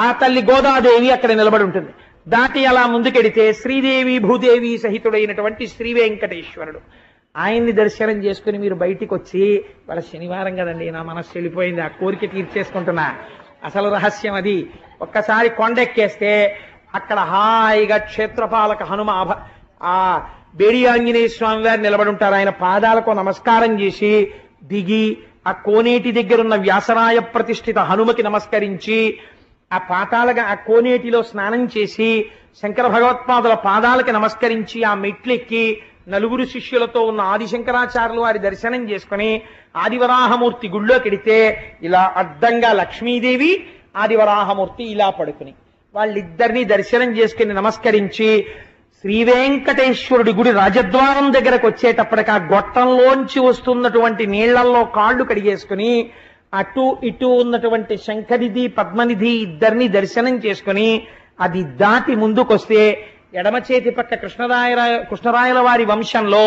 ఆ తల్లి గోదాదేవి అక్కడ నిలబడి ఉంటుంది. దాటి అలా ముందుకెడితే శ్రీదేవి భూదేవి సహితుడైనటువంటి శ్రీ వెంకటేశ్వరుడు. ఆయన్ని దర్శనం చేసుకుని మీరు బయటికి వచ్చి, వాళ్ళ శనివారం కదండి, నా మనస్సు వెళ్ళిపోయింది, ఆ కోరిక తీర్చేసుకుంటున్నా, అసలు రహస్యం అది. ఒక్కసారి కొండెక్కేస్తే అక్కడ హాయిగా క్షేత్రపాలక హనుమ ఆ బేడి ఆంజనేయ స్వామి వారు నిలబడి ఉంటారు. ఆయన పాదాలకు నమస్కారం చేసి దిగి ఆ కోనేటి దగ్గరున్న వ్యాసరాయ ప్రతిష్ఠిత హనుమకి నమస్కరించి ఆ పాతాళగా ఆ కోనేటిలో స్నానం చేసి శంకర భగవత్పాదుల పాదాలకి నమస్కరించి ఆ మెట్లెక్కి నలుగురు శిష్యులతో ఉన్న ఆదిశంకరాచార్యులు వారి దర్శనం చేసుకుని ఆదివరాహమూర్తి గుళ్ళోకెడితే ఇలా అడ్డంగా లక్ష్మీదేవి ఆదివరాహమూర్తి ఇలా పడుకుని వాళ్ళిద్దరినీ దర్శనం చేసుకుని నమస్కరించి శ్రీ వెంకటేశ్వరుడి గుడి రాజద్వారం దగ్గరకు వచ్చేటప్పటికి ఆ గొట్టంలోంచి వస్తున్నటువంటి నీళ్లలో కాళ్ళు కడిగేసుకుని అటు ఇటు ఉన్నటువంటి శంఖనిధి పద్మనిధి ఇద్దరిని దర్శనం చేసుకుని అది దాటి ముందుకొస్తే ఎడమ చేతి పక్క కృష్ణరాయల వారి వంశంలో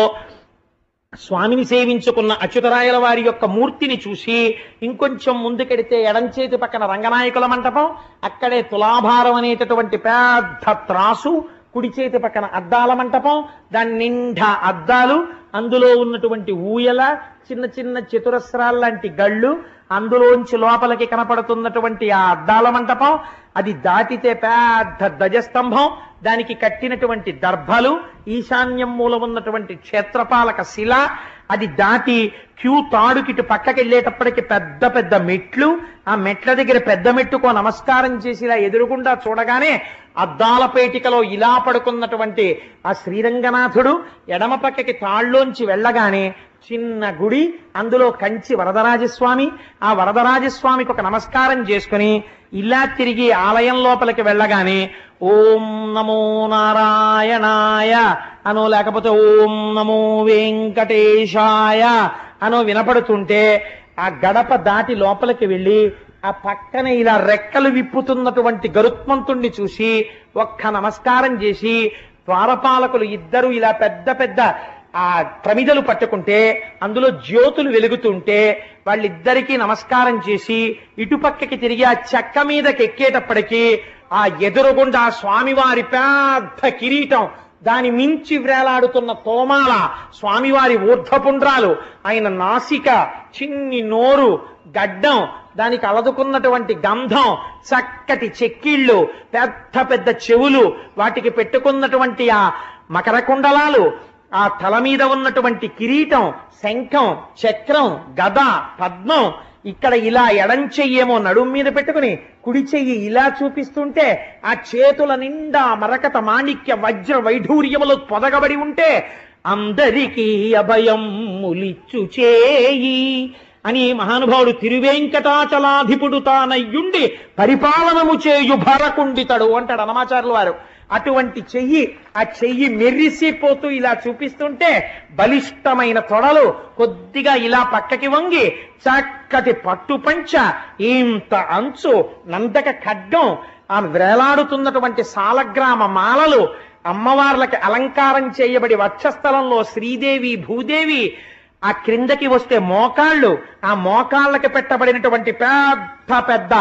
స్వామిని సేవించుకున్న అచ్యుతరాయల వారి యొక్క మూర్తిని చూసి ఇంకొంచెం ముందుకెడితే ఎడం చేతి పక్కన రంగనాయకుల మంటపం, అక్కడే తులాభారం అనేటటువంటి పెద్ద త్రాసు, కుడి చేతి పక్కన అద్దాల మంటపం, దాని నిండా అద్దాలు, అందులో ఉన్నటువంటి ఊయల, చిన్న చిన్న చతురస్రాల్లాంటి గళ్ళు, అందులోంచి లోపలికి కనపడుతున్నటువంటి ఆ అద్దాల మంటపం, అది దాటితే పెద్ద ధ్వజస్తంభం, దానికి కట్టినటువంటి దర్భలు, ఈశాన్యం మూల ఉన్నటువంటి క్షేత్రపాలక శిల, అది దాటి క్యూ తాడుకిటు పక్కకెళ్ళేటప్పటికి పెద్ద పెద్ద మెట్లు, ఆ మెట్ల దగ్గర పెద్ద మెట్టుకో నమస్కారం చేసి ఇలా ఎదురుగుండా చూడగానే అద్దాల పేటికలో ఇలా పడుకున్నటువంటి ఆ శ్రీరంగనాథుడు, ఎడమ పక్కకి తాళ్ళలోంచి వెళ్ళగానే చిన్న గుడి, అందులో కంచి వరదరాజస్వామి, ఆ వరదరాజస్వామికి ఒక నమస్కారం చేసుకుని ఇలా తిరిగి ఆలయం లోపలికి వెళ్ళగానే ఓం నమో నారాయణాయ అనో లేకపోతే ఓం నమో వెంకటేశాయ అనో వినపడుతుంటే ఆ గడప దాటి లోపలికి వెళ్ళి ఆ పక్కన ఇలా రెక్కలు విప్పుతున్నటువంటి గరుత్మంతుణ్ణి చూసి ఒక్క నమస్కారం చేసి ద్వారపాలకులు ఇద్దరు ఇలా పెద్ద పెద్ద ఆ ప్రమిదలు పట్టుకుంటే అందులో జ్యోతులు వెలుగుతుంటే వాళ్ళిద్దరికీ నమస్కారం చేసి ఇటుపక్కకి తిరిగి ఆ చెక్క మీదకి ఎక్కేటప్పటికీ ఆ ఎదురుగుండా స్వామివారి పెద్ద కిరీటం, దాని మించి వ్రేలాడుతున్న తోమాల, స్వామివారి ఊర్ధ్వపుండ్రాలు, ఆయన నాసిక, చిన్ని నోరు, గడ్డం, దానికి అలదుకున్నటువంటి గంధం, చక్కటి చెక్కిళ్ళు, పెద్ద పెద్ద చెవులు, వాటికి పెట్టుకున్నటువంటి ఆ మకర కుండలాలు, ఆ తల మీద ఉన్నటువంటి కిరీటం, శంఖం, చక్రం, గద, పద్మం, ఇక్కడ ఇలా ఎడం చెయ్యేమో నడుం మీద పెట్టుకుని కుడి చెయ్యి ఇలా చూపిస్తుంటే ఆ చేతుల నిండా మరకత మాణిక్య వజ్ర వైఢూర్యములు పొదగబడి ఉంటే అందరికీ అభయం ములిచ్చు చేయి అని మహానుభావుడు తిరువేంకటాచలాధిపుడు తానయ్యుండి పరిపాలనము చేయు భరకుండితడు అంటాడు అన్నమాచార్యుల వారు. అటువంటి చెయ్యి, ఆ చెయ్యి మెరిసిపోతూ ఇలా చూపిస్తుంటే బలిష్టమైన తొడలు కొద్దిగా ఇలా పక్కకి వంగి చక్కటి పట్టు పంచ, ఇంత అంచు, నందక ఖడ్గం, ఆ వ్రేలాడుతున్నటువంటి సాలగ్రామ మాలలు, అమ్మవార్లకి అలంకారం చేయబడి వక్షస్థలంలో శ్రీదేవి భూదేవి, ఆ క్రిందకి వస్తే మోకాళ్ళు, ఆ మోకాళ్ళకి పెట్టబడినటువంటి పెద్ద పెద్ద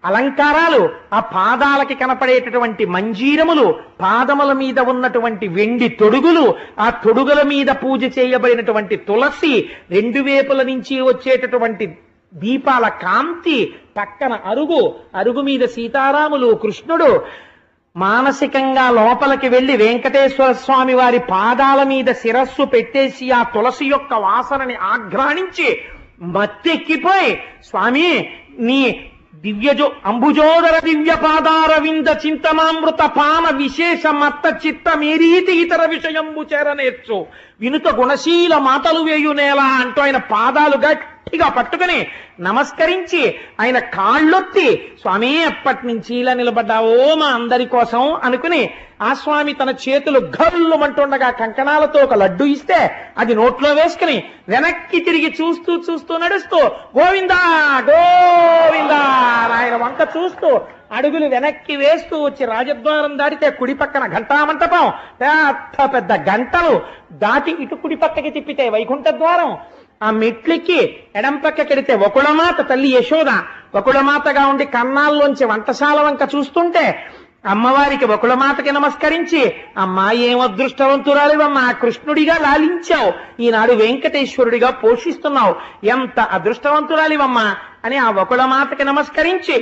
అలంకారాలు, ఆ పాదాలకి కనపడేటటువంటి మంజీరములు, పాదముల మీద ఉన్నటువంటి వెండి తొడుగులు, ఆ తొడుగుల మీద పూజ చేయబడినటువంటి తులసి, రెండు వైపుల నుంచి వచ్చేటటువంటి దీపాల కాంతి, పక్కన అరుగు, అరుగు మీద సీతారాములు, కృష్ణుడు, మానసికంగా లోపలికి వెళ్లి వెంకటేశ్వర స్వామి వారి పాదాల మీద శిరస్సు పెట్టేసి ఆ తులసి యొక్క వాసనని ఆఘ్రాణించి మత్తెక్కిపోయి స్వామి నీ అంబుజోదర దివ్య పాదారవింద చింతనామృత పాన విశేష మత్త చిత్త మేరీతి ఇతర విషయంబు చేరనేర్చు వినుత గుణశీల మాటలు వేయునేలా అంటూ ఆయన పాదాలు గట్టిగా పట్టుకుని నమస్కరించి ఆయన కాళ్ళొత్తి స్వామి అప్పటి నుంచి ఇలా నిలబడ్డావో మా అందరి కోసం అనుకుని ఆ స్వామి తన చేతులు గల్లుమంటుండగా కంకణాలతో ఒక లడ్డు ఇస్తే అది నోట్లో వేసుకుని వెనక్కి తిరిగి చూస్తూ చూస్తూ నడుస్తూ గోవిందా గోవిందా ఆయన వంక చూస్తూ అడుగులు వెనక్కి వేస్తూ వచ్చి రాజద్వారం దాటితే కుడి పక్కన ఘంటామంటపం, పెద్ద పెద్ద గంటలు దాటి ఇటు కుడి పక్కకి తిప్పితే వైకుంఠ ద్వారం, ఆ మెట్లెక్కి ఎడం పక్కకెడితే వకుళమాత తల్లి యశోద వకుళమాతగా ఉండి కన్నాల్లోంచి వంటశాల వంక చూస్తుంటే అమ్మవారికి వకుళమాతకి నమస్కరించి అమ్మా ఏం అదృష్టవంతురాలివమ్మా, కృష్ణుడిగా లాలించావు, ఈనాడు వెంకటేశ్వరుడిగా పోషిస్తున్నావు, ఎంత అదృష్టవంతురాలివమ్మా అని ఆ వకుళమాతకి నమస్కరించి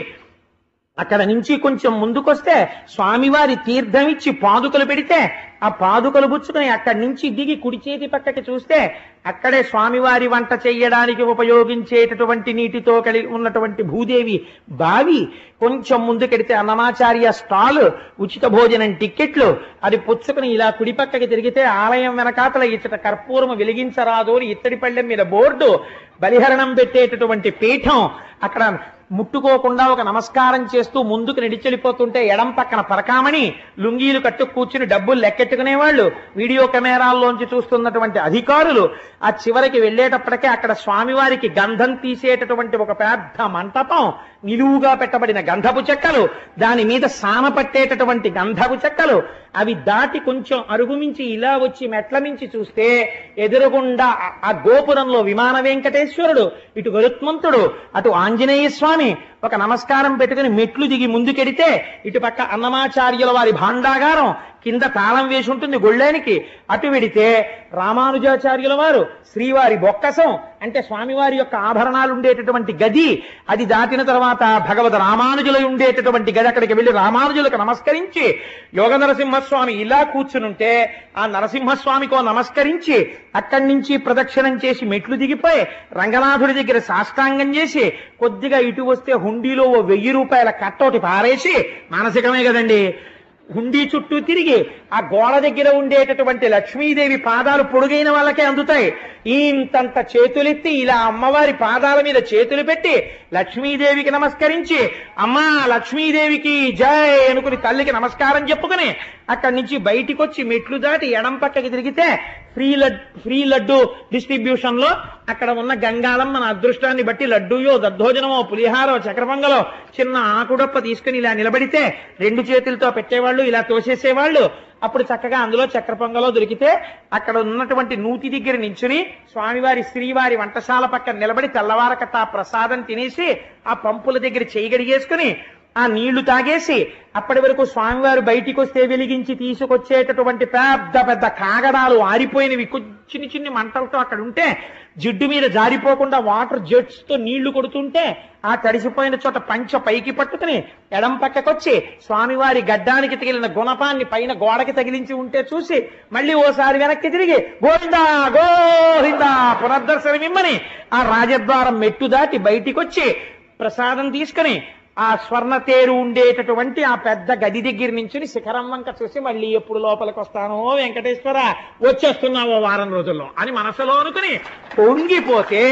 అక్కడ నుంచి కొంచెం ముందుకొస్తే స్వామివారి తీర్థమిచ్చి పాదుకలు పెడితే ఆ పాదుకలు పుచ్చుకుని అక్కడి నుంచి దిగి కుడి చేతి పక్కకి చూస్తే అక్కడే స్వామివారి వంట చెయ్యడానికి ఉపయోగించేటటువంటి నీటితో కలిగి ఉన్నటువంటి భూదేవి బావి, కొంచెం ముందుకెడితే అన్నమాచార్య స్టాల్, ఉచిత భోజనం టిక్కెట్లు, అది పుచ్చుకుని ఇలా కుడి పక్కకి తిరిగితే ఆలయం వెనకాతల ఇచ్చట కర్పూరము వెలిగించరాదు అని ఇత్తడి పళ్ళెం మీద బోర్డు, బలిహరణం పెట్టేటటువంటి పీఠం, అక్కడ ముట్టుకోకుండా ఒక నమస్కారం చేస్తూ ముందుకు నడిచెళ్ళిపోతుంటే ఎడం పక్కన పరకామణి, లుంగీలు కట్టు కూర్చుని డబ్బులు లెక్కెట్టుకునేవాళ్ళు, వీడియో కెమెరాల్లోంచి చూస్తున్నటువంటి అధికారులు, ఆ చివరికి వెళ్ళేటప్పటికే అక్కడ స్వామివారికి గంధం తీసేటటువంటి ఒక పెద్ద మంటపం, నిలువుగా పెట్టబడిన గంధపు చెక్కలు, దాని మీద సాన పట్టేటటువంటి గంధపు చెక్కలు, అవి దాటి కొంచెం అరుగుమించి ఇలా వచ్చి మెట్ల మించి చూస్తే ఎదురుగుండా ఆ గోపురంలో విమాన వెంకటేశ్వరుడు, ఇటు గరుత్మంతుడు, అటు ఆంజనేయ స్వామి, ఒక నమస్కారం పెట్టుకుని మెట్లు దిగి ముందుకెడితే ఇటు పక్క అన్నమాచార్యుల వారి భాండాగారం, కింద తాళం వేసి ఉంటుంది గొళ్ళేనికి, అటు వెడితే రామానుజాచార్యుల వారు శ్రీవారి బొక్కసం అంటే స్వామివారి యొక్క ఆభరణాలు ఉండేటటువంటి గది, అది దాటిన తర్వాత భగవద్ రామానుజులు ఉండేటటువంటి గది, అక్కడికి వెళ్లి రామానుజులకు నమస్కరించి యోగ నరసింహస్వామి ఇలా కూర్చునుంటే ఆ నరసింహస్వామికో నమస్కరించి అక్కడి నుంచి ప్రదక్షిణం చేసి మెట్లు దిగిపోయి రంగనాథుడి దగ్గర సాష్టాంగం చేసి కొద్దిగా ఇటు వస్తే హుండీలో ఓ 1000 రూపాయల కట్టోటి పారేసి, మానసికమే కదండి, హుండీ చుట్టూ తిరిగి ఆ గోడ దగ్గర ఉండేటటువంటి లక్ష్మీదేవి పాదాలు పొడుగైన వాళ్ళకే అందుతాయి, ఇంతంత చేతులెత్తి ఇలా అమ్మవారి పాదాల మీద చేతులు పెట్టి లక్ష్మీదేవికి నమస్కరించి అమ్మా లక్ష్మీదేవికి జై అనుకుని తల్లికి నమస్కారం చెప్పుకుని అక్కడి నుంచి బయటికి వచ్చి మెట్లు దాటి ఎడం పక్కకి తిరిగితే ఫ్రీ లడ్డు డిస్ట్రిబ్యూషన్ లో అక్కడ ఉన్న గంగాళం మన అదృష్టాన్ని బట్టి లడ్డూయో దద్దోజనమో పులిహారో చక్రపొంగలో చిన్న ఆకుడొప్ప తీసుకుని ఇలా నిలబడితే 2 చేతులతో పెట్టేవాళ్ళు, ఇలా తోసేసేవాళ్ళు. అప్పుడు చక్కగా అందులో చక్ర పొంగలో దొరికితే అక్కడ ఉన్నటువంటి నూతి దగ్గర నించుని స్వామివారి శ్రీవారి వంటశాల పక్కన నిలబడి తెల్లవారకట్ట ఆ ప్రసాదం తినేసి ఆ పంపుల దగ్గర చేయి గడిగేసుకుని ఆ నీళ్లు తాగేసి అప్పటి వరకు స్వామివారు బయటికి వస్తే వెలిగించి తీసుకొచ్చేటటువంటి పెద్ద పెద్ద కాగడాలు ఆరిపోయినవి చిన్ని చిన్ని మంటలతో అక్కడ ఉంటే జిడ్డు మీద జారిపోకుండా వాటర్ జెట్స్ తో నీళ్లు కొడుతుంటే ఆ తడిసిపోయిన చోట పంచ పైకి పట్టుకుని ఎడం పక్కకొచ్చి స్వామివారి గడ్డానికి తగిలిన గుణపాన్ని పైన గోడకి తగిలించి ఉంటే చూసి మళ్ళీ ఓసారి వెనక్కి తిరిగి గోవిందా గోవిందా పునర్దర్శనం ఇమ్మని ఆ రాజద్వారం మెట్టు దాటి బయటికి వచ్చి ప్రసాదం తీసుకుని ఆ స్వర్ణ తేరు ఉండేటటువంటి ఆ పెద్ద గది దగ్గర నుంచి శిఖరం వంక చూసి మళ్ళీ ఎప్పుడు లోపలికి వస్తానో వెంకటేశ్వర వచ్చేస్తున్నావో వారం రోజుల్లో అని మనసులో అనుకుని పొంగిపోతే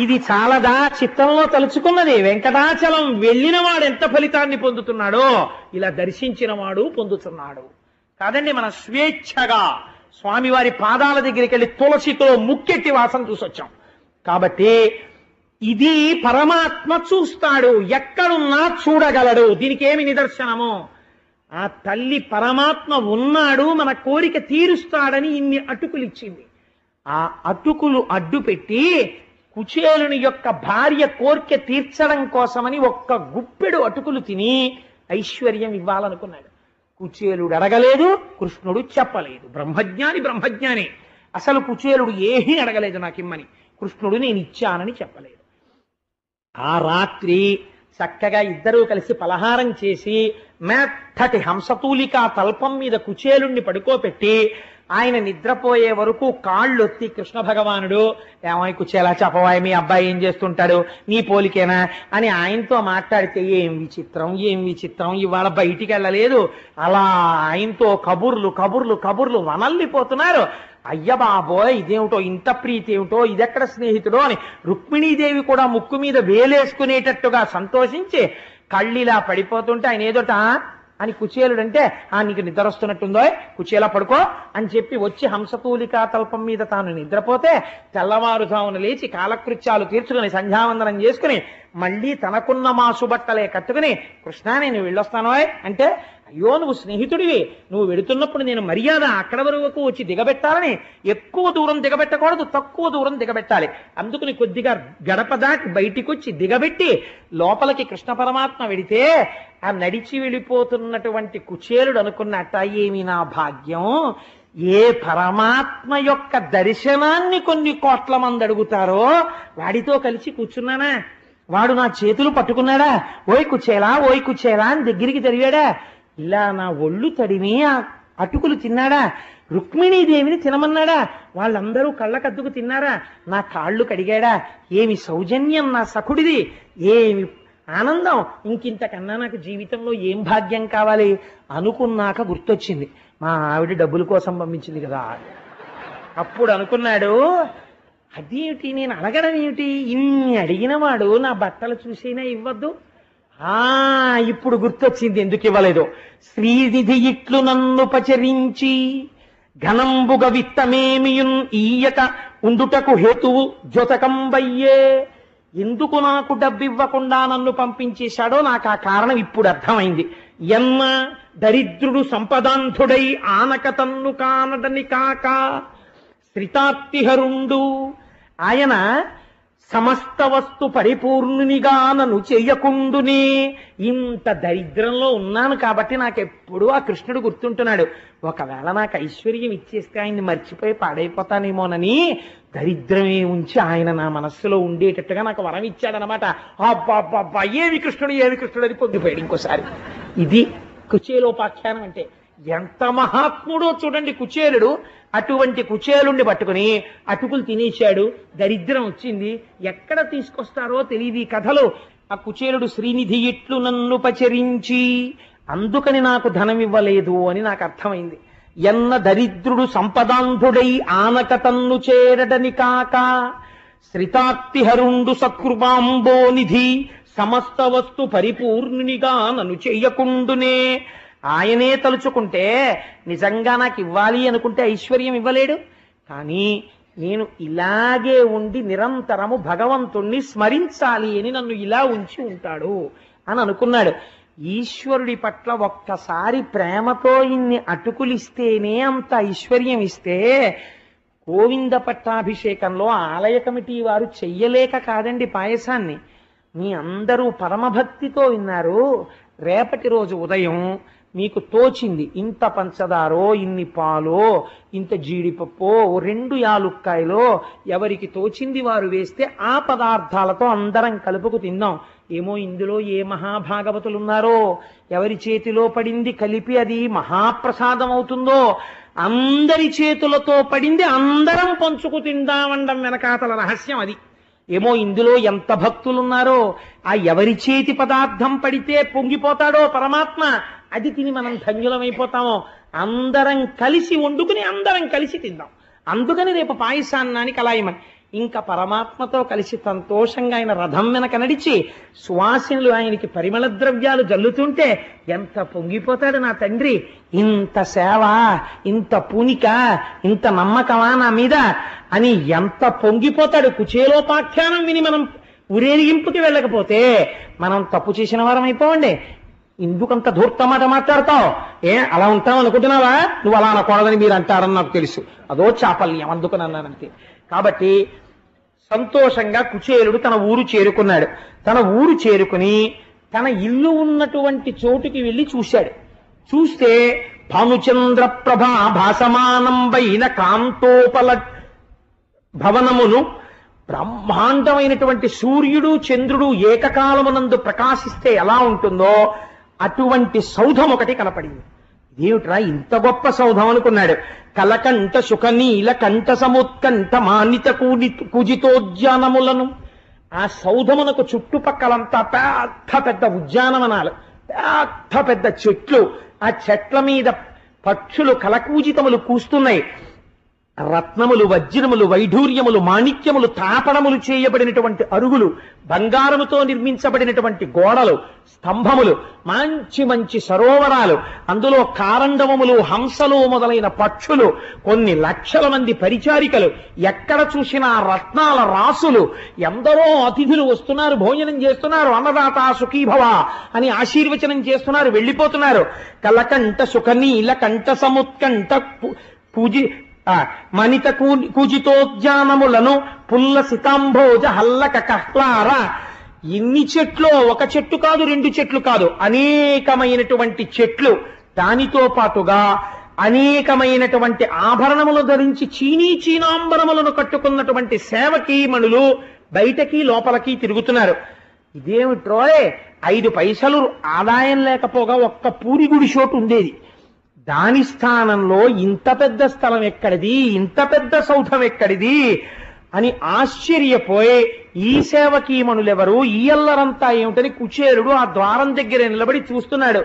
ఇది చాలదా చిత్తంలో తలుచుకున్నది. వెంకటాచలం వెళ్ళిన వాడు ఎంత ఫలితాన్ని పొందుతున్నాడో ఇలా దర్శించిన వాడు పొందుతున్నాడు కాదండి. మన స్వేచ్ఛగా స్వామివారి పాదాల దగ్గరికి వెళ్ళి తులసితో ముక్కెట్టి వాసన చూసొచ్చాం కాబట్టి ఇది పరమాత్మ చూస్తాడు, ఎక్కడున్నా చూడగలడు. దీనికి ఏమి నిదర్శనము? ఆ తల్లి పరమాత్మ ఉన్నాడు, మన కోరిక తీరుస్తాడని ఇన్ని అటుకులు ఇచ్చింది. ఆ అటుకులు అడ్డు పెట్టి కుచేలుని యొక్క భార్య కోరిక తీర్చడం కోసమని ఒక్క గుప్పెడు అటుకులు తిని ఐశ్వర్యం ఇవ్వాలనుకున్నాడు. కుచేలుడు అడగలేదు, కృష్ణుడు చెప్పలేదు. బ్రహ్మజ్ఞాని అసలు కుచేలుడు ఏమీ అడగలేదు నాకిమ్మని, కృష్ణుడు నేను ఇచ్చానని చెప్పలేదు. ఆ రాత్రి చక్కగా ఇద్దరూ కలిసి పలహారం చేసి మెత్తటి హంసతూలికా తల్పం మీద కుచేలుణ్ణి పడుకోపెట్టి ఆయన నిద్రపోయే వరకు కాళ్ళొత్తి కృష్ణ భగవానుడు ఏమై కుచేలా చెప్పవాయి మీ అబ్బాయి ఏం చేస్తుంటాడు నీ పోలికేనా అని ఆయనతో మాట్లాడితే ఏం విచిత్రం ఇవాళ బయటికి వెళ్ళలేదు. అలా ఆయనతో కబుర్లు వనల్లిపోతున్నారు. అయ్య బాబోయ్ ఇదేమిటో ఇంత ప్రీతి ఏమిటో ఇదెక్కడ స్నేహితుడో అని రుక్మిణీదేవి కూడా ముక్కు మీద వేలేసుకునేటట్టుగా సంతోషించి కళ్ళిలా పడిపోతుంటే ఆయన ఏదోట అని కుచేలుడంటే నీకు నిద్ర వస్తున్నట్టుందో కుచేలా పడుకో అని చెప్పి వచ్చి హంసతూలికా తల్పం మీద తాను నిద్రపోతే తెల్లవారుజామున లేచి కాలకృత్యాలు తీర్చుకుని సంధ్యావందనం చేసుకుని మళ్ళీ తనకున్న మాసుబట్టలే కట్టుకుని కృష్ణ నేను వెళ్ళొస్తానో అంటే అయ్యో నువ్వు స్నేహితుడివి, నువ్వు వెడుతున్నప్పుడు నేను మర్యాద అక్కడ వరకు వచ్చి దిగబెట్టాలని ఎక్కువ దూరం దిగబెట్టకూడదు, తక్కువ దూరం దిగబెట్టాలి. అందుకని కొద్దిగా గడప దాటి బయటికి వచ్చి దిగబెట్టి లోపలికి కృష్ణ పరమాత్మ వెడితే ఆ నడిచి వెళ్ళిపోతున్నటువంటి కుచేలుడు అనుకున్నట్ట ఏమి నా భాగ్యం, ఏ పరమాత్మ యొక్క దర్శనాన్ని కొన్ని కోట్ల మంది అడుగుతారో వాడితో కలిసి కూర్చున్నానా, వాడు నా చేతులు పట్టుకున్నాడా, ఓయ్ కుచేలా అని దగ్గరికి జరిగాడా, ఇలా నా ఒళ్ళు తడిమి అటుకులు తిన్నాడా? రుక్మిణీదేవిని తినమన్నాడా? వాళ్ళందరూ కళ్ళకద్దుకు తిన్నారా? నా కాళ్ళు కడిగాడా? ఏమి సౌజన్యం నా సఖుడిది, ఏమి ఆనందం! ఇంకింతకన్నా నాకు జీవితంలో ఏం భాగ్యం కావాలి అనుకున్నాక గుర్తొచ్చింది, మా ఆవిడ డబ్బుల కోసం పంపించింది కదా. అప్పుడు అనుకున్నాడు, అదేమిటి నేను అడగడం ఏమిటి, ఇన్ని అడిగిన వాడు నా బట్టలు చూసైనా ఇవ్వద్దు. ఇప్పుడు గుర్తొచ్చింది ఎందుకు ఇవ్వలేదు. శ్రీనిధి ఇట్లు నన్ను పచరించి ఘనంబుగ విత్తమేమియున్ ఈయక ఉండుటకు హేతువు జొతకంబయ్యే. ఎందుకు నాకు డబ్బివ్వకుండా నన్ను పంపించేశాడో నాకు ఆ కారణం ఇప్పుడు అర్థమైంది. ఎన్న దరిద్రుడు సంపదాంధుడై ఆనక తన్ను కానడని కాక శ్రితార్తిహరుండు. ఆయన సమస్త వస్తు పరిపూర్ణునిగా నన్ను చెయ్యకుండునే. ఇంత దరిద్రంలో ఉన్నాను కాబట్టి నాకెప్పుడు ఆ కృష్ణుడు గుర్తుంటున్నాడు. ఒకవేళ నాకు ఐశ్వర్యం ఇచ్చేస్తే ఆయన్ని మర్చిపోయి పాడైపోతానేమోనని దరిద్రమే ఉంచి ఆయన నా మనస్సులో ఉండేటట్టుగా నాకు వరం ఇచ్చాడనమాట. అబ్బా ఏమి కృష్ణుడు అని పొంగిపోయాడు ఇంకోసారి. ఇది కుచేలోపాఖ్యానం అంటే. ఎంత మహాత్ముడో చూడండి కుచేలుడు. అటువంటి కుచేలుండి పట్టుకుని అటుకులు తినేశాడు, దరిద్రం వచ్చింది. ఎక్కడ తీసుకొస్తారో తెలియదు ఈ కథలు. ఆ కుచేలుడు శ్రీనిధి ఇట్లు నన్ను పచరించి అందుకని నాకు ధనం ఇవ్వలేదు అని నాకు అర్థమైంది. ఎన్న దరిద్రుడు సంపదాంధుడై ఆనక తన్ను చేరడని కాక శ్రితార్తిహరుండు సత్కృపాంబోనిధి సమస్త వస్తు పరిపూర్ణునిగా నన్ను చెయ్యకుండునే. ఆయనే తలుచుకుంటే నిజంగా నాకు ఇవ్వాలి అనుకుంటే ఐశ్వర్యం ఇవ్వలేడు. కానీ నేను ఇలాగే ఉండి నిరంతరము భగవంతుణ్ణి స్మరించాలి అని నన్ను ఇలా ఉంచి ఉంటాడు అని అనుకున్నాడు. ఈశ్వరుడి పట్ల ఒక్కసారి ప్రేమతో ఇన్ని అటుకులిస్తేనే అంత ఐశ్వర్యం ఇస్తే గోవింద పట్టాభిషేకంలో ఆలయ కమిటీ వారు చెయ్యలేక కాదండి పాయసాన్ని. మీ అందరూ పరమభక్తితో విన్నారు. రేపటి రోజు ఉదయం మీకు తోచింది ఇంత పంచదారో, ఇన్ని పాలో, ఇంత జీడిపప్పో, 2 యాలుక్కాయలో ఎవరికి తోచింది వారు వేస్తే ఆ పదార్థాలతో అందరం కలుపుకు తిందాం. ఏమో ఇందులో ఏ మహాభాగవతులు ఉన్నారో, ఎవరి చేతిలో పడింది కలిపి అది మహాప్రసాదం అవుతుందో, అందరి చేతులతో పడింది అందరం పంచుకు తిందామండం వెనకాతల రహస్యం అది. ఏమో ఇందులో ఎంత భక్తులున్నారో, ఆ ఎవరి చేతి పదార్థం పడితే పొంగిపోతాడో పరమాత్మ, అది తిని మనం ధన్యులమైపోతామో. అందరం కలిసి వండుకుని అందరం కలిసి తిందాం. అందుకని రేపు పాయసాన్నానికి అలా ఇమ్మని. ఇంకా పరమాత్మతో కలిసి సంతోషంగా ఆయన రథం వెనక నడిచి సువాసనలు ఆయనకి పరిమళ ద్రవ్యాలు జల్లుతుంటే ఎంత పొంగిపోతాడు నా తండ్రి. ఇంత సేవ, ఇంత పూనిక, ఇంత నమ్మకమా నా మీద అని ఎంత పొంగిపోతాడు. కుచేలోపాఖ్యానం విని మనం ఊరేగింపుకి వెళ్ళకపోతే మనం తప్పు చేసిన వారం అయిపోవండి. ఎందుకంత ధూర్తమాట మాట్లాడతావు? అలా ఉంటావు అనుకుంటున్నావా? నువ్వు అలా అనకూడదని మీరు అంటారని నాకు తెలుసు. అదో చాపల్యం, అందుకని అన్నానంతే. కాబట్టి సంతోషంగా కుచేలుడు తన ఊరు చేరుకున్నాడు. తన ఊరు చేరుకుని తన ఇల్లు ఉన్నటువంటి చోటుకి వెళ్ళి చూశాడు. చూస్తే భానుచంద్ర ప్రభా భాసమానంబైన కాంతోపల భవనమును, బ్రహ్మాండమైనటువంటి సూర్యుడు చంద్రుడు ఏకకాలమునందు ప్రకాశిస్తే ఎలా ఉంటుందో అటువంటి సౌధం ఒకటి కనపడింది. ఇదేమిట్రా ఇంత గొప్ప సౌధం అనుకున్నాడు. కలకంఠ శుకనీల కంఠ సముత్కంఠ మానిత కుజితోద్యానములను, ఆ సౌధమునకు చుట్టుపక్కలంతా పెద్ద పెద్ద ఉద్యానవనాలు, పెద్ద పెద్ద చెట్లు, ఆ చెట్ల మీద పక్షులు కలకూజితములు కూస్తున్నాయి. రత్నములు, వజ్రములు, వైఢూర్యములు, మాణిక్యములు, తాపడములు చేయబడినటువంటి అరుగులు, బంగారముతో నిర్మించబడినటువంటి గోడలు, స్తంభములు, మంచి మంచి సరోవరాలు, అందులో కారండవములు, హంసలు మొదలైన పక్షులు, కొన్ని లక్షల మంది పరిచారికలు, ఎక్కడ చూసినా రత్నాల రాసులు, ఎందరో అతిథులు వస్తున్నారు, భోజనం చేస్తున్నారు, అన్నదాత సుఖీభవ అని ఆశీర్వచనం చేస్తున్నారు, వెళ్ళిపోతున్నారు. కలకంఠ సుఖనీల కంఠ సముత్కంఠ పూజి మనిత కూజితోద్యానములను పుల్ల సితాంభోజ హల్లక కహ్లార. ఇన్ని చెట్లు, ఒక చెట్టు కాదు, 2 చెట్లు కాదు, అనేకమైనటువంటి చెట్లు. దానితో పాటుగా అనేకమైనటువంటి ఆభరణములు ధరించి చీనాంబరములను కట్టుకున్నటువంటి సేవకీమణులు బయటకి లోపలికి తిరుగుతున్నారు. ఇదేమిట్రోయ్, 5 పైసలు ఆదాయం లేకపోగా ఒక్క పూరి గుడి చోటు ఉండేది. దాని స్థానంలో ఇంత పెద్ద స్థలం ఎక్కడిది, ఇంత పెద్ద సౌధం ఎక్కడిది అని ఆశ్చర్యపోయి ఈ సేవకీమణులెవరు, ఈ అల్లరంతా ఏమిటని కుచేరుడు ఆ ద్వారం దగ్గర నిలబడి చూస్తున్నాడు.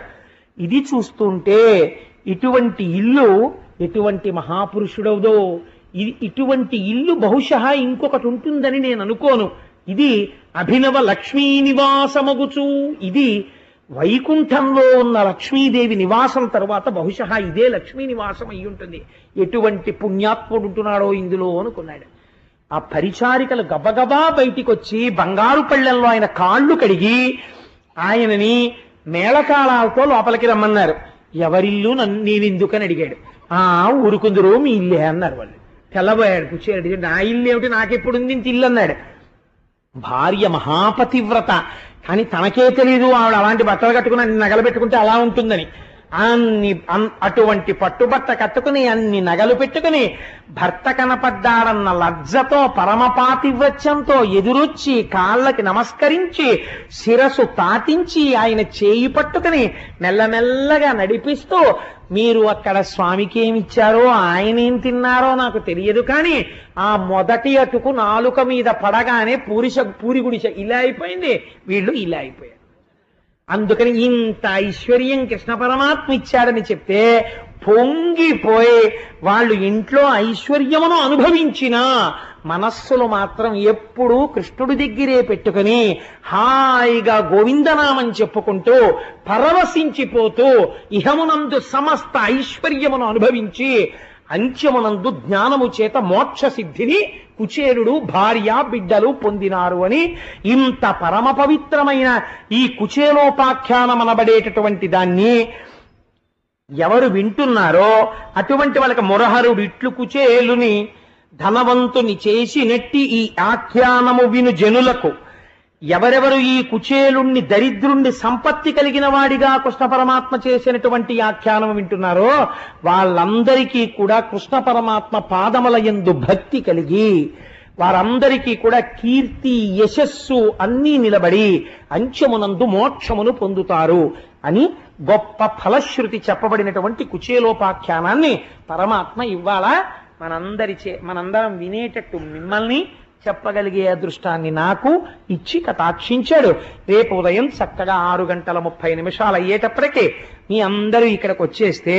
ఇది చూస్తుంటే ఇటువంటి ఇల్లు ఎటువంటి మహాపురుషుడవుదో, ఇటువంటి ఇల్లు బహుశా ఇంకొకటి ఉంటుందని నేను అనుకోను. ఇది అభినవ లక్ష్మీ నివాసమగుచు, ఇది వైకుంఠంలో ఉన్న లక్ష్మీదేవి నివాసం తరువాత బహుశా ఇదే లక్ష్మీ నివాసం అయి ఉంటుంది. ఎటువంటి పుణ్యాత్ముడు ఉంటున్నాడో ఇందులో అనుకున్నాడు. ఆ పరిచారికలు గబగబా బయటికి వచ్చి బంగారు పళ్ళెంలో ఆయన కాళ్ళు కడిగి ఆయనని మేళకాళాలతో లోపలికి రమ్మన్నారు. ఎవరిల్లు నేనెందుకని అడిగాడు. ఊరుకుందరు మీ ఇల్లే అన్నారు వాళ్ళు. తెల్లబోయాడు కుచేరుడు. నా ఇల్లు ఏమిటి, నాకెప్పుడు ఉంది ఇంత ఇల్లు అన్నాడు. భార్య మహాపతివ్రత, కానీ తనకే తెలియదు ఆవిడ అలాంటి బట్టలు కట్టుకుని అన్ని నగలు పెట్టుకుంటే అలా ఉంటుందని. అటువంటి పట్టుబట్ట కట్టుకుని అన్ని నగలు పెట్టుకుని భర్త కనపడ్డాడన్న లజ్జతో పరమపాతివ్రత్యంతో ఎదురొచ్చి కాళ్ళకి నమస్కరించి శిరసు తాటించి ఆయన చేయి పట్టుకుని మెల్లమెల్లగా నడిపిస్తూ, మీరు అక్కడ స్వామికి ఏమిచ్చారో ఆయన ఏం తిన్నారో నాకు తెలియదు, కానీ ఆ మొదటి అటుకు నాలుక మీద పడగానే పూరి గుడిసె ఇలా అయిపోయింది, వీళ్ళు ఇలా అయిపోయారు. అందుకని ఇంత ఐశ్వర్యం కృష్ణ పరమాత్మ ఇచ్చాడని చెప్తే పొంగిపోయి వాళ్ళు ఇంట్లో ఐశ్వర్యమును అనుభవించినా మనస్సులు మాత్రం ఎప్పుడూ కృష్ణుడి దగ్గరే పెట్టుకుని హాయిగా గోవిందనామం చెప్పుకుంటూ పరవశించిపోతూ ఇహమునందు సమస్త ఐశ్వర్యమును అనుభవించి అంత్యమునందు జ్ఞానము చేత మోక్ష సిద్ధిని కుచేరుడు భార్య బిడ్డలు పొందినారు అని ఇంత పరమ పవిత్రమైన ఈ కుచేలోపాఖ్యానమనబడేటటువంటి దాన్ని ఎవరు వింటున్నారో అటువంటి వాళ్ళకి మురహరుడు ఇట్లు కుచేలుని ధనవంతుని చేసినట్టి ఈ ఆఖ్యానము విను జనులకు, ఎవరెవరు ఈ కుచేలుణ్ణి దరిద్రుణ్ణి సంపత్తి కలిగిన వాడిగా కృష్ణ పరమాత్మ చేసినటువంటి ఆఖ్యానం వింటున్నారో వాళ్ళందరికీ కూడా కృష్ణ పరమాత్మ పాదముల యందు భక్తి కలిగి వారందరికీ కూడా కీర్తి యశస్సు అన్నీ నిలబడి అంత్యమునందు మోక్షమును పొందుతారు అని గొప్ప ఫలశ్రుతి చెప్పబడినటువంటి కుచేలోపాఖ్యానాన్ని పరమాత్మ ఇవాళ మనందరం వినేటట్టు మిమ్మల్ని చెప్పగలిగే అదృష్టాన్ని నాకు ఇచ్చి కటాక్షించాడు. రేపు ఉదయం చక్కగా 6:30 అయ్యేటప్పటికే మీ అందరూ ఇక్కడికి వచ్చేస్తే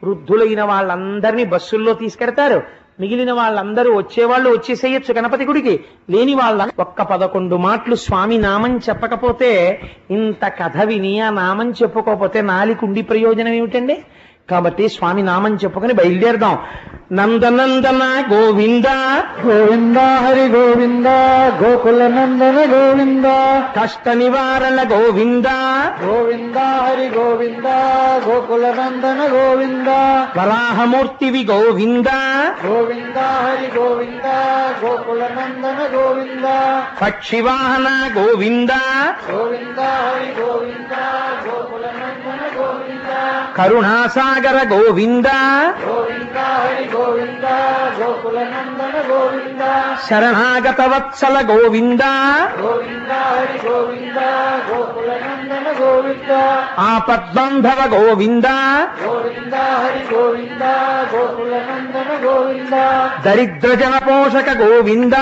వృద్ధులైన వాళ్ళందరినీ బస్సుల్లో తీసుకెడతారు. మిగిలిన వాళ్ళందరూ వచ్చేవాళ్ళు వచ్చేసేయచ్చు గణపతి గుడికి. లేని వాళ్ళ ఒక్క 11 మాటలు స్వామి నామం చెప్పకపోతే, ఇంత కథ విని ఆ నామం చెప్పుకోకపోతే నాలికుండి ప్రయోజనం ఏమిటండి? కాబట్టి స్వామి నామం చెప్పుకొని బయలుదేరదాం. నందనందన గోవింద గోవింద హరి గోవింద, గోకుల నందన గోవింద, కష్ట నివారణ గోవింద గోవింద హరి గోవింద, గోకుల నందన గోవింద, వరాహమూర్తివి గోవింద గోవింద హరి గోవింద, గోకుల నందన గోవింద, పక్షివాహన గోవింద గోవింద హరి గోవింద, గోకుల నందన గోవింద, కరుణాసాగర గోవింద గోవింద హరి గోవింద, గోకుల నందన గోవింద, శరణాగత వత్సల గోవింద గోవింద హరి గోవింద, గోకుల నందన గోవింద, ఆపద్బంధవ గోవింద గోవింద హరి గోవింద, గోకుల నందన గోవింద, దరిద్రజన పోషక గోవింద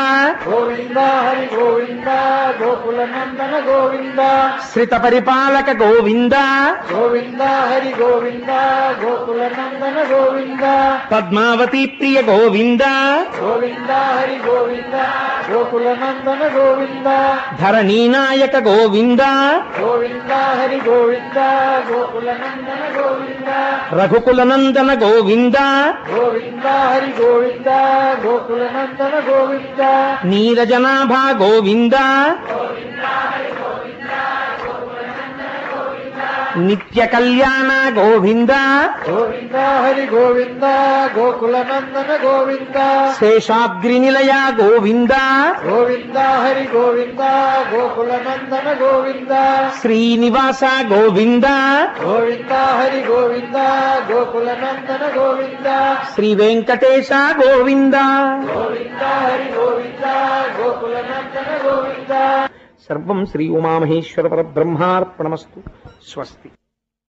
గోవింద హరి గోవింద, గోకుల నందన గోవింద, శ్రిత పరిపాలక గోవింద గోవింద హరి గోవింద, గోకుల నందన గోవింద, పద్మావతి ప్రియ గోవింద గోవింద హరి గోవింద, గోకుల నందన గోవింద, ధరణీనాయక గోవింద గోవింద హరి గోవింద, గోకుల నందన గోవింద, రఘుకుల నందన గోవింద గోవింద హరి గోవింద, గోకుల నందన గోవింద, నీరజనాభా గోవింద నిత్య కళ్యాణ గోవింద గోవింద హరి గోవింద, గోకుల నందన గోవింద, శేషాద్రి నిలయ గోవింద గోవింద హరి గోవింద, గోకుల నందన గోవింద, శ్రీనివాస గోవింద గోవింద హరి గోవింద, గోకుల నందన గోవింద, శ్రీ వెంకటేశ గోవింద. గోవింద హరి గోవింద, గోకుల నందన గోవింద. సర్వం శ్రీ ఉమామహేశ్వర పరబ్రహ్మార్పణమస్తు. స్వస్తి.